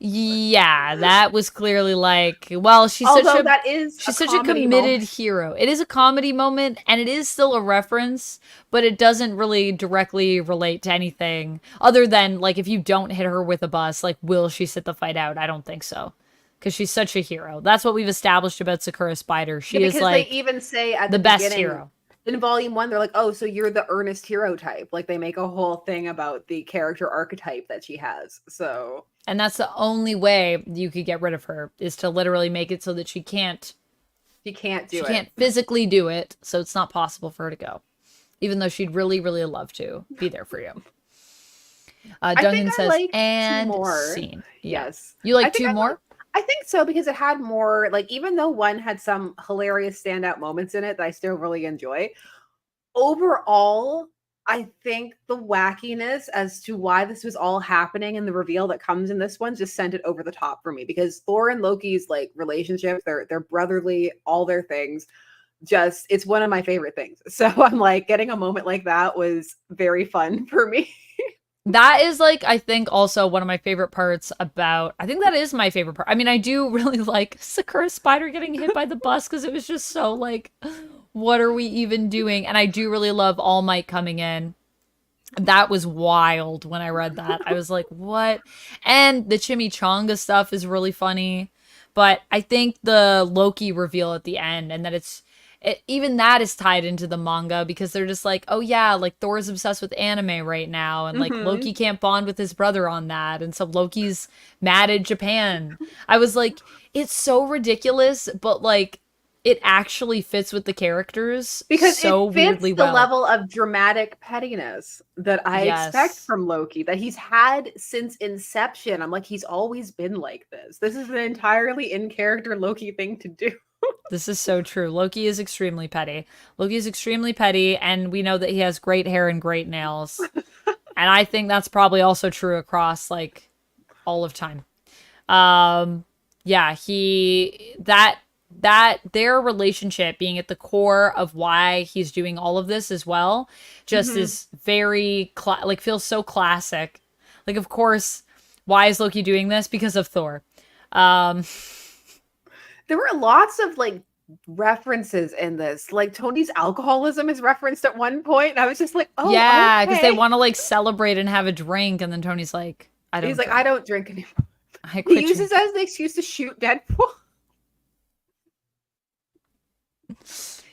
Yeah, that was clearly like, well, she's Although such a that is she's a such a comedy committed moment. hero. It is a comedy moment and it is still a reference, but it doesn't really directly relate to anything other than like if you don't hit her with a bus, like will she sit the fight out? I don't think so. Because she's such a hero. That's what we've established about Sakura Spider. She Yeah, is because like they even say at the the best beginning, hero. in volume 1, they're like, oh, so you're the earnest hero type. Like, they make a whole thing about the character archetype that she has. So, And that's the only way you could get rid of her is to literally make it so that she can't she can't do she it. can't physically do it, so it's not possible for her to go. Even though she'd really, really love to be there for you. Duncan says, liked and 2 more. scene. Yeah. Yes. You like I think 2 more? I think so, because it had more, like, even though 1 had some hilarious standout moments in it that I still really enjoy, overall, I think the wackiness as to why this was all happening and the reveal that comes in this one just sent it over the top for me, because Thor and Loki's like relationship, they're brotherly, all their things, just, it's one of my favorite things. So I'm like, getting a moment like that was very fun for me. That is like, I think also one of my favorite parts about, I think that is my favorite part. I mean, I do really like Sakura Spider getting hit by the bus because it was just so like, what are we even doing? And I do really love All Might coming in. That was wild when I read that. I was like, what? And the chimichanga stuff is really funny. But I think the Loki reveal at the end and that even that is tied into the manga because they're just like, oh yeah, like Thor's obsessed with anime right now, and like Hmm. Loki can't bond with his brother on that, and so Loki's mad at Japan. I was like, it's so ridiculous, but like it actually fits with the characters Because so it fits weirdly the well. level of dramatic pettiness that I expect Yes. from Loki, that he's had since inception. I'm like, he's always been like this. This is an entirely in character Loki thing to do. This is so true. Loki is extremely petty. Loki is extremely petty, and we know that he has great hair and great nails. And I think that's probably also true across like all of time. Um yeah, he that their relationship being at the core of why he's doing all of this as well just Mhm. is very like feels so classic. Like of course, why is Loki doing this? Because of Thor. Um There were lots of like references in this. Like Tony's alcoholism is referenced at one point, and I was just like, oh, yeah, cuz they okay. want to like celebrate and have a drink and then Tony's like, I He's don't like, I drink. don't drink anymore. I He quit uses drinking. that as an excuse to shoot Deadpool.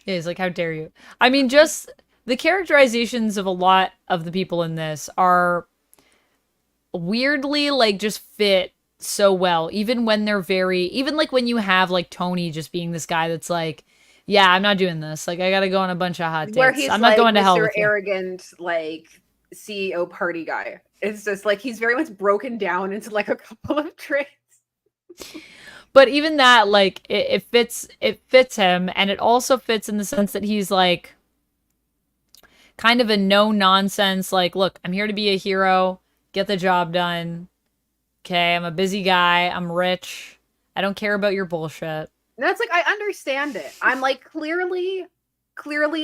Yeah, he's like, how dare you? I mean, just the characterizations of a lot of the people in this are weirdly like just fit so well, even when they're very, even like when you have like Tony just being this guy that's like, yeah, I'm not doing this. Like, I gotta go on a bunch of hot Where dates. he's I'm not like going to hell Mr. with you. Arrogant, like CEO party guy. It's just like he's very much broken down into like a couple of traits. But even that, like, it fits him, and it also fits in the sense that he's like kind of a no nonsense, like, look, I'm here to be a hero, get the job done. Okay, I'm a busy guy. I'm rich. I don't care about your bullshit. And that's like I understand it. I'm like clearly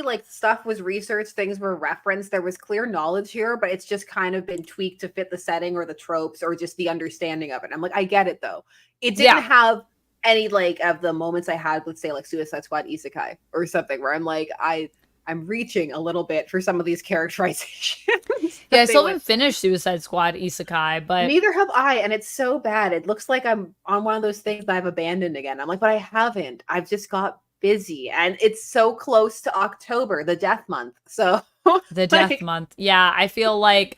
like stuff was researched, things were referenced, there was clear knowledge here, but it's just kind of been tweaked to fit the setting or the tropes or just the understanding of it. I'm like, I get it though. It didn't Yeah. have any like of the moments I had with say like Suicide Squad Isekai or something where I'm like, I'm reaching a little bit for some of these characterizations Yeah, I that they still went. haven't finished Suicide Squad Isekai, but Neither have I, and it's so bad. It looks like I'm on one of those things that I've abandoned again. I'm like, but I haven't. I've just got busy, and it's so close to October, the death month. So, the Death like, Month. Yeah, I feel like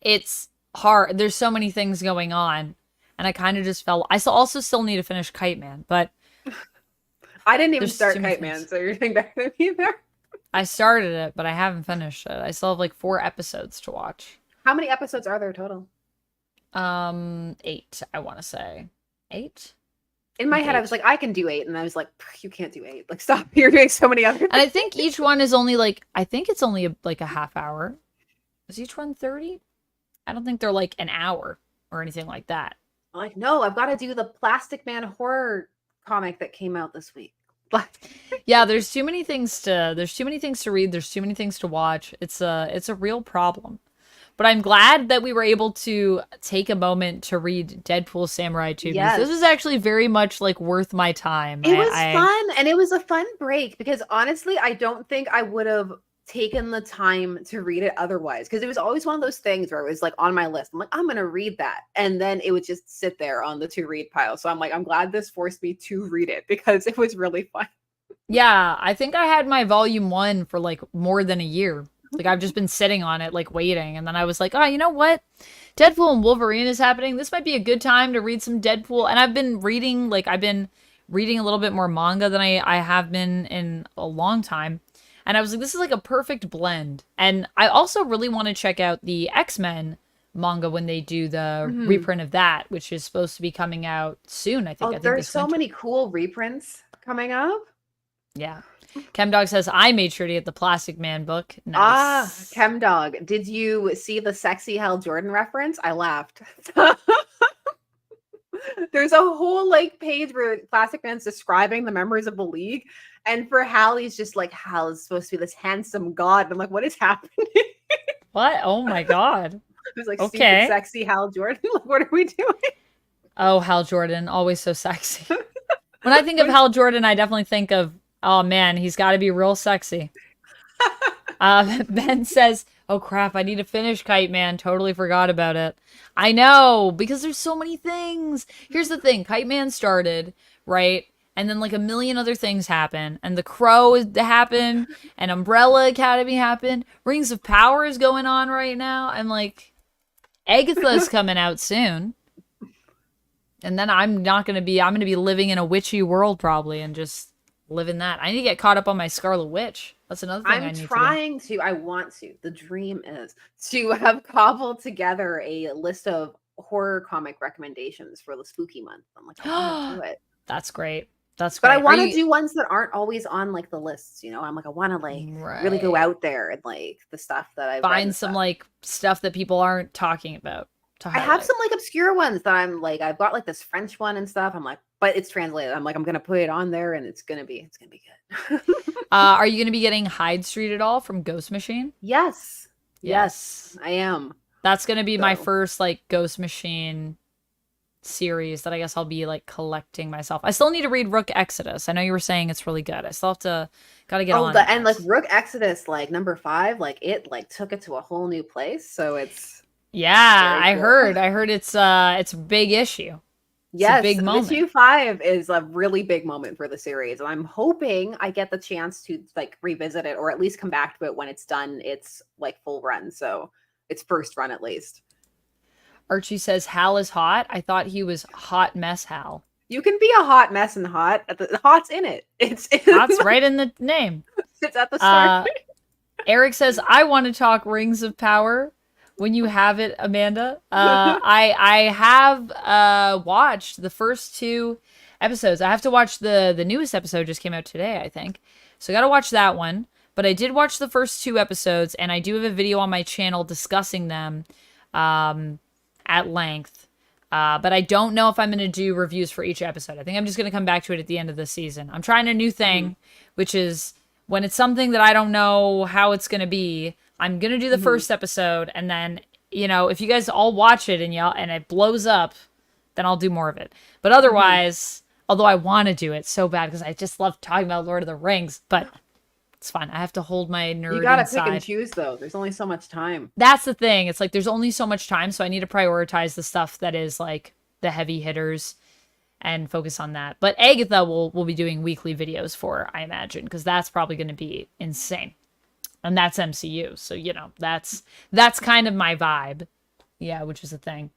it's hard. There's so many things going on, and I kind of just fell. Also still need to finish Kite Man, but I didn't even there's too start many Kite Man, things. so you're doing better than me there. I started it, but I haven't finished it. I still have like 4 episodes to watch. How many episodes are there total? 8, I want to say. 8? In I my think head, I was 8. like, I can do 8, and I was like, you can't do 8. Like, stop! You're doing so many other And I things. think each one is only like I think it's only like a half hour. Is each one 30? I don't think they're like an hour or anything like that. I'm like, no, I've got to do the Plastic Man horror comic that came out this week. Like, Yeah, there's too many things to read, there's too many things to watch. It's a real problem. But I'm glad that we were able to take a moment to read Deadpool Samurai 2 because this was yes. actually very much like worth my time. It was I fun, and it was a fun break because honestly, I don't think I would have taken the time to read it otherwise because it was always one of those things where it was like on my list. I'm like, I'm gonna read that, and then it would just sit there on the to read pile. So I'm like, I'm glad this forced me to read it because it was really fun. yeah, I think I had my volume 1 for like more than a year. Like I've just been sitting on it like waiting and then I was like, "Oh, you know what? Deadpool and Wolverine is happening. This might be a good time to read some Deadpool." And I've been reading a little bit more manga than I have been in a long time. And I was like, this is like a perfect blend. And I also really want to check out the X-Men manga when they do the Mhm. reprint of that, which is supposed to be coming out soon, I think. Oh, I think there's this so winter. many cool reprints coming up. Yeah. Chemdog says, I made sure to get the Plastic Man book. Ah, Nice. Chemdog. Did you see the sexy Hal Jordan reference? I laughed. There's a whole like page where Plastic Man's describing the members of the league, and for Hal, he's just like, Hal is supposed to be this handsome god. And I'm like, what is happening? What? Oh my god. It was like stupid, Okay. sexy Hal Jordan. Like, what are we doing? Oh, Hal Jordan, always so sexy. When I think of Hal Jordan, I definitely think of, oh man, he's got to be real sexy. Ben says, oh crap, I need to finish Kite Man. Totally forgot about it. I know, because there's so many things. Here's the thing Kite Man started, right? and then like a million other things happen, and The Crow happened, and Umbrella Academy happened. Rings of Power is going on right now. I'm like, Agatha's coming out soon. And then I'm going to be living in a witchy world probably and just living that. I need to get caught up on my Scarlet Witch. That's another thing I need to do. I want to. The dream is to have cobbled together a list of horror comic recommendations for the spooky month. I'm like, I want to do it. That's great. That's great. But I want to do ones that aren't always on like the lists, you know. I'm like, I want to like really go out there and like the stuff that I find some like stuff that people aren't talking about. I have some like obscure ones that I'm like, I've got like this French one and stuff. I'm like, but it's translated. I'm like, I'm gonna put it on there and it's gonna be good. Are you gonna be getting Hyde Street at all from Ghost Machine? Yes, I am. That's gonna be my first like Ghost Machine series that I guess I'll be like collecting myself. I still need to read Rook Exodus. I know you were saying it's really good. I still have gotta get on. And like Rook Exodus, like number 5, like it like took it to a whole new place. So it's. Yeah, I heard it's a big issue. Yes, a big moment. Issue 5 is a really big moment for the series, and I'm hoping I get the chance to like revisit it or at least come back to it when it's done its like full run. So its first run at least. Archie says Hal is hot. I thought he was hot mess Hal. You can be a hot mess and hot. The hot's in it. It's hot's right in the name. It's at the start. Eric says I want to talk Rings of Power. When you have it, Amanda. I have watched the first 2 episodes. I have to watch the newest episode, just came out today, I think. So I got to watch that one. But I did watch the first 2 episodes, and I do have a video on my channel discussing them at length. But I don't know if I'm going to do reviews for each episode. I think I'm just going to come back to it at the end of the season. I'm trying a new thing, which is when it's something that I don't know how it's going to be, I'm going to do the first episode, and then, you know, if you guys all watch it and it blows up, then I'll do more of it. But otherwise, although I want to do it so bad because I just love talking about Lord of the Rings, but it's fine. I have to hold my nerd You gotta inside. Pick and choose, though. There's only so much time. That's the thing. It's like there's only so much time, so I need to prioritize the stuff that is like the heavy hitters and focus on that. But Agatha will be doing weekly videos for, I imagine, because that's probably going to be insane. And that's MCU. So, you know, that's kind of my vibe. Yeah, which is a thing.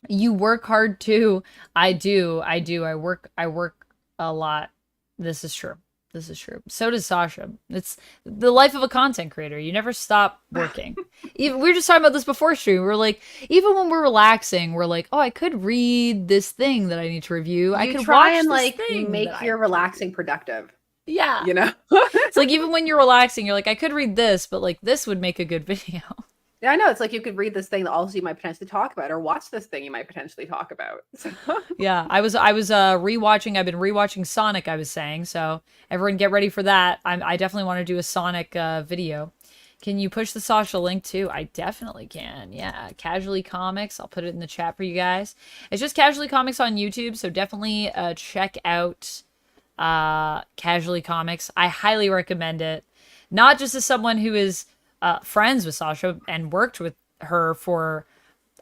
You work hard too. I do. I work a lot. This is true. So does Sasha. It's the life of a content creator. You never stop working. Even we were just talking about this before stream. We're like, even when we're relaxing, we're like, oh, I could read this thing that I need to review. I could try watch and this like thing make your relaxing productive. Yeah. You know? It's like even when you're relaxing, you're like, I could read this, but like this would make a good video. Yeah, I know. It's like you could read this thing that also you might potentially talk about, or watch this thing you might potentially talk about. Yeah, I was rewatching. I've been rewatching Sonic. I was saying, so everyone get ready for that. I definitely want to do a Sonic video. Can you push the Sasha link too? I definitely can. Yeah, Casually Comics. I'll put it in the chat for you guys. It's just Casually Comics on YouTube, so definitely check out Casually Comics. I highly recommend it. Not just as someone who is friends with Sasha and worked with her for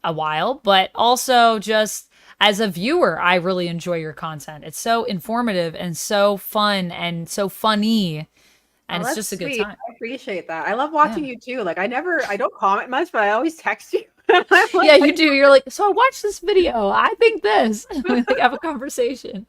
a while, but also just as a viewer, I really enjoy your content. It's so informative and so fun and so funny, and it's just a good time. I appreciate that. I love watching you too. Like I don't comment much, but I always text you. Yeah, you do. You're like, so I watched this video. I think this. We like have a conversation.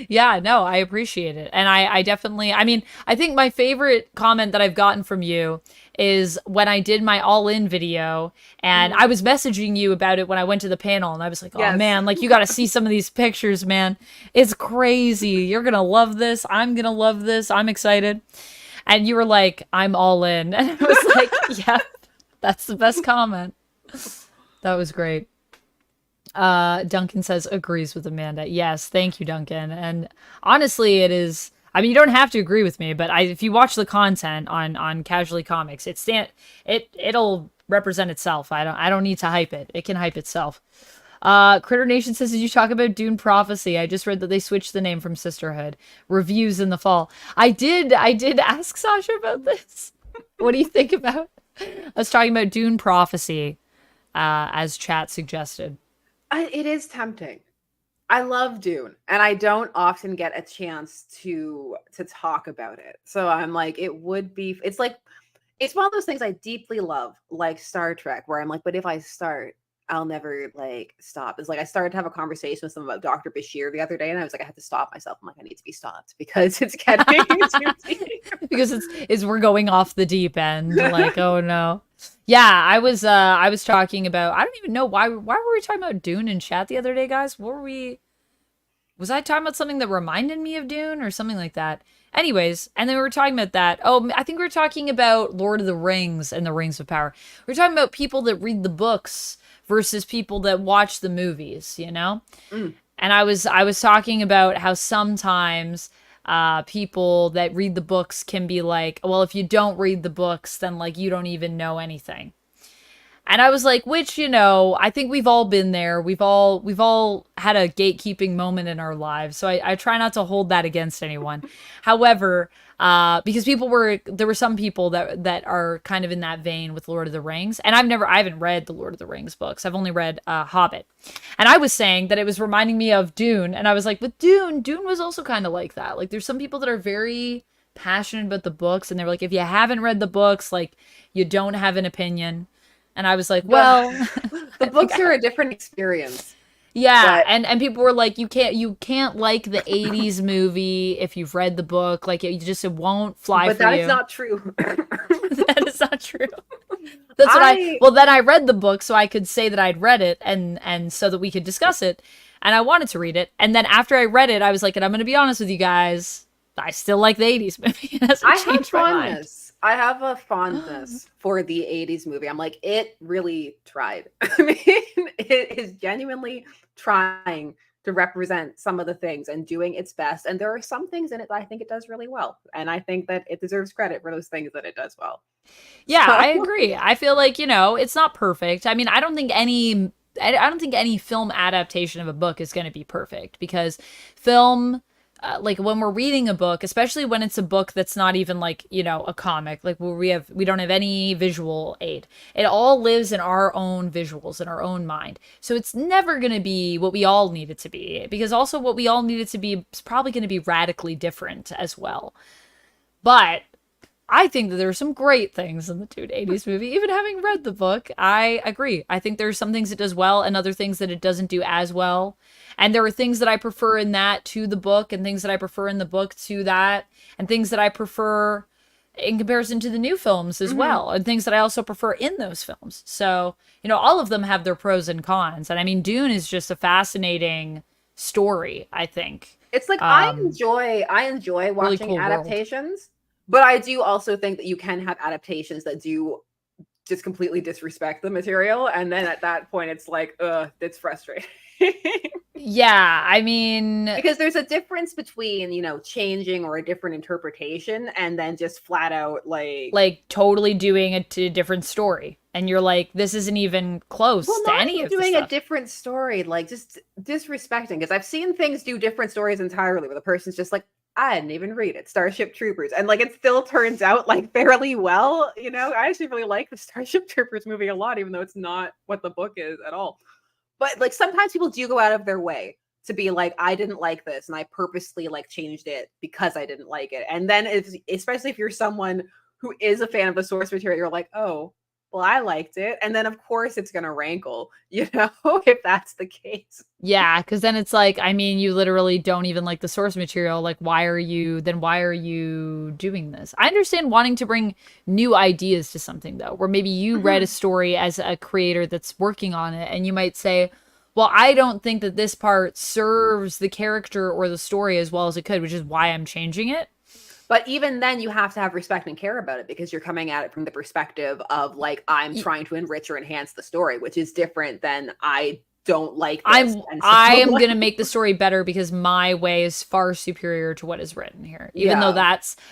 Yeah, no, I appreciate it. And I definitely, I mean, I think my favorite comment that I've gotten from you is when I did my all-in video, and I was messaging you about it when I went to the panel, and I was like, oh man, like you got to see some of these pictures, man. It's crazy. You're going to love this. I'm going to love this. I'm excited. And you were like, I'm all in. And I was like, yeah, that's the best comment. That was great. Duncan says agrees with Amanda. Yes, thank you, Duncan. And honestly, it is. I mean, you don't have to agree with me, but if you watch the content on Casually Comics, it'll represent itself. I don't need to hype it. It can hype itself. Critter Nation says, did you talk about Dune Prophecy? I just read that they switched the name from Sisterhood. Reviews in the fall. I did ask Sasha about this. What do you think about? I was talking about Dune Prophecy, as chat suggested. It is tempting. I love Dune, and I don't often get a chance to talk about it. So I'm like, it would be. It's like it's one of those things I deeply love, like Star Trek, where I'm like, but if I start, I'll never like stop. It's like I started to have a conversation with someone about Dr. Bashir the other day, and I was like, I had to stop myself. I'm like, I need to be stopped because it's getting too deep. Because it's we're going off the deep end. Like, oh no. Yeah, I was talking about, I don't even know why were we talking about Dune in chat the other day, guys? What were we Was I talking about something that reminded me of Dune or something like that? Anyways, and then we were talking about that. Oh, I think we were talking about Lord of the Rings and the Rings of Power. We were talking about people that read the books versus people that watch the movies, you know? Mm. And I was talking about how sometimes people that read the books can be like, well, if you don't read the books, then like you don't even know anything. And I was like, which, I think we've all been there. We've all had a gatekeeping moment in our lives. So I try not to hold that against anyone. However, because there were some people that are kind of in that vein with Lord of the Rings. And I haven't read the Lord of the Rings books. I've only read Hobbit. And I was saying that it was reminding me of Dune. And I was like, with Dune was also kind of like that. Like there's some people that are very passionate about the books. And they're like, if you haven't read the books, like you don't have an opinion. And I was like, well, the books are a different experience. Yeah, and people were like, you can't like the 80s movie if you've read the book. Like it won't fly but for that you. is not true. That is not true. That's well, then I read the book so I could say that I'd read it and so that we could discuss it. And I wanted to read it. And then after I read it, I was like, and I'm gonna be honest with you guys, I still like the 80s movie. It hasn't changed my mind. I have a fondness for the 80s movie. I'm like, it really tried. I mean, it is genuinely trying to represent some of the things and doing its best. And there are some things in it that I think it does really well. And I think that it deserves credit for those things that it does well. Yeah, So, I agree. I feel like, it's not perfect. I mean, I don't think any film adaptation of a book is going to be perfect because film like when we're reading a book, especially when it's a book that's not even like, a comic, like where we don't have any visual aid. It all lives in our own visuals, in our own mind. So it's never going to be what we all need it to be, because also what we all need it to be is probably going to be radically different as well. But I think that there are some great things in the Dune 80s movie. Even having read the book, I agree. I think there's some things it does well and other things that it doesn't do as well. And there are things that I prefer in that to the book and things that I prefer in the book to that and things that I prefer in comparison to the new films as well, and things that I also prefer in those films. So, all of them have their pros and cons. And I mean, Dune is just a fascinating story, I think. it's like I enjoy really watching cool world. adaptations, but I do also think that you can have adaptations that do just completely disrespect the material. And then at that point, it's like, it's frustrating. Yeah, I mean, Because there's a difference between, changing or a different interpretation and then just flat out like totally doing a different story. And you're like, this isn't even close well, to not any even of the doing a stuff. different story, like just disrespecting. Because I've seen things do different stories entirely where the person's just like, I didn't even read it. Starship Troopers. And like it still turns out like fairly well. I actually really like the Starship Troopers movie a lot, even though it's not what the book is at all. But like sometimes people do go out of their way to be like, I didn't like this, and I purposely like changed it because I didn't like it. And then especially if you're someone who is a fan of the source material, you're like, oh, well, I liked it. And then of course it's gonna rankle, if that's the case. Yeah, because then it's like, I mean, you literally don't even like the source material. Like, why are you doing this? I understand wanting to bring new ideas to something, though, where maybe you read a story as a creator that's working on it, and you might say, well, I don't think that this part serves the character or the story as well as it could, which is why I'm changing it. But even then, you have to have respect and care about it because you're coming at it from the perspective of like, I'm trying to enrich or enhance the story, which is different than I don't like this. I am going to make the story better because my way is far superior to what is written here. Even though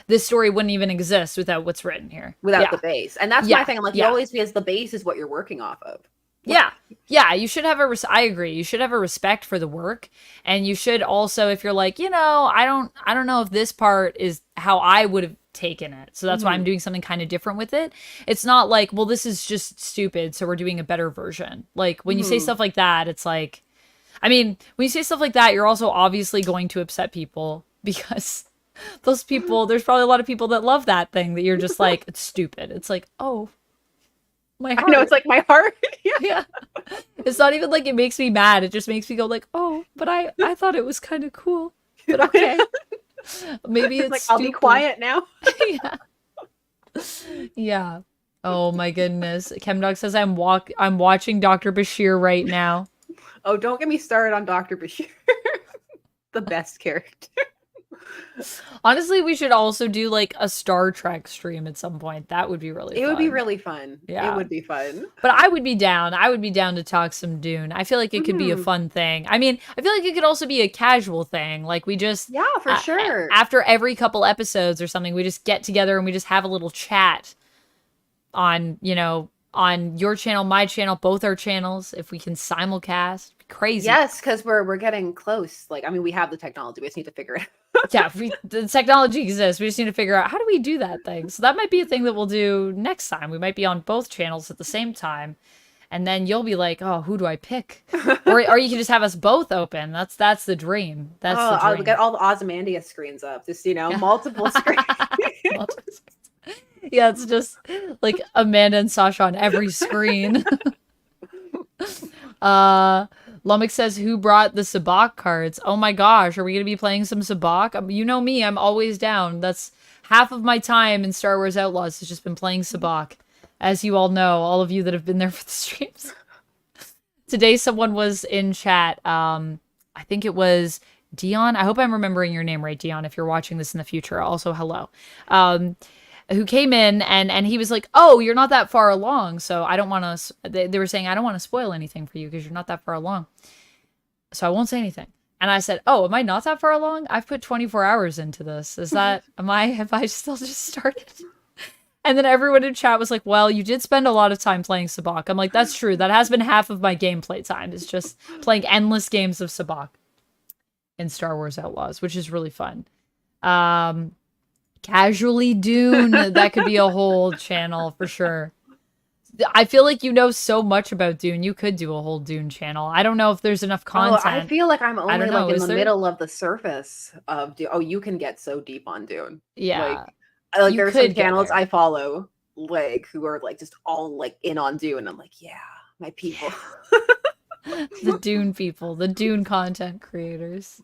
this story wouldn't even exist without what's written here. Without the base. And that's my thing. I'm like, you always, because the base is what you're working off of. Yeah, you should have I agree. You should have a respect for the work, and you should also, if you're like, I don't know if this part is how I would have taken it, so that's why I'm doing something kind of different with it. It's not like, well, this is just stupid, so we're doing a better version. Like when you say stuff like that, it's like, I mean, when you say stuff like that, you're also obviously going to upset people because those people, there's probably a lot of people that love that thing that you're just like, it's stupid. It's like, oh, my I know, it's heart. like my heart. Yeah. Yeah. It's not even like it makes me mad. It just makes me go like, oh, but I thought it was kind of cool. But okay. Maybe it's like, stupid. I'll be quiet now. Yeah. Yeah. Oh my goodness. Chemdog says I'm watching Dr. Bashir right now. Oh, don't get me started on Dr. Bashir. The best character. Honestly, we should also do like a Star Trek stream at some point. That would be really fun. It would be really fun. Yeah. It would be fun. But I would be down. I would be down to talk some Dune. I feel like it could be a fun thing. I mean, I feel like it could also be a casual thing. Like we just Yeah, for sure. After every couple episodes or something, we just get together and we just have a little chat on, you know, on your channel, my channel, both our channels. If we can simulcast, it'd be crazy. Yes, because we're getting close. Like, I mean, we have the technology. We just need to figure it out. Yeah, the technology exists. We just need to figure out how do we do that thing. So that might be a thing that we'll do next time. We might be on both channels at the same time, and then you'll be like, "Oh, who do I pick?" or you can just have us both open. That's the dream. That's the dream. I'll get all the Ozymandias screens up. Just multiple screens. Yeah, it's just like Amanda and Sasha on every screen. Lumic says, who brought the Sabak cards? Oh my gosh, are we going to be playing some Sabak? You know me, I'm always down. That's half of my time in Star Wars Outlaws has just been playing Sabak. As you all know, all of you that have been there for the streams. Today someone was in chat, I think it was Dion. I hope I'm remembering your name right, Dion, if you're watching this in the future. Also, hello. Who came in and he was like, oh, you're not that far along. So I don't want to, they were saying, I don't want to spoil anything for you because you're not that far along. So I won't say anything. And I said, oh, am I not that far along? I've put 24 hours into this. Is that, have I still just started? And then everyone in chat was like, well, you did spend a lot of time playing Sabak. I'm like, that's true. That has been half of my gameplay time. It's just playing endless games of Sabak in Star Wars Outlaws, which is really fun. Casually Dune, that could be a whole channel for sure. I feel like you know so much about Dune. You could do a whole Dune channel. I don't know if there's enough content. I feel like I'm only like in the there? middle of the surface of Dune. Oh, you can get so deep on Dune. Yeah. Like there are some channels I follow like who are like just all like in on Dune. I'm like, yeah, my people. The Dune people, the Dune content creators.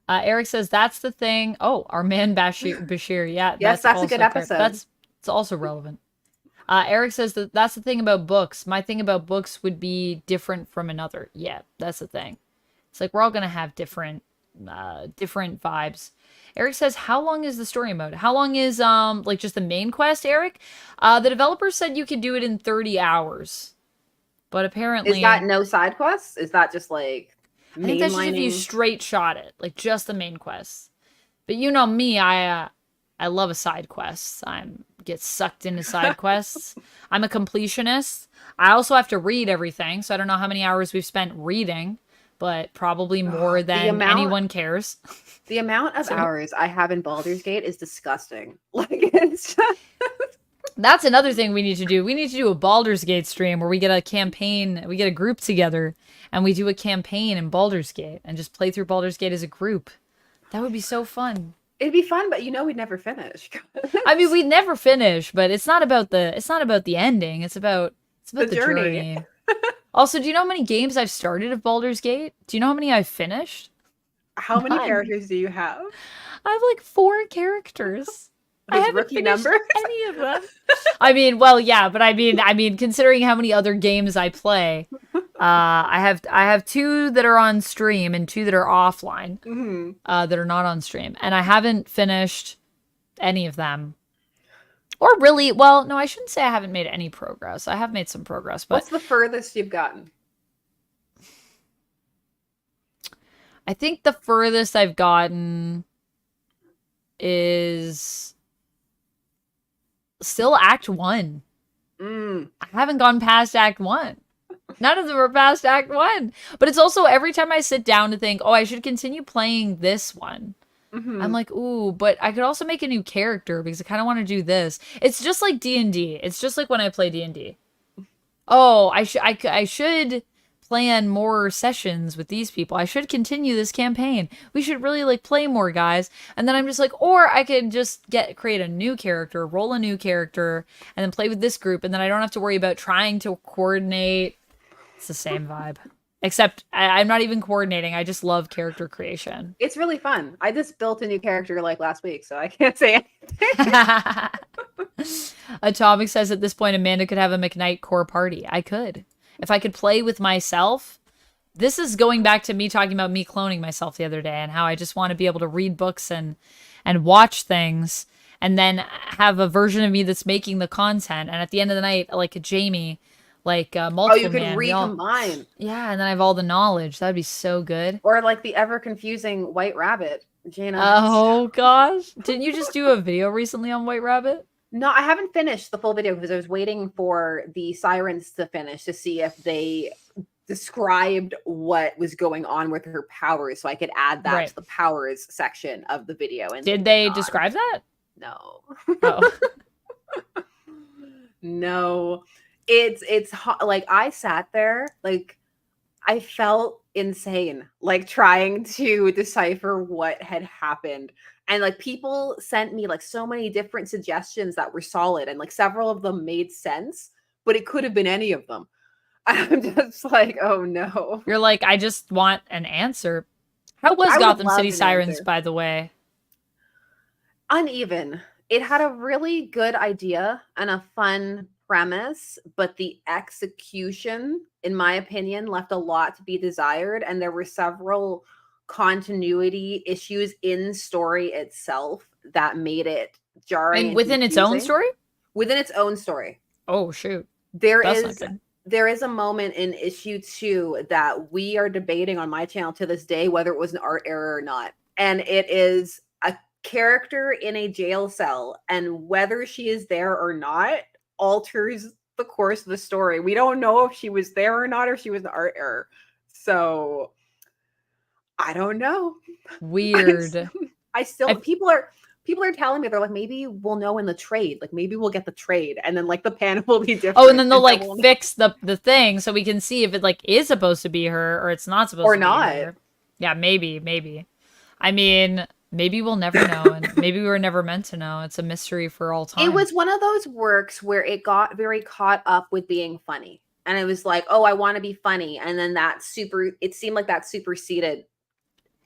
Eric says that's the thing. Oh, our man Bashir. Yeah. Yes, that's a good episode. It's also relevant. Eric says that's the thing about books. My thing about books would be different from another. Yeah, that's the thing. It's like we're all gonna have different vibes. Eric says, how long is the story mode? How long is like just the main quest, Eric? The developers said you could do it in 30 hours. But apparently, is that no side quests? Is that just like I think that's just if you straight shot it, like just the main quests. But you know me, I love a side quest. I get sucked into side quests. I'm a completionist. I also have to read everything, so I don't know how many hours we've spent reading, but probably more than anyone cares. The amount of hours I have in Baldur's Gate is disgusting. Like it's just... That's another thing we need to do. We need to do a Baldur's Gate stream where we get a campaign, we get a group together, and we do a campaign in Baldur's Gate and just play through Baldur's Gate as a group. That would be so fun. It'd be fun, but we'd never finish. I mean, we'd never finish, but it's not about the ending. It's about the journey. Also, do you know how many games I've started of Baldur's Gate? Do you know how many I've finished? How many characters do you have? I have like 4 characters. I haven't finished any of them. I mean, well, yeah, but I mean, considering how many other games I play, I have 2 that are on stream and 2 that are offline, that are not on stream, and I haven't finished any of them. Or really, well, no, I shouldn't say I haven't made any progress. I have made some progress, but what's the furthest you've gotten? I think the furthest I've gotten is still Act 1. I haven't gone past Act 1. None of them are past Act 1. But it's also every time I sit down to think, oh, I should continue playing this one. I'm like, ooh, but I could also make a new character because I kind of want to do this. It's just like D&D. It's just like when I play D&D. Oh, I should plan more sessions with these people. I should continue this campaign. We should really like play more, guys. And then I'm just like, or I could just create a new character, roll a new character, and then play with this group, and then I don't have to worry about trying to coordinate. It's the same vibe. Except I'm not even coordinating. I just love character creation. It's really fun. I just built a new character like last week, so I can't say anything. Atomic says at this point Amanda could have a McKnight core party. I could. If I could play with myself. This is going back to me talking about me cloning myself the other day and how I just want to be able to read books and watch things and then have a version of me that's making the content. And at the end of the night, like a Jamie, like multiple you could recombine. Yeah, and then I have all the knowledge. That'd be so good. Or like the ever confusing White Rabbit, Jana. Oh gosh. Didn't you just do a video recently on White Rabbit? No, I haven't finished the full video because I was waiting for the sirens to finish to see if they described what was going on with her powers so I could add that to the powers section of the video. And did they describe that? No. Oh. No. It's like I sat there, like I felt insane, like trying to decipher what had happened. And like people sent me like so many different suggestions that were solid and like several of them made sense, but it could have been any of them. I'm just like, oh no. You're like, I just want an answer. How was Gotham City Sirens, by the way? Uneven. It had a really good idea and a fun premise, but the execution, in my opinion, left a lot to be desired. And there were several continuity issues in story itself that made it jarring. And within its own story? Within its own story. Oh, shoot. There is a moment in issue 2 that we are debating on my channel to this day, whether it was an art error or not. And it is a character in a jail cell, and whether she is there or not alters the course of the story. We don't know if she was there or not, or if she was an art error. So I don't know. Weird. People are telling me, they're like, maybe we'll know in the trade. Like maybe we'll get the trade, and then like the panel will be different. Oh, and then they'll like fix the thing so we can see if it like is supposed to be her or it's not supposed to be her. Yeah, maybe. I mean, maybe we'll never know, and maybe we were never meant to know. It's a mystery for all time. It was one of those works where it got very caught up with being funny. And it was like, oh, I want to be funny. And then it seemed like that superseded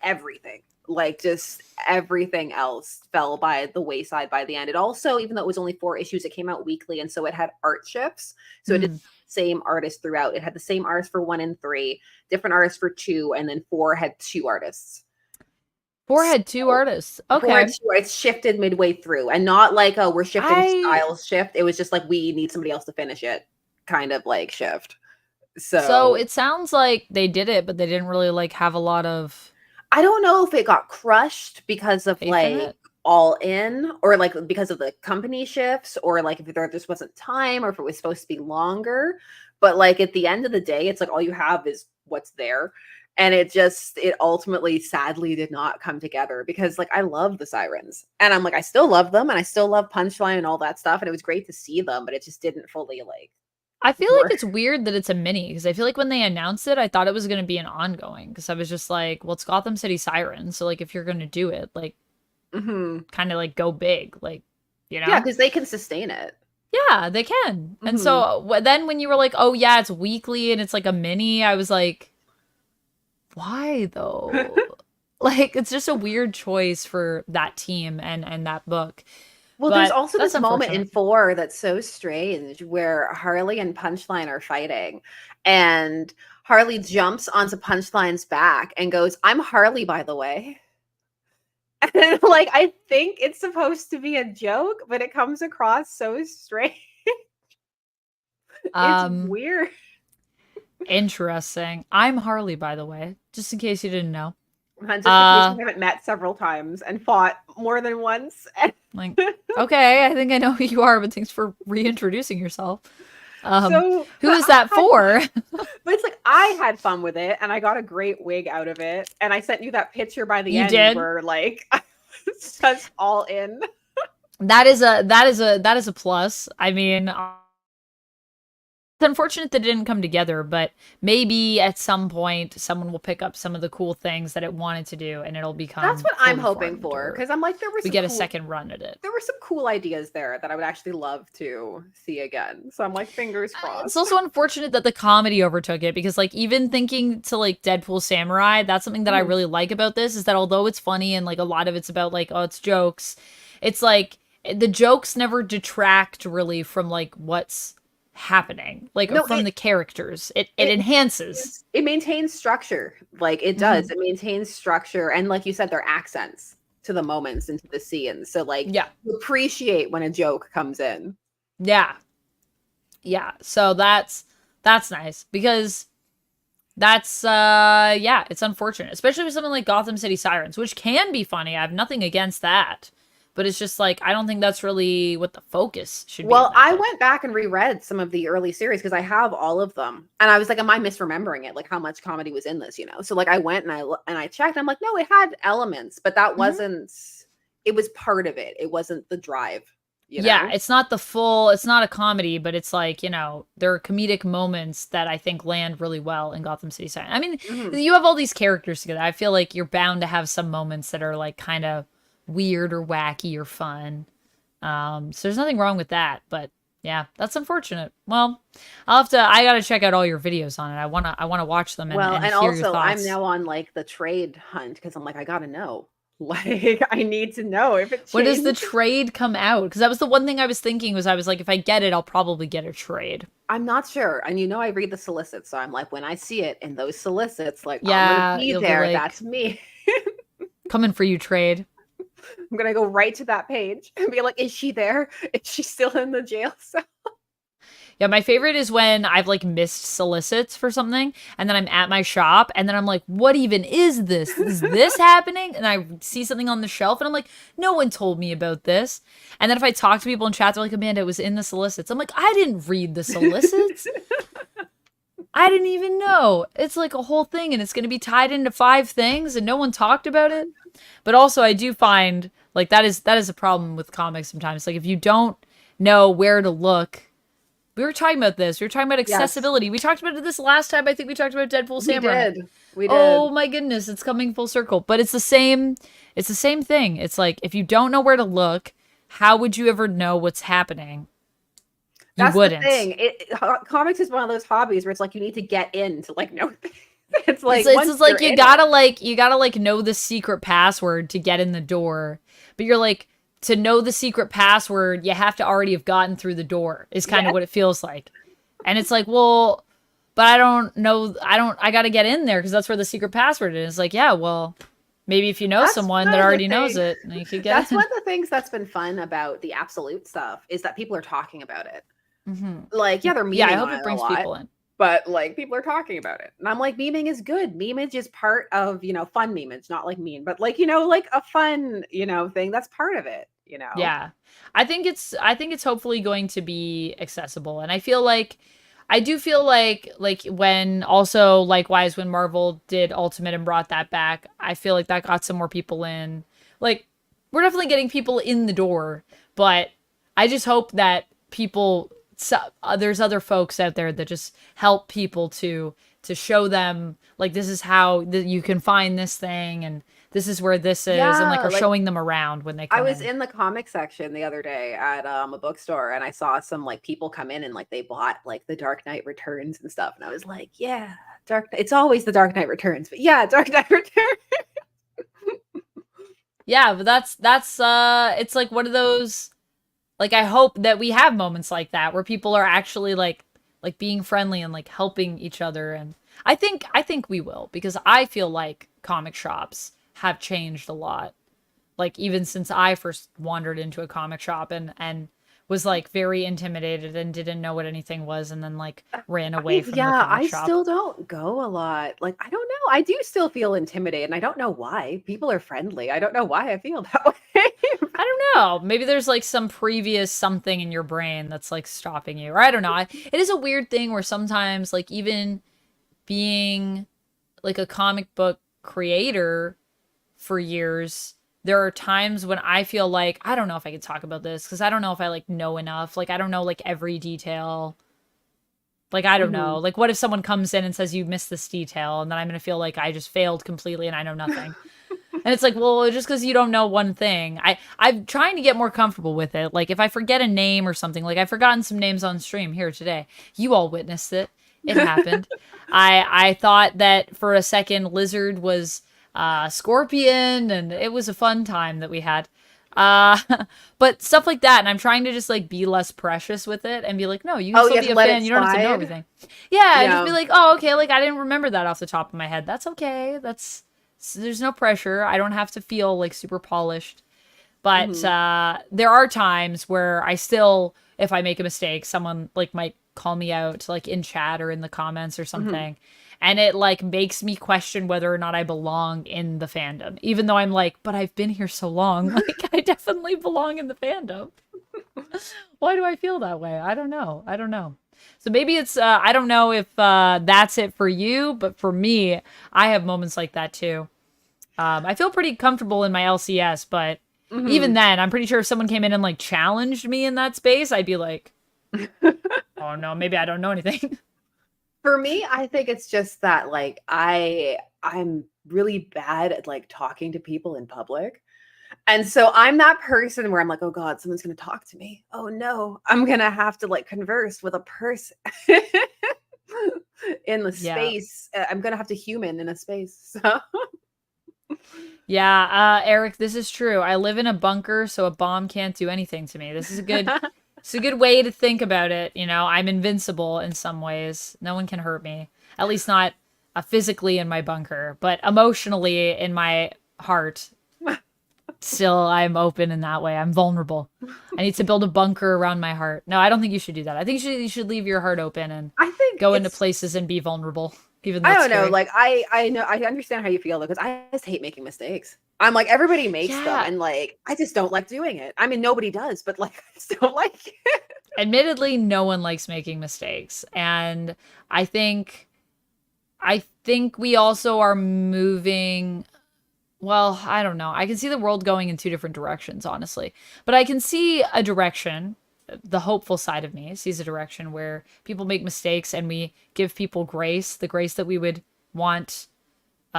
everything. Like just everything else fell by the wayside by the end. It also, even though it was only 4 issues, it came out weekly. And so it had art shifts. So it did the same artist throughout. It had the same artist for 1 and 3, different artists for 2, and then 4 had 2 artists. 4 had 2 artists. Okay. It's shifted midway through, and not like, oh, we're shifting styles shift. It was just like, we need somebody else to finish it kind of like shift. So it sounds like they did it, but they didn't really like have a lot of. I don't know if it got crushed because of like All In, or like because of the company shifts, or like if there just wasn't time, or if it was supposed to be longer. But like at the end of the day, it's like all you have is what's there. And it ultimately sadly did not come together, because like I love the Sirens, and I'm like, I still love them, and I still love Punchline and all that stuff. And it was great to see them, but it just didn't fully like. I feel like it's weird that it's a mini, because I feel like when they announced it, I thought it was going to be an ongoing, because I was just like, well, it's Gotham City Sirens. So like, if you're going to do it, like kind of like go big, like, you know? Yeah, because they can sustain it. Yeah, they can. And so then when you were like, oh yeah, it's weekly and it's like a mini, I was like, why though? Like, it's just a weird choice for that team and that book. Well, there's also this moment in 4 that's so strange, where Harley and Punchline are fighting, and Harley jumps onto Punchline's back and goes, "I'm Harley, by the way." And like, I think it's supposed to be a joke, but it comes across so strange. It's weird. Interesting. I'm Harley, by the way, just in case you didn't know. Just in case we haven't met several times and fought more than once. Like, okay, I think I know who you are, but thanks for reintroducing yourself. Who is that for? But it's like, I had fun with it, and I got a great wig out of it, and I sent you that picture by the end where like just all in. That is a plus. I mean, It's unfortunate that it didn't come together, but maybe at some point someone will pick up some of the cool things that it wanted to do and it'll That's become what I'm fully hoping formed, for, or because I'm like, we get a second run at it. there were some cool ideas there that I would actually love to see again. So I'm like, fingers It's crossed. also unfortunate that the comedy overtook it, because like even thinking to like Deadpool Samurai, that's something that I Mhm. really like about this, is that although it's funny and like a lot of it's about like, oh, it's jokes, it's like the jokes never detract really from like what's happening, like No, from the characters. It it enhances. it maintains structure. Like it does. Hmm. It maintains structure, and like you said, their accents to the moments and to the scenes. So like Yeah. you appreciate when a joke comes in. Yeah. Yeah. So that's nice, because that's yeah, it's unfortunate, especially with something like Gotham City Sirens, which can be funny. I have nothing against that. But it's just like I don't think that's really what the focus should be in Well, that I book. went back and reread some of the early series because I have all of them, and I was like, "Am I misremembering it? Like how much comedy was in this?" You know. So like I went and I checked. I'm like, no, it had elements, but that Hmm. wasn't. It was part of it. It wasn't the drive. You Yeah, know. it's not the full, it's not a comedy, but it's like, there are comedic moments that I think land really well in Gotham City Sirens. I mean, Mhm. you have all these characters together. I feel like you're bound to have some moments that are like kind of weird or wacky or fun. So there's nothing wrong with that, but yeah, that's unfortunate. Well, I gotta check out all your videos on it. I wanna watch them Well, and and hear your also I'm thoughts. now on like the trade hunt because I'm like, I gotta know. Like, I need to know if it When does the changed. trade come out? Because that was the one thing I was thinking, was I was like, if I get it, I'll probably get a trade. I'm not sure. And you know, I read the solicits. So I'm like, when I see it in those solicits, like, I'm going to Yeah, be you'll be there. like, That's me. coming for you, trade. I'm going to go right to that page and be like, is she there? Is she still in the jail cell? Yeah, my favorite is when I've like missed solicits for something, and then I'm at my shop, and then I'm like, what even is this? Is this happening? And I see something on the shelf, and I'm like, no one told me about this. And then if I talk to people in chat, they're like, Amanda, it was in the solicits. I'm like, I didn't read the solicits. I didn't even know. It's like a whole thing, and it's going to be tied into 5 things, and no one talked about it. But also, I do find like that is a problem with comics sometimes. Like if you don't know where to look, we were talking about this. We were talking about Yes, accessibility. We talked about this last time. I think we talked about Deadpool we Samurai. did. We did. Oh my goodness, it's coming full circle. But it's the same. It's the same thing. It's like if you don't know where to look, how would you ever know what's happening? You That's the wouldn't. thing. Comics is one of those hobbies where it's like you need to get in to like know things. It's It's like it's once just you're like in it. you gotta like know the secret password to get in the door. But you're like, to know the secret password, you have to already have gotten through the door. Is kind of Yes, what it feels like. And it's like, well, but I don't know. I got to get in there because that's where the secret password is. It's like, yeah, well, maybe if you know that's someone one that of the already knows things. it, then you could get That's in. one of the things that's been fun about the absolute stuff is that people are talking about it. Hmm. Like, yeah, they're Yeah, I memeing hope on it it a brings lot, people in. but like people are talking about it. And I'm like, memeing is good. Memeage is part of, fun memeage, not like mean, but like, like a fun, thing. That's part of it. Yeah. I think it's hopefully going to be accessible. And I do feel like when also likewise when Marvel did Ultimate and brought that back, I feel like that got some more people in. Like we're definitely getting people in the door, but I just hope that there's other folks out there that just help people to show them like this is how you can find this thing, and this is where this is, and like Yeah, are like showing them around when they I come was in. in the comic section the other day at a bookstore and I saw some like people come in and like they bought like the Dark Knight Returns and stuff. And I was like, yeah, it's always the Dark Knight Returns, but yeah, Dark Knight Returns. Yeah, but that's it's like one of those, like I hope that we have moments like that where people are actually like being friendly and like helping each other. And I think we will, because I feel like comic shops have changed a lot. Like even since I first wandered into a comic shop and was like very intimidated and didn't know what anything was, and then like ran away from the Yeah, comic I shop. still don't go a lot. Like, I don't know. I do still feel intimidated, and I don't know why. People are friendly. I don't know why I feel that way. I don't know. Maybe there's like some previous something in your brain that's like stopping you. Or I don't know. It is a weird thing where sometimes like even being like a comic book creator for years, there are times when I feel like I don't know if I could talk about this because I don't know if I like know enough. Like I don't know like every detail. Like, I don't know. Mhm. Like, what if someone comes in and says you missed this detail, and then I'm gonna feel like I just failed completely and I know nothing. And it's like, well, just because you don't know one thing, I'm trying to get more comfortable with it. Like, if I forget a name or something, like I've forgotten some names on stream here today. You all witnessed it. It happened. I thought that for a second Lizard was Scorpion, and it was a fun time that we had. Uh, but stuff like that, and I'm trying to just like be less precious with it and be like, no, you can Oh, still you have be to a let it fan. You don't have to know slide? everything. Yeah, and just Yeah. be like, oh, okay, like I didn't remember that off the top of my head. That's okay. There's no pressure. I don't have to feel like super polished. But Mhm. there are times where I still, if I make a mistake, someone like might call me out like in chat or in the comments or Mhm. something. And it like makes me question whether or not I belong in the fandom. Even though I'm like, but I've been here so long. Like I definitely belong in the fandom. Why do I feel that way? I don't know. I don't know. So maybe it's I don't know if that's it for you, but for me, I have moments like that too. I feel pretty comfortable in my LCS, but even Mhm. then, I'm pretty sure if someone came in and like challenged me in that space, I'd be like, oh no, maybe I don't know anything. For me, I think it's just that like I'm really bad at like talking to people in public. And so I'm that person where I'm like, "Oh god, someone's going to talk to me. Oh no, I'm going to have to like converse with a person in the Yeah. space. I'm going to have to human in a space." So Yeah, Eric, this is true. I live in a bunker, so a bomb can't do anything to me. It's a good way to think about it. You know, I'm invincible in some ways. No one can hurt me. At least not physically in my bunker, but emotionally in my heart. Still, I'm open in that way. I'm vulnerable. I need to build a bunker around my heart. No, I don't think you should do that. I think you should leave your heart open and I think go into it's places and be vulnerable, even though I it's don't know, scary. like I know I understand how you feel though, because I just hate making mistakes. I'm like everybody makes them, Yeah, and like I just don't like doing it. I mean, nobody does, but like I just don't like it. admittedly, no one likes making mistakes, and I think I think we also are moving. Well, I don't know. I can see the world going in two different directions, honestly. But I can see a direction, the hopeful side of me sees a direction where people make mistakes and we give people grace, the grace that we would want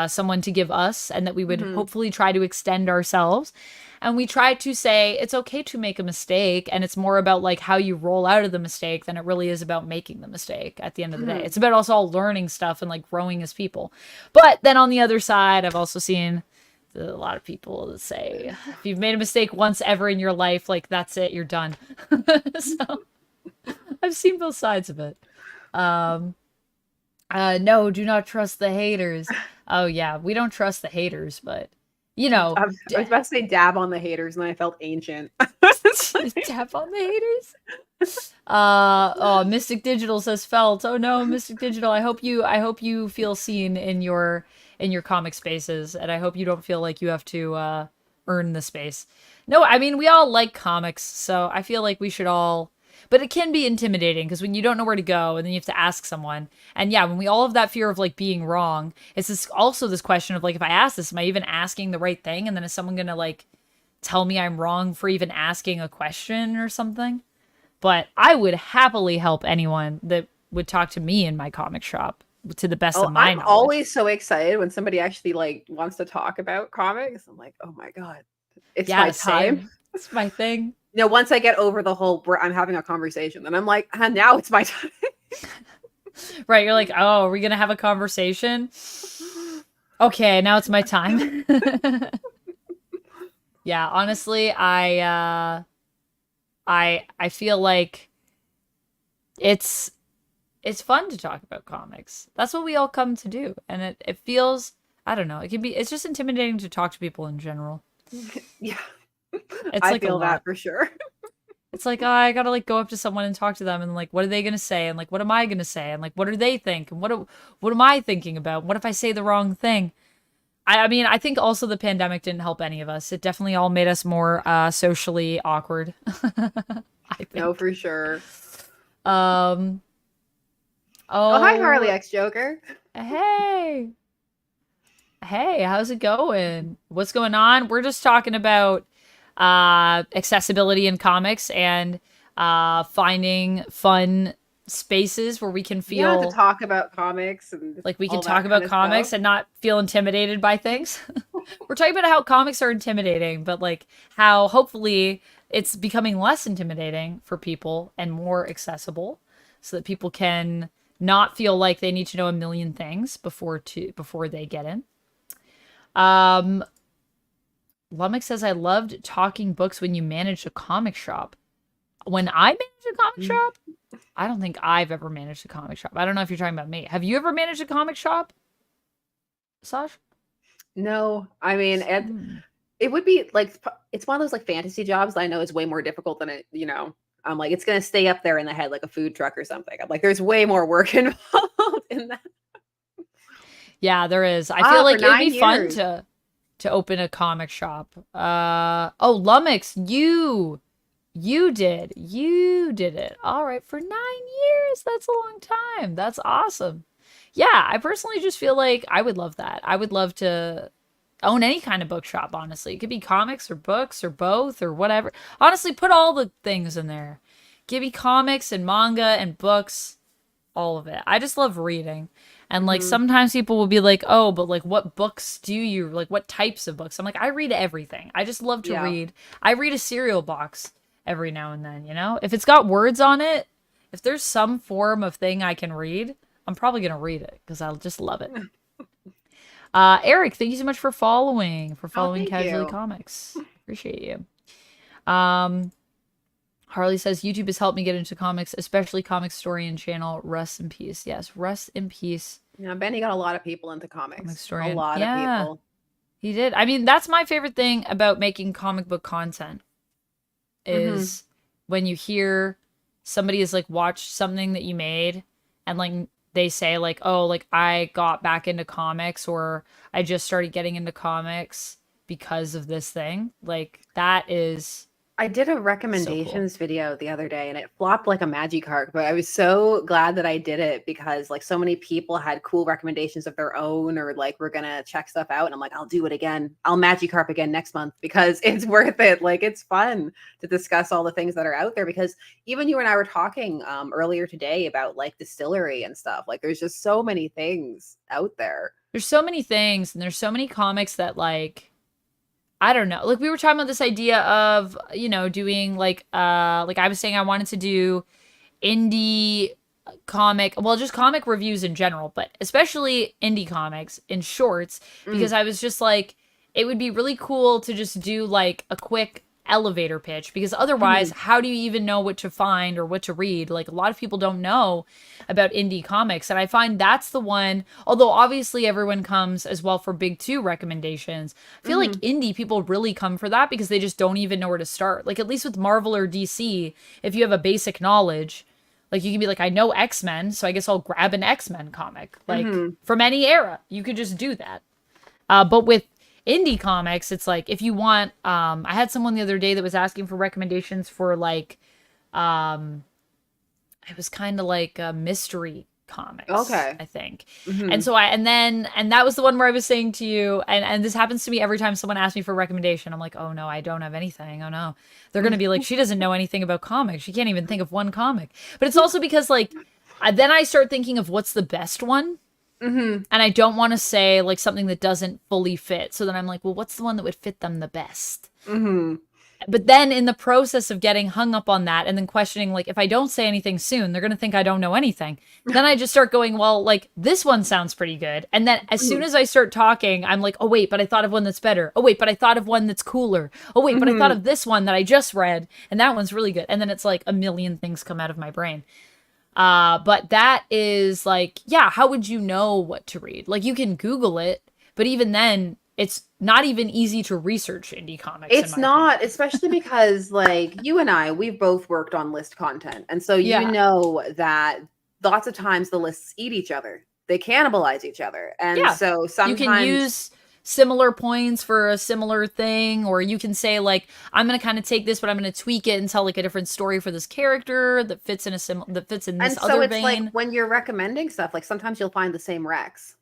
someone to give us, and that we would Mhm. hopefully try to extend ourselves. And we try to say it's okay to make a mistake, and it's more about like how you roll out of the mistake than it really is about making the mistake at the end of the day. Mhm. It's about us all learning stuff and like growing as people. But then on the other side, I've also seen a lot of people that say if you've made a mistake once ever in your life, like that's it, you're done. So I've seen both sides of it. Um, no, do not trust the haters. Oh yeah, we don't trust the haters, but you know, I was about to say dab on the haters, and then I felt ancient. tap on the haters. Oh, Mystic Digital says felt. Oh no, Mystic Digital. I hope you feel seen in your comic spaces, and I hope you don't feel like you have to earn the space. No, I mean we all like comics, so I feel like we should all. But it can be intimidating because when you don't know where to go, and then you have to ask someone, and yeah, when we all have that fear of like being wrong, it's this also this question of like if I ask this, am I even asking the right thing? And then is someone gonna like tell me I'm wrong for even asking a question or something? But I would happily help anyone that would talk to me in my comic shop to the best of Oh, my I'm knowledge. always so excited when somebody actually like wants to talk about comics. I'm like, "Oh my god, it's my Yeah, time." same. It's my thing. You know, once I get over the whole where I'm having a conversation, then I'm like, now it's my time." Right, you're like, oh, are we gonna have a conversation? Okay, now it's my time. Yeah, honestly, I feel like it's it's fun to talk about comics. That's what we all come to do. And it feels I don't know, it can be it's just intimidating to talk to people in general. Yeah. It's I like a feel that lot. for sure. It's like, oh, I gotta like go up to someone and talk to them and like what are they gonna say? And like what am I gonna say? And like what do they think? And what am I thinking about? What if I say the wrong thing? I mean, I think also the pandemic didn't help any of us. It definitely all made us more socially awkward. I No, think. for sure. Um Oh, hi, Harley oh X Joker. hey. Hey, how's it going? What's going on? We're just talking about accessibility in comics and finding fun spaces where we can Yeah, to feel talk about comics and like we can all talk that kind about of stuff. comics and not feel intimidated by things. We're talking about how comics are intimidating, but like how hopefully it's becoming less intimidating for people and more accessible so that people can not feel like they need to know a million things before they get in. Um Lumic says I loved talking books when you managed a comic shop. When I managed a comic Mm. shop? I don't think I've ever managed a comic shop. I don't know if you're talking about me. Have you ever managed a comic shop, Sash? No, I mean, Hmm. it would be like it's one of those like fantasy jobs that I know is way more difficult than it, I'm like, it's gonna stay up there in the head like a food truck or something. I'm like, there's way more work involved in that. Yeah, there is. I feel For like it would be nine fun years. to open a comic shop. Oh, Lumix, you did it. All right, for 9 years. That's a long time. That's awesome. Yeah, I personally just feel like I would love that. I would love to own any kind of bookshop, honestly. It could be comics or books or both or whatever. Honestly, put all the things in there. Give me comics and manga and books, all of it. I just love reading. And like Hmm. sometimes people will be like, "Oh, but like what books do you like what types of books?" I'm like, "I read everything. I just love to Yeah. read. I read a cereal box every now and then, you know? If it's got words on it, if there's some form of thing I can read, I'm probably going to read it because I'll just love it." Eric, thank you so much for Oh, following thank Casually you. Comics. Appreciate you. Um, Harley says YouTube has helped me get into comics, especially Comic Historian channel. Rest in peace. Yes, rest in peace, Yeah, Benny got a lot of people into Comic comics. A Historian. lot of Yeah, people. he did. I mean, that's my favorite thing about making comic book content Hmm. is when you hear somebody has like watched something that you made and like they say like, "Oh, like I got back into comics or I just started getting into comics because of this thing." Like that is I did a so cool. recommendations video the other day and it flopped like a Magikarp, but I was so glad that I did it because like so many people had cool recommendations of their own or like we're gonna check stuff out and I'm like, I'll do it again. I'll Magikarp again next month because it's worth it. Like it's fun to discuss all the things that are out there because even you and I were talking earlier today about like distillery and stuff. Like there's just so many things out there. There's so many things and there's so many comics that like I don't know. Like we were talking about this idea of, doing like I was saying I wanted to do indie comic, well, just comic reviews in general, but especially indie comics in shorts, because Mm, I was just like, it would be really cool to just do like a quick elevator pitch because otherwise mhm, how do you even know what to find or what to read? Like a lot of people don't know about indie comics, and I find that's the one, although obviously everyone comes as well for big two recommendations. I feel like mhm, indie people really come for that because they just don't even know where to start. Like at least with Marvel or DC, if you have a basic knowledge, like you can be like, I know X-Men, so I guess I'll grab an X-Men comic. Like mhm. from any era, you could just do that. But with indie comics, it's like if you want, I had someone the other day that was asking for recommendations for like, um, it was kind of like mystery comics, Okay. I think. And Mhm. so and that was the one where I was saying to you, and this happens to me every time someone asks me for a recommendation. I'm like, oh no, I don't have anything. Oh no. They're gonna be like, she doesn't know anything about comics. She can't even think of one comic. But it's also because like then I start thinking of what's the best one. Mhm. And I don't want to say like something that doesn't fully fit. So then I'm like, well, what's the one that would fit them the best? Mhm. But then in the process of getting hung up on that and then questioning, like, if I don't say anything soon, they're going to think I don't know anything. Then I just start going, well, like, this one sounds pretty good. And then as soon Mhm. as I start talking, I'm like, oh, wait, but I thought of one that's better. Oh, wait, but I thought of one that's cooler. Oh, wait, but I thought Mhm. of this one that I just read. And that one's really good. And then it's like a million things come out of my brain. But that is like, yeah, how would you know what to read? Like, you can Google it, but even then, it's not even easy to research indie comics, in It's my opinion. not, especially because like you and I, we've both worked on list content. And so you Yeah. know that lots of times the lists eat each other. They cannibalize each other. And Yeah. so You can sometimes use similar points for a similar thing, or you can say, like, I'm gonna kind of take this, but I'm gonna tweak it and tell like a different story for this character that fits in this and so other it's like vein. when you're recommending stuff, like sometimes you'll find the same recs,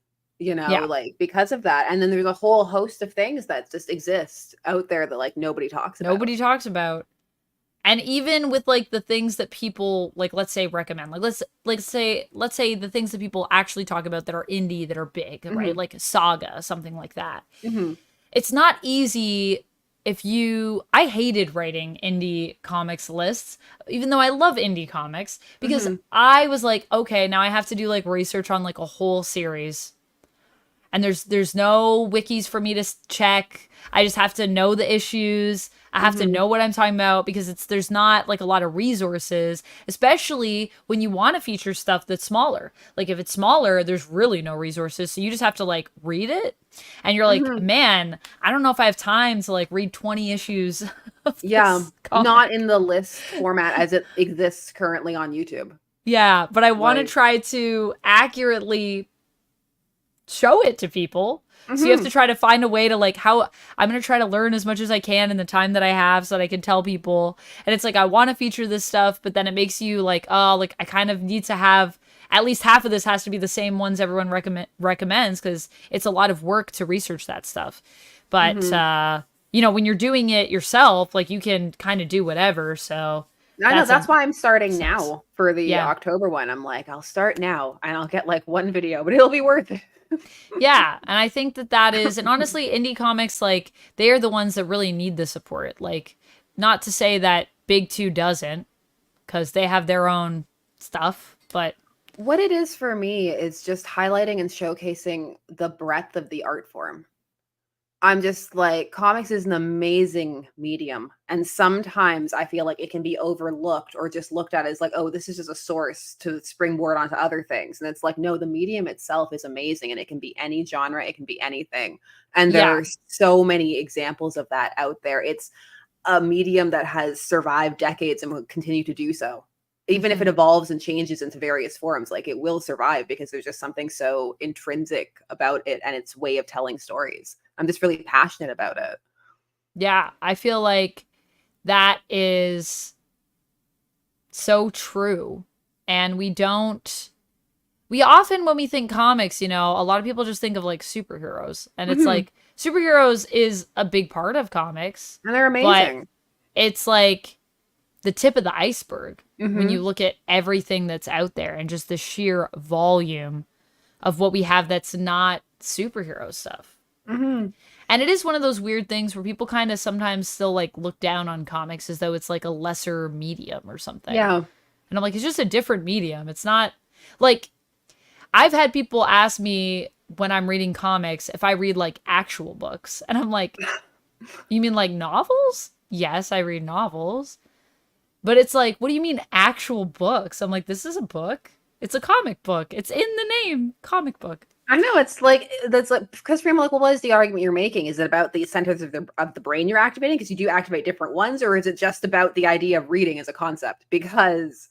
Yeah. like because of that. And then there's a whole host of things that just exist out there that like nobody talks about. Nobody talks about. And even with like the things that people like, let's say recommend, like let's say the things that people actually talk about that are indie that are big, right? Mhm. Like Saga, something like that. Mhm. It's not easy if you I hated writing indie comics lists, even though I love indie comics, because Mhm. I was like, okay, now I have to do like research on like a whole series, and there's no wikis for me to check. I just have to know the issues. I have to Mhm. know what I'm talking about because there's not like a lot of resources, especially when you want to feature stuff that's smaller. Like if it's smaller, there's really no resources, so you just have to like read it, and you're like, Mhm. man, I don't know if I have time to like read 20 issues of Yeah, this not comic. in the list format as it exists currently on YouTube. Yeah, but I want to Like, try to accurately show it to people. So you have to mhm. try to find a way to like how I'm going to try to learn as much as I can in the time that I have so that I can tell people. And it's like I want to feature this stuff, but then it makes you like, oh, like I kind of need to have at least half of this has to be the same ones everyone recommends because it's a lot of work to research that stuff. But Mhm. when you're doing it yourself, like you can kind of do whatever. So I know, that's a that's why I'm starting sense. now for the Yeah. October one. I'm like, I'll start now and I'll get like one video, but it'll be worth it. Yeah, and I think that is, and honestly, indie comics like they are the ones that really need the support. Like, not to say that Big Two doesn't, because they have their own stuff, but What it is for me is just highlighting and showcasing the breadth of the art form. I'm just like, comics is an amazing medium. And sometimes I feel like it can be overlooked or just looked at as like, oh, this is just a source to springboard onto other things. And it's like, no, the medium itself is amazing and it can be any genre, it can be anything. And there yeah, are so many examples of that out there. It's a medium that has survived decades and will continue to do so. Even if it hmm evolves and changes into various forms, like it will survive because there's just something so intrinsic about it and its way of telling stories. I'm just really passionate about it. yeah, I feel like that is so true, and we often when we think comics, a lot of people just think of like superheroes, and it's Mhm. like superheroes is a big part of comics, And they're but amazing. it's like the tip of the iceberg when you Mhm. look at everything that's out there and just the sheer volume of what we have that's not superhero stuff. Mhm. And it is one of those weird things where people kind of sometimes still like look down on comics as though it's like a lesser medium or something. Yeah. And I'm like, it's just a different medium. It's not like I've had people ask me when I'm reading comics if I read like actual books. And I'm like, you mean like novels? Yes, I read novels. But it's like, what do you mean actual books? I'm like, this is a book. It's a comic book. It's in the name, comic book. I know it's like that's like because people are like, well, what is the argument you're making? Is it about the centers of the brain you're activating because you do activate different ones, or is it just about the idea of reading as a concept? Because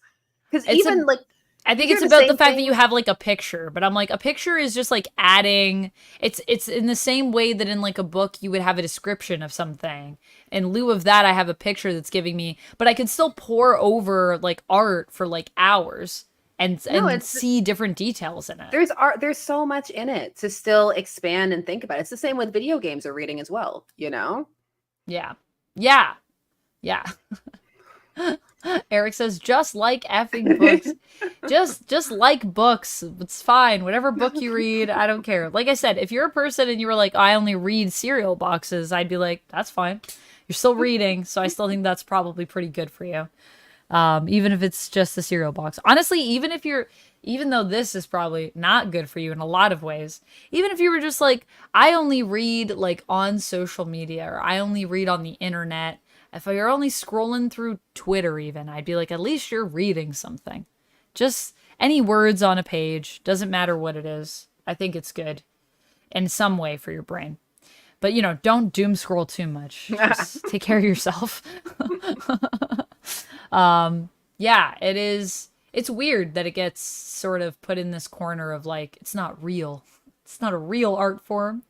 It's a even like I think these it's are the about the same fact that you things. have like a picture, but I'm like a picture is just like adding it's in the same way that in like a book you would have a description of something. In lieu of that I have a picture that's giving me, but I could still pour over like art for like hours No, and it's see different details in it. there's art. There's so much in it to still expand and think about. It's the same with video games or reading as well. You know. Yeah. Yeah. Yeah. Eric says just like effing books. Just like books. It's fine. Whatever book you read, I don't care. Like I said, if you're a person and you were like, I only read cereal boxes, I'd be like, that's fine. You're still reading, so I still think that's probably pretty good for you. Even if it's just the cereal box. Honestly, even though this is probably not good for you in a lot of ways, even if you were just like, I only read like on social media or I only read on the internet, if you're only scrolling through Twitter, even, I'd be like, at least you're reading something. Just any words on a page, doesn't matter what it is. I think it's good in some way for your brain. But don't doom scroll too much. Just take care of yourself. Yeah, it is. It's weird that it gets sort of put in this corner of like, it's not real. It's not a real art form.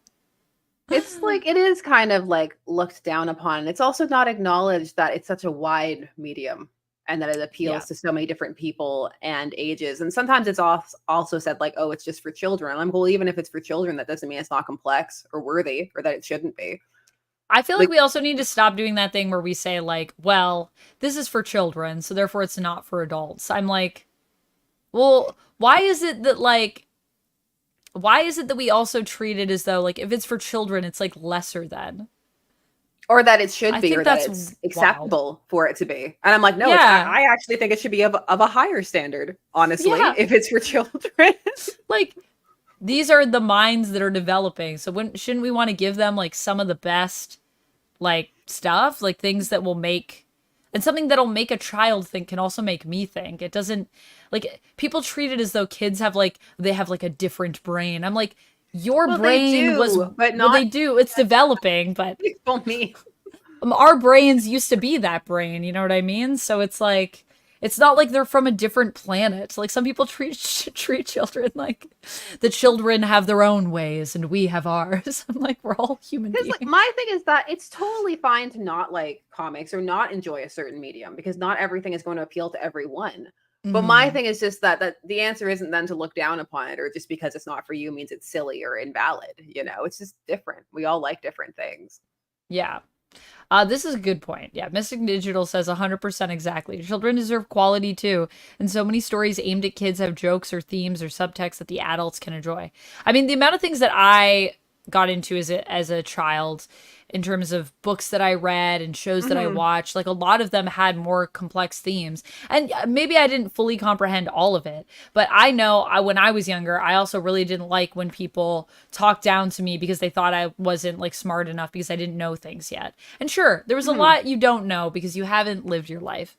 It's like it is kind of like looked down upon. It's also not acknowledged that it's such a wide medium and that it Yeah. appeals to so many different people and ages. And sometimes it's also said like, oh, it's just for children. I'm well, even if it's for children, that doesn't mean it's not complex or worthy or that it shouldn't be. I feel like Like, we also need to stop doing that thing where we say like, well, this is for children, so therefore it's not for adults. I'm like, well, why is it that we also treat it as though like if it's for children, it's like lesser than? or that it should I be, think or that that's it's wild. acceptable for it to be. And I'm like, no, it's Yeah. I actually think it should be of a higher standard, honestly, Yeah. if it's for children. Like these are the minds that are developing. So when shouldn't we want to give them like some of the best like stuff, like things that will make and something that'll make a child think can also make me think. It doesn't like people treat it as though kids have like they have like a different brain. I'm like your Well, they brain was do, but well they not do. It's developing, but for me. our brains used to be that brain, you know what I mean? So it's like it's not like they're from a different planet. Like some people treat children like the children have their own ways and we have ours. I'm like we're all human Because beings. like my thing is that it's totally fine to not like comics or not enjoy a certain medium because not everything is going to appeal to everyone. But my Mhm. thing is just that the answer isn't then to look down upon it or just because it's not for you means it's silly or invalid. You know, it's just different. We all like different things. Yeah. This is a good point. Yeah, Mystic Digital says 100% exactly. Children deserve quality too, and so many stories aimed at kids have jokes or themes or subtext that the adults can enjoy. I mean, the amount of things that I got into as a child in terms of books that I read and shows that I Hmm. watched, like a lot of them had more complex themes. And maybe I didn't fully comprehend all of it, but I know when I was younger, I also really didn't like when people talked down to me because they thought I wasn't like smart enough because I didn't know things yet. And sure, there was a Hmm. lot you don't know because you haven't lived your life.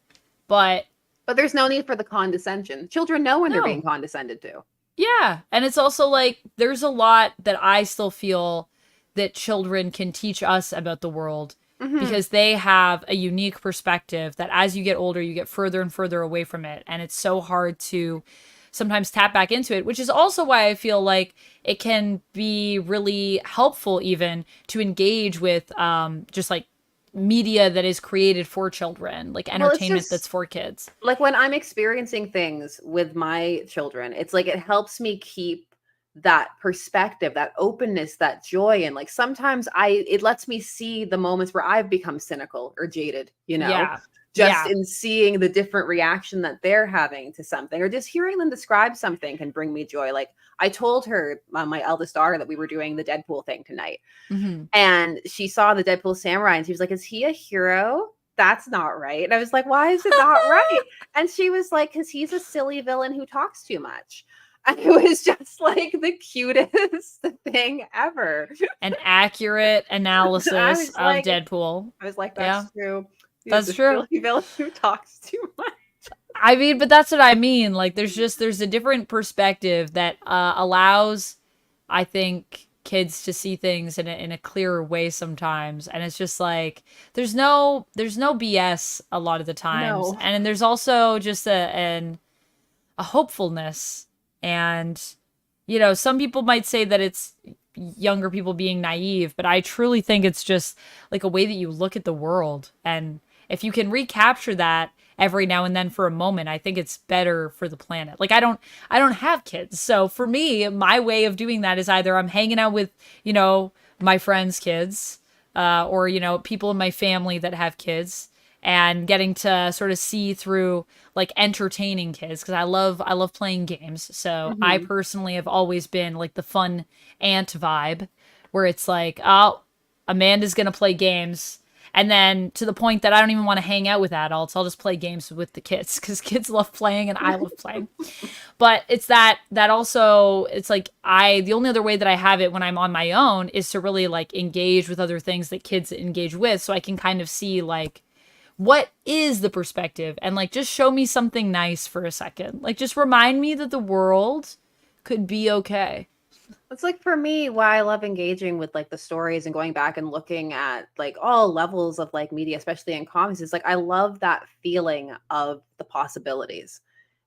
But But there's no need for the condescension. Children know when they're being no. condescended to. Yeah. And it's also like there's a lot that I still feel that children can teach us about the world Hmm. because they have a unique perspective that as you get older, you get further and further away from it. And it's so hard to sometimes tap back into it, which is also why I feel like it can be really helpful even to engage with just like media that is created for children, like Well, it's entertainment just that's for kids. like when I'm experiencing things with my children, it's like it helps me keep that perspective, that openness, that joy. And like sometimes it lets me see the moments where I've become cynical or jaded, you know, Yeah. just Yeah. in seeing the different reaction that they're having to something or just hearing them describe something can bring me joy. Like I told her, my eldest daughter, that we were doing the Deadpool thing tonight. Hmm. And she saw the Deadpool Samurai and she was like, "Is he a hero? That's not right." And I was like, "Why is it not right?" And she was like, "Because he's a silly villain who talks too much." And it was just like the cutest thing ever. An accurate I analysis was of like, Deadpool. That's Yeah, true. He's that's a true. silly villain who talks too much. I mean, but that's what I mean. Like, there's a different perspective that allows, I think, kids to see things in a clearer way sometimes, and it's just like there's no BS a lot of the times, No. and there's also just a hopefulness, and you know, some people might say that it's younger people being naive, but I truly think it's just like a way that you look at the world. And if you can recapture that every now and then for a moment, I think it's better for the planet. Like I don't have kids. So for me, my way of doing that is either I'm hanging out with, you know, my friends' kids, or, you know, people in my family that have kids and getting to sort of see through like entertaining kids because I love playing games. So I Hmm. personally have always been like the fun aunt vibe where it's like, oh, Amanda's gonna play games. And then to the point that I don't even want to hang out with adults. I'll just play games with the kids because kids love playing and I love playing. But it's that also it's like the only other way that I have it when I'm on my own is to really like engage with other things that kids engage with so I can kind of see like what is the perspective and like just show me something nice for a second. Like just remind me that the world could be okay. It's like for me, why I love engaging with like the stories and going back and looking at like all levels of like media, especially in comics, is like I love that feeling of the possibilities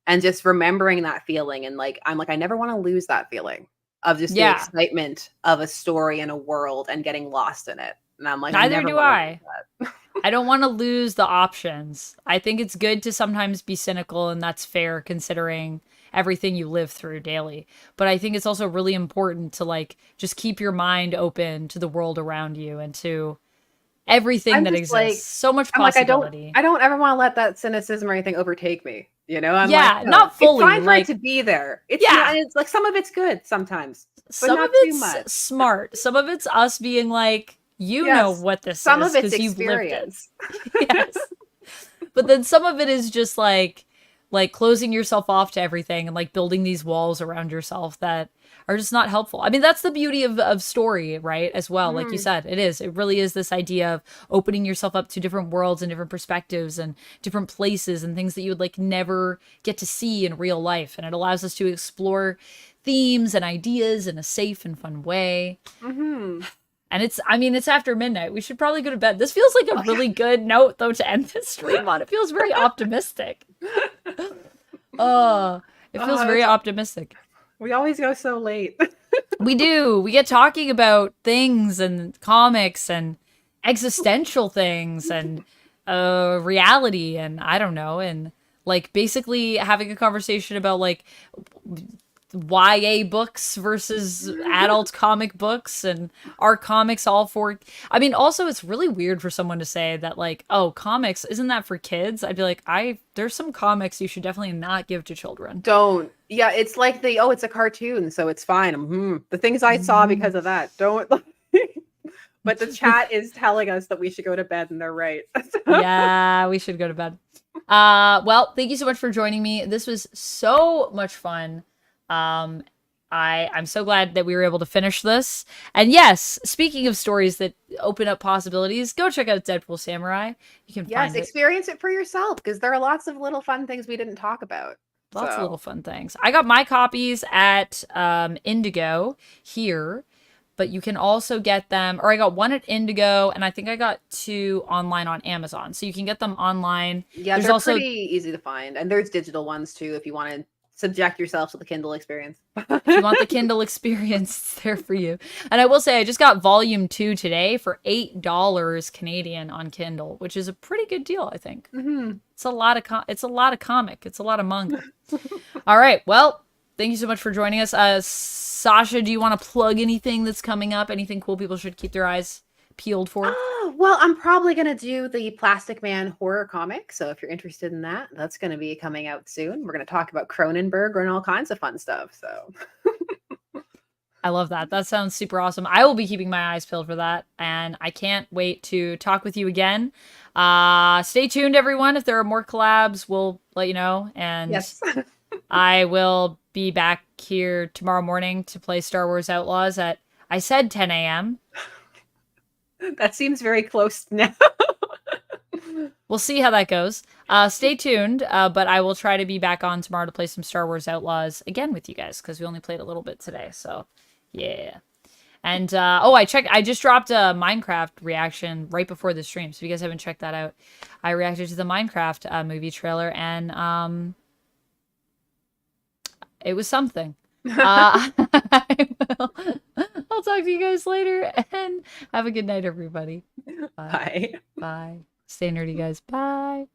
and just remembering that feeling. And like I'm like, I never want to lose that feeling of just the Yeah, excitement of a story and a world and getting lost in it. And I'm like, I neither never do want to lose I. that. I don't want to lose the options. I think it's good to sometimes be cynical, and that's fair considering everything you live through daily. But I think it's also really important to like just keep your mind open to the world around you and to everything I'm that just exists. like, So much I'm like, possibility. I don't ever want to let that cynicism or anything overtake me. You know, I'm like, Yeah, no, not it's fully. fine for it Like, to be there. It's not, yeah, and it's like some of it's good sometimes, but some of not too it's much. smart. Some of it's us being like, you know Yes, what this some of is it's because you've lived it. experience. Yes. But then some of it is just like closing yourself off to everything and like building these walls around yourself that are just not helpful. I mean, that's the beauty of story, right? As well. Like you Mhm. said, it is. It really is this idea of opening yourself up to different worlds and different perspectives and different places and things that you would like never get to see in real life. And it allows us to explore themes and ideas in a safe and fun way. Mhm. And it's, I mean, it's after midnight. We should probably go to bed. This feels like a Oh, yeah. really good note, though, to end this stream on. It feels very optimistic. Oh, it feels Oh, very optimistic. we always go so late. We do. We get talking about things and comics and existential things and reality and I don't know and like basically having a conversation about like YA books versus adult comic books and are comics all for I mean also it's really weird for someone to say that like oh comics isn't that for kids. I'd be like I there's some comics you should definitely not give to children. Don't. Yeah, it's like oh, it's a cartoon, so it's fine. The things I saw because of that. Don't. But the chat is telling us that we should go to bed, and they're right. Yeah, we should go to bed. Well, thank you so much for joining me. This was so much fun. Um, I'm so glad that we were able to finish this. And yes, speaking of stories that open up possibilities, go check out Deadpool Samurai. You can Yes, find it. experience it for yourself because there are lots of little fun things we didn't talk about. Lots of little So fun things. I got my copies at Indigo here, but you can also get them, or I got one at Indigo, and I think I got two online on Amazon. So you can get them online. yeah, There's they're also pretty easy to find, and there's digital ones too if you want to subject yourself to the Kindle experience. if you want the Kindle experience, it's there for you. And I will say, I just got volume 2 today for $8 Canadian on Kindle, which is a pretty good deal, I think. Mhm. It's a lot of it's a lot of comic. It's a lot of manga. All right. Well, thank you so much for joining us. Sasha, do you want to plug anything that's coming up? Anything cool people should keep their eyes peeled for? Oh, well, I'm probably going to do the Plastic Man horror comic. So if you're interested in that, that's going to be coming out soon. We're going to talk about Cronenberg and all kinds of fun stuff. So I love that. That sounds super awesome. I will be keeping my eyes peeled for that, and I can't wait to talk with you again. Stay tuned, everyone. If there are more collabs, we'll let you know. And yes, I will be back here tomorrow morning to play Star Wars Outlaws at, I said 10 a.m. that seems very close now. We'll see how that goes. Stay tuned, but I will try to be back on tomorrow to play some Star Wars Outlaws again with you guys because we only played a little bit today. So, yeah. And I just dropped a Minecraft reaction right before the stream. So if you guys haven't checked that out, I reacted to the Minecraft movie trailer, and it was something. I'll talk to you guys later, and have a good night, everybody. Bye. Bye. Stay nerdy, guys. Bye.